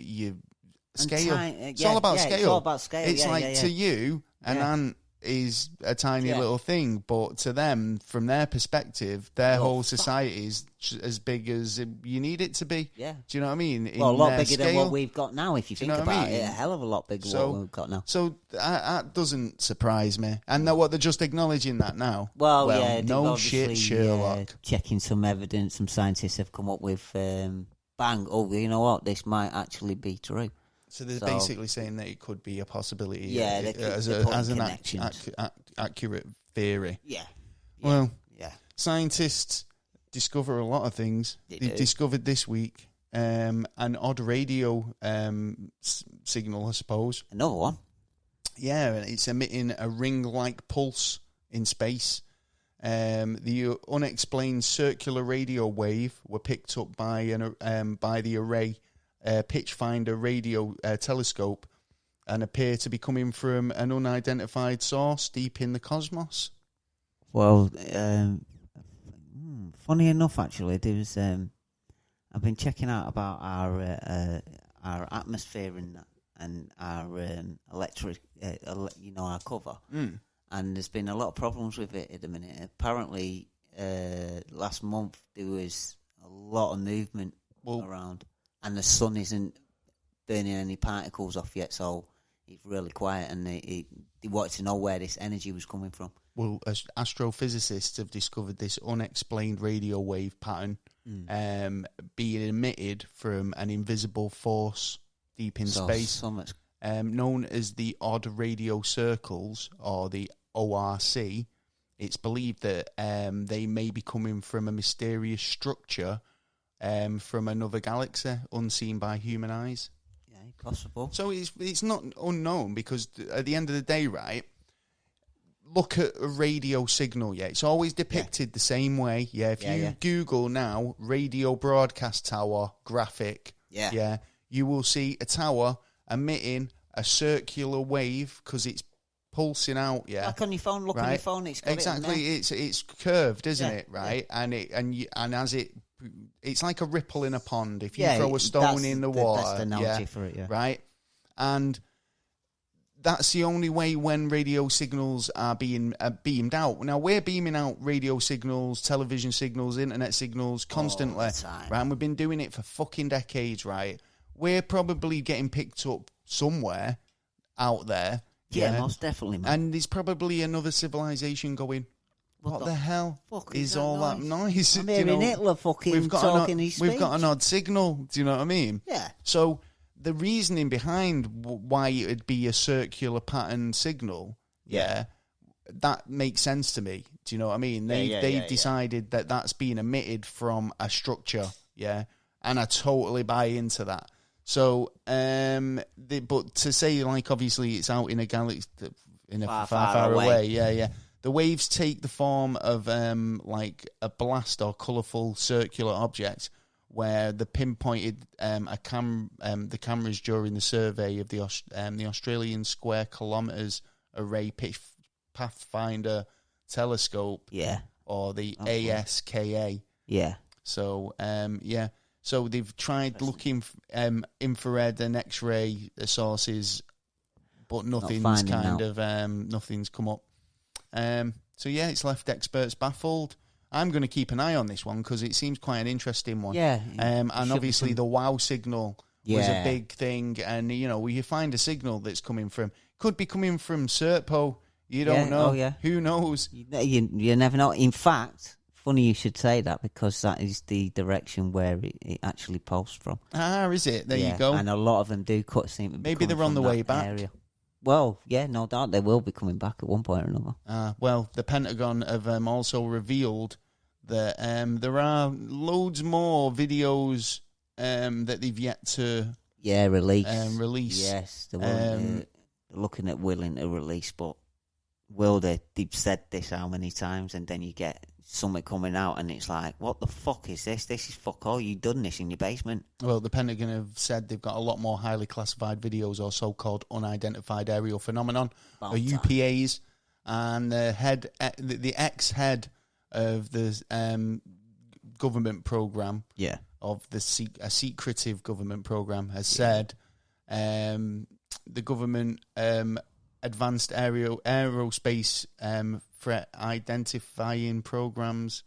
scale. It's all about scale.
It's all about scale.
It's to you, an ant is a tiny little thing, but to them, from their perspective, their whole society is as big as you need it to be.
Yeah.
Do you know what I mean?
Well, a lot bigger than what we've got now, if you think about it. A hell of a lot bigger than what we've got now.
So that doesn't surprise me. And they're just acknowledging that now.
Well yeah.
No shit, Sherlock.
Checking some evidence, some scientists have come up with, bang, you know what, this might actually be true.
So they're basically saying that it could be a possibility.
Yeah,
as an accurate theory.
Yeah.
Well, scientists discover a lot of things. They've discovered this week an odd radio signal, I suppose.
Another one.
Yeah, it's emitting a ring-like pulse in space. The unexplained circular radio wave were picked up by the array Pitchfinder radio telescope and appear to be coming from an unidentified source deep in the cosmos.
Well, funny enough, actually, there was. I've been checking out about our atmosphere and our electric, our cover, and there's been a lot of problems with it at the minute. Apparently, last month there was a lot of movement around. And the sun isn't burning any particles off yet, so it's really quiet. And they wanted to know where this energy was coming from.
Well, astrophysicists have discovered this unexplained radio wave pattern being emitted from an invisible force deep in space, known as the odd radio circles, or the ORC. It's believed that they may be coming from a mysterious structure from another galaxy unseen by human eyes.
Yeah, possible.
So it's not unknown, because at the end of the day, right, look at a radio signal, it's always depicted the same way. If you Google now radio broadcast tower graphic, you will see a tower emitting a circular wave because it's pulsing out,
like on your phone. Look on your phone, it's got
exactly. It's curved, isn't it? Right, and as it's like a ripple in a pond. If you throw a stone in the water,
that's the analogy for it. Yeah,
right. And that's the only way when radio signals are being beamed out. Now we're beaming out radio signals, television signals, internet signals constantly, right? And we've been doing it for fucking decades, right? We're probably getting picked up somewhere out there.
Yeah, most definitely, man.
And there's probably another civilization going, what the hell is all that noise?
I'm hearing Hitler fucking talking his speech.
We've got an odd signal. Do you know what I mean?
Yeah.
So the reasoning behind why it would be a circular pattern signal, that makes sense to me. Do you know what I mean? They've decided that that's being emitted from a structure, and I totally buy into that. So, but to say, like, obviously it's out in a galaxy, far away, the waves take the form of like a blast or colourful circular object, where the pinpointed the cameras during the survey of the Australian Square Kilometres Array Pathfinder Telescope, or the ASKA. So, So they've tried looking infrared and X-ray sources, but nothing's nothing's come up. So it's left experts baffled. I'm going to keep an eye on this one because it seems quite an interesting one.
Yeah.
And obviously the wow signal was a big thing, and you find a signal that's could be coming from Serpo. You don't know. Who knows?
You never know. In fact, funny you should say that, because that is the direction where it actually pulsed from.
Is it? There you go.
And a lot of them do seem to be
maybe they're on the way back.
Area. Well, no doubt they will be coming back at one point or another.
Well, the Pentagon have also revealed that there are loads more videos that they've yet to
release. Yes, they're looking at willing to release, but will they? They've said this how many times, and then you get something coming out, and it's like, what the fuck is this? This is fuck all. You done this in your basement?
Well, the Pentagon have said they've got a lot more highly classified videos or so-called unidentified aerial phenomenon, or UPAs, and the ex-head of the government program, of a secretive government program, has said the government advanced aerospace threat identifying programs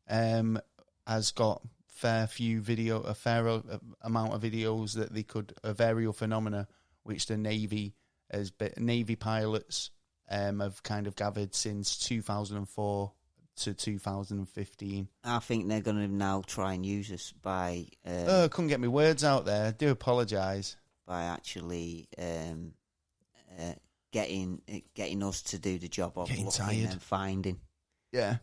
has got a fair amount of videos that they could of aerial phenomena, which the Navy pilots have kind of gathered since 2004 to 2015.
I think they're going to now try and use us by...
I couldn't get my words out there. I do apologise.
By actually getting us to do the job of looking and finding.
Yeah.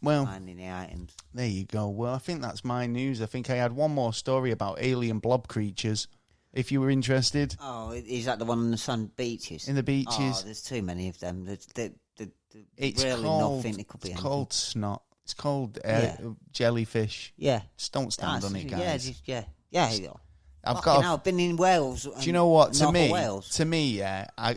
Well,
finding the items.
There you go. Well, I think that's my news. I think I had one more story about alien blob creatures, if you were interested.
Oh, is that the one on the sand beaches?
In the beaches.
Oh, there's too many of them.
It's
really nothing. It could be
called snot. It's called jellyfish.
Yeah.
Just don't stand on it, guys.
Yeah.
I've
been in Wales.
Do you know what? To me,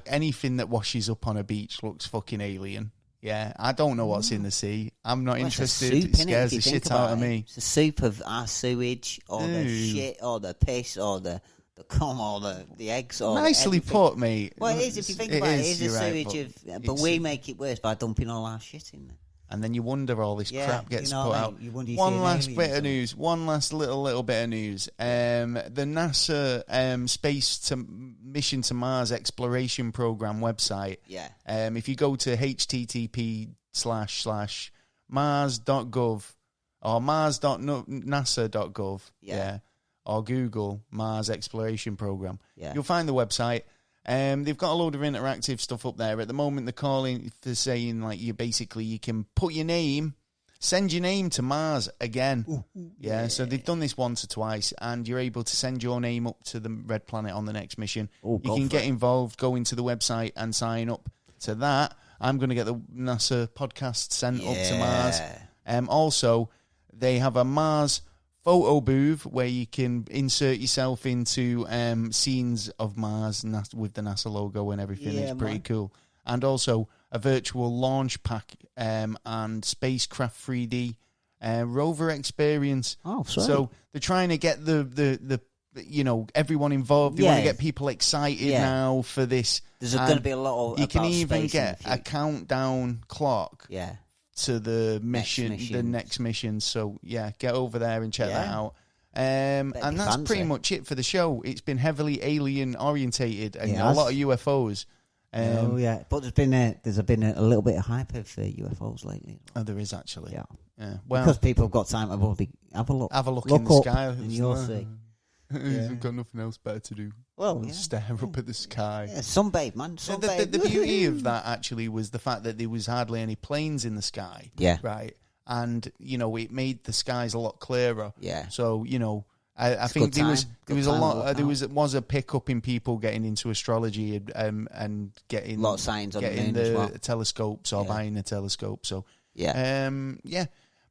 anything that washes up on a beach looks fucking alien. Yeah, I don't know what's in the sea. I'm not interested. It scares the shit out of me.
It's a soup of our sewage, or the shit, or the piss, or the cum, or the eggs. Or
nicely
everything.
Put, mate.
Well, it is if you think about it. It is a sewage but we make it worse by dumping all our shit in there.
And then you wonder all this crap gets put out.
One
last bit of news. One last little bit of news. The NASA space mission to Mars exploration program website.
Yeah.
If you go to http://mars.gov or mars.nasa.gov.
Yeah.
Or Google Mars exploration program.
Yeah.
You'll find the website. They've got a load of interactive stuff up there. At the moment, they're calling for saying, like, you can put your name, send your name to Mars again. Yeah, so they've done this once or twice, and you're able to send your name up to the Red Planet on the next mission. You can get involved, go into the website and sign up to that. I'm going to get the NASA podcast sent up to Mars. Also, they have a Mars photo booth where you can insert yourself into scenes of Mars with the NASA logo and everything. It's pretty cool. And also a virtual launch pack and spacecraft 3D rover experience.
Oh, sorry.
So they're trying to get the everyone involved. They want to get people excited now for this.
There's going to be a lot of.
You can even get a countdown clock.
Yeah.
To the next mission. So get over there and check that out. And that's pretty much it for the show. It's been heavily alien orientated and a lot of UFOs.
But there's been a little bit of hype of UFOs lately.
Oh, there is actually.
Yeah.
Well,
because people have got time to have a look.
Have a look in the sky,
and you'll see.
You've got nothing else better to do.
Well,
stare up at the sky.
Yeah, sunbathe, man. Sunbathe.
The beauty of that actually was the fact that there was hardly any planes in the sky.
Yeah.
Right. And it made the skies a lot clearer.
Yeah.
So I think there was a lot. There was a pickup in people getting into astrology and getting
a lot of signs on
getting
the moon as well.
telescopes or buying a telescope. So
yeah.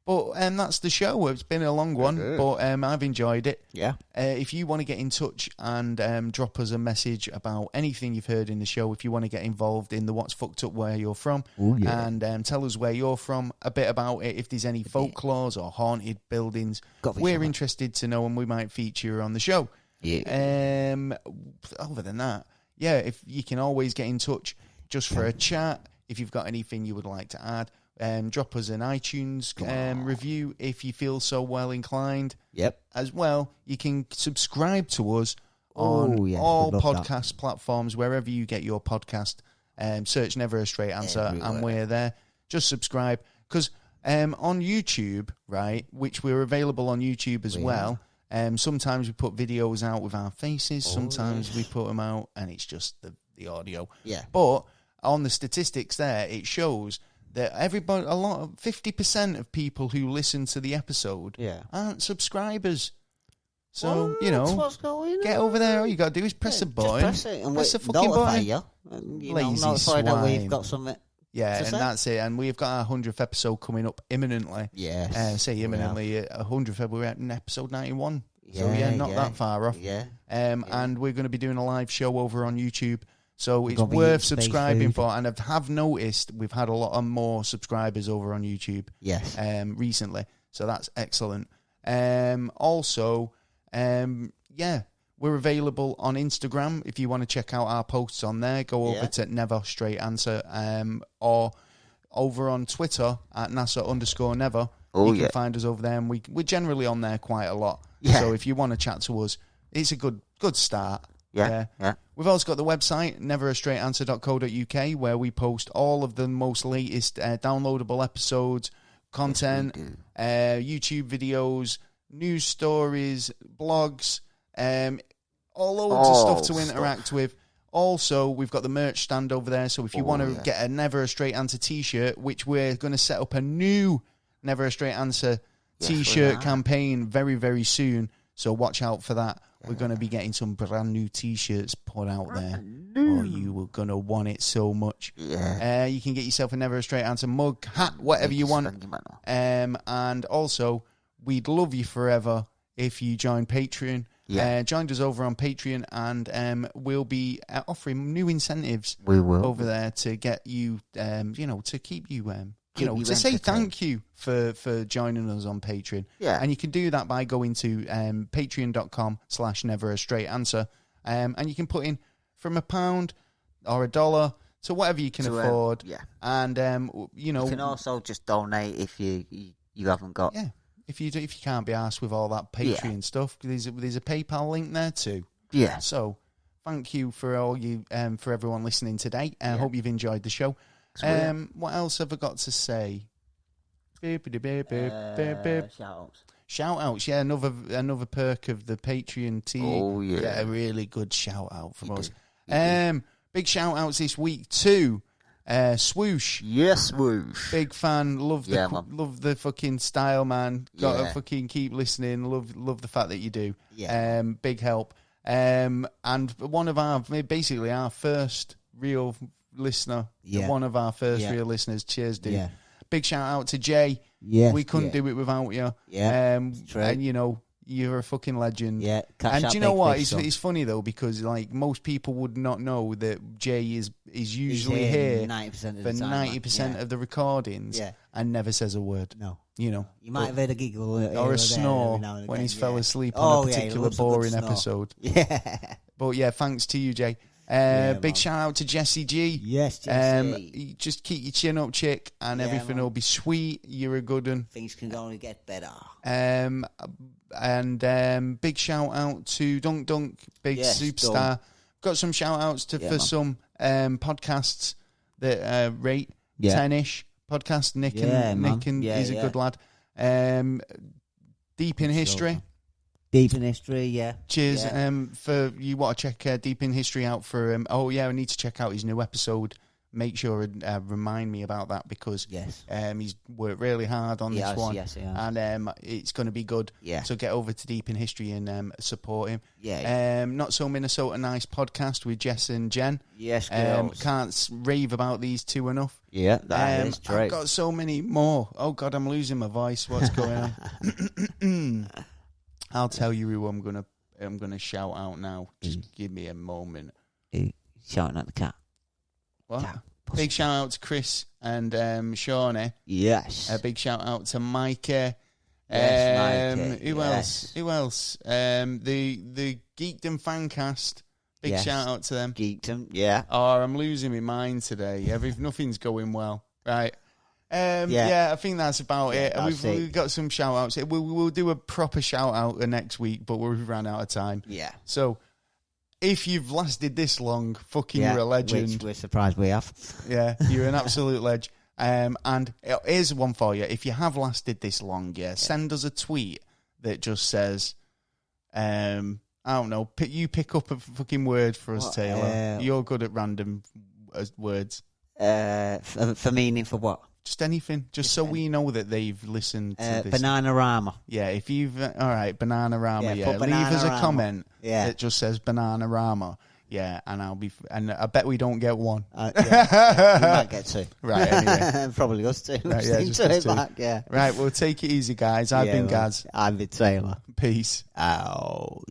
But that's the show. It's been a long one, but I've enjoyed it.
Yeah.
If you want to get in touch and drop us a message about anything you've heard in the show, if you want to get involved in the What's Fucked Up Where You're From, and tell us where you're from, a bit about it, if there's any folklores or haunted buildings, we're interested to know, and we might feature you on the show.
Yeah.
Other than that, if you can always get in touch just for a chat, if you've got anything you would like to add. Drop us an iTunes review if you feel so well inclined.
Yep.
As well, you can subscribe to us on all podcast platforms, wherever you get your podcast. Search Never a Straight Answer, and we're there. Just subscribe. Because on YouTube, right, which we're available on YouTube as well, sometimes we put videos out with our faces. Sometimes we put them out, and it's just the audio.
Yeah.
But on the statistics there, it shows that 50% of people who listen to the episode aren't subscribers. So,
what's going
get
on?
over there. All you got to do is press a button.
Press it and
press the fucking button.
You.
Lazy
notify that we've
swine.
got something.
Yeah, and that's it. And we've got our 100th episode coming up imminently.
Yes.
Say imminently, 100th, we're at episode 91.
Yeah,
so, not that far off.
Yeah.
And we're going to be doing a live show over on YouTube. So it's worth subscribing for. And I have noticed we've had a lot of more subscribers over on YouTube recently. So that's excellent. Also, we're available on Instagram. If you want to check out our posts on there, go over to Never Straight Answer, or over on Twitter at NASA_Never. You can find us over there, and we're generally on there quite a lot. Yeah. So if you want to chat to us, it's a good start. Yeah. We've also got the website, neverastraightanswer.co.uk, where we post all of the most latest downloadable episodes, content, YouTube videos, news stories, blogs, all loads of stuff to interact with. Also, we've got the merch stand over there, so if you want to get a Never a Straight Answer t-shirt, which we're going to set up a new Never a Straight Answer t-shirt campaign very, very soon, so watch out for that. We're going to be getting some brand new t-shirts put out there. Oh, you were going to want it so much. Yeah. You can get yourself a Never a Straight Answer mug, hat, whatever you want. And also, we'd love you forever if you join Patreon. Yeah. Join us over on Patreon, and we'll be offering new incentives over there to get you, to keep you, to say thank you for joining us on Patreon. Yeah. And you can do that by going to patreon.com/neverastraightanswer, and you can put in from £1 or $1 to whatever you can afford. And, you can
also just donate if you haven't got...
Yeah. If you can't be arsed with all that Patreon stuff, there's a PayPal link there too. Yeah. So thank you for for everyone listening today. I hope you've enjoyed the show. What else have I got to say? Shout outs. Yeah, another perk of the Patreon team. Oh yeah. Get a really good shout out from us. Big shout outs this week too. Swoosh.
Yes, Swoosh.
Big fan. Love the fucking style, man. Gotta fucking keep listening. Love the fact that you do. Yeah. Big help. And one of our first real listener. Yeah. One of our first real listeners. Cheers, dude. Yeah. Big shout out to Jay. Yeah. We couldn't do it without you. Yeah. And you're a fucking legend. Yeah. And do you know what? It's funny though, because like most people would not know that Jay is usually here 90% of the recordings and never says a word. No. You
might have heard a giggle
or a snore when he's fell asleep on a particular boring episode. Yeah. But yeah, thanks to you, Jay. Big shout out to Jessie G.
Yes, Jessie.
Just keep your chin up, chick, and everything will be sweet. You're a good one.
Things can only get better.
And big shout out to Dunk, big superstar. Dunk. Got some shout outs for some podcasts that rate 10-ish podcast. Nick he's a good lad. Deep in History.
Deep in History, yeah.
Cheers. Yeah. For you want to check Deep in History out for I need to check out his new episode. Make sure and remind me about that, because he's worked really hard on this one. Yes, and it's going to be good. Yeah. So get over to Deep in History and support him. Yeah. Not So Minnesota Nice podcast with Jess and Jen. Yes, girls. Can't rave about these two enough. Yeah, that is great. I've got so many more. Oh God, I'm losing my voice. What's going on? I'll tell you who I'm gonna shout out now. Just give me a moment.
Shouting at the cat.
What? Cat. Big shout out to Chris and Shawnee.
Yes.
A big shout out to Micah.
Yes, Micah.
Who else? The Geekdom Fancast. Big shout out to them.
Geekdom, yeah.
Oh, I'm losing my mind today. Nothing's going well. Right. I think that's about it. We've got some shout outs. We'll do a proper shout out next week, but we've run out of time. Yeah. So if you've lasted this long, fucking you're a legend.
Which we're surprised we have.
Yeah, you're an absolute ledge. And here's one for you. If you have lasted this long, send us a tweet that just says, I don't know, you pick up a fucking word for us, Taylor. You're good at random words.
For meaning for what?
Just anything, just so we know that they've listened to this.
Bananarama.
Yeah, if you've... all right, Bananarama,
Yeah,
leave us a comment
that
just says Bananarama. Yeah, and I bet we don't get one.
We might get two.
Right, anyway.
Probably us two.
Right, yeah, just us two.
Back, yeah.
Right, well, take it easy, guys. I've been Gaz.
I've been Taylor.
Peace.
Out.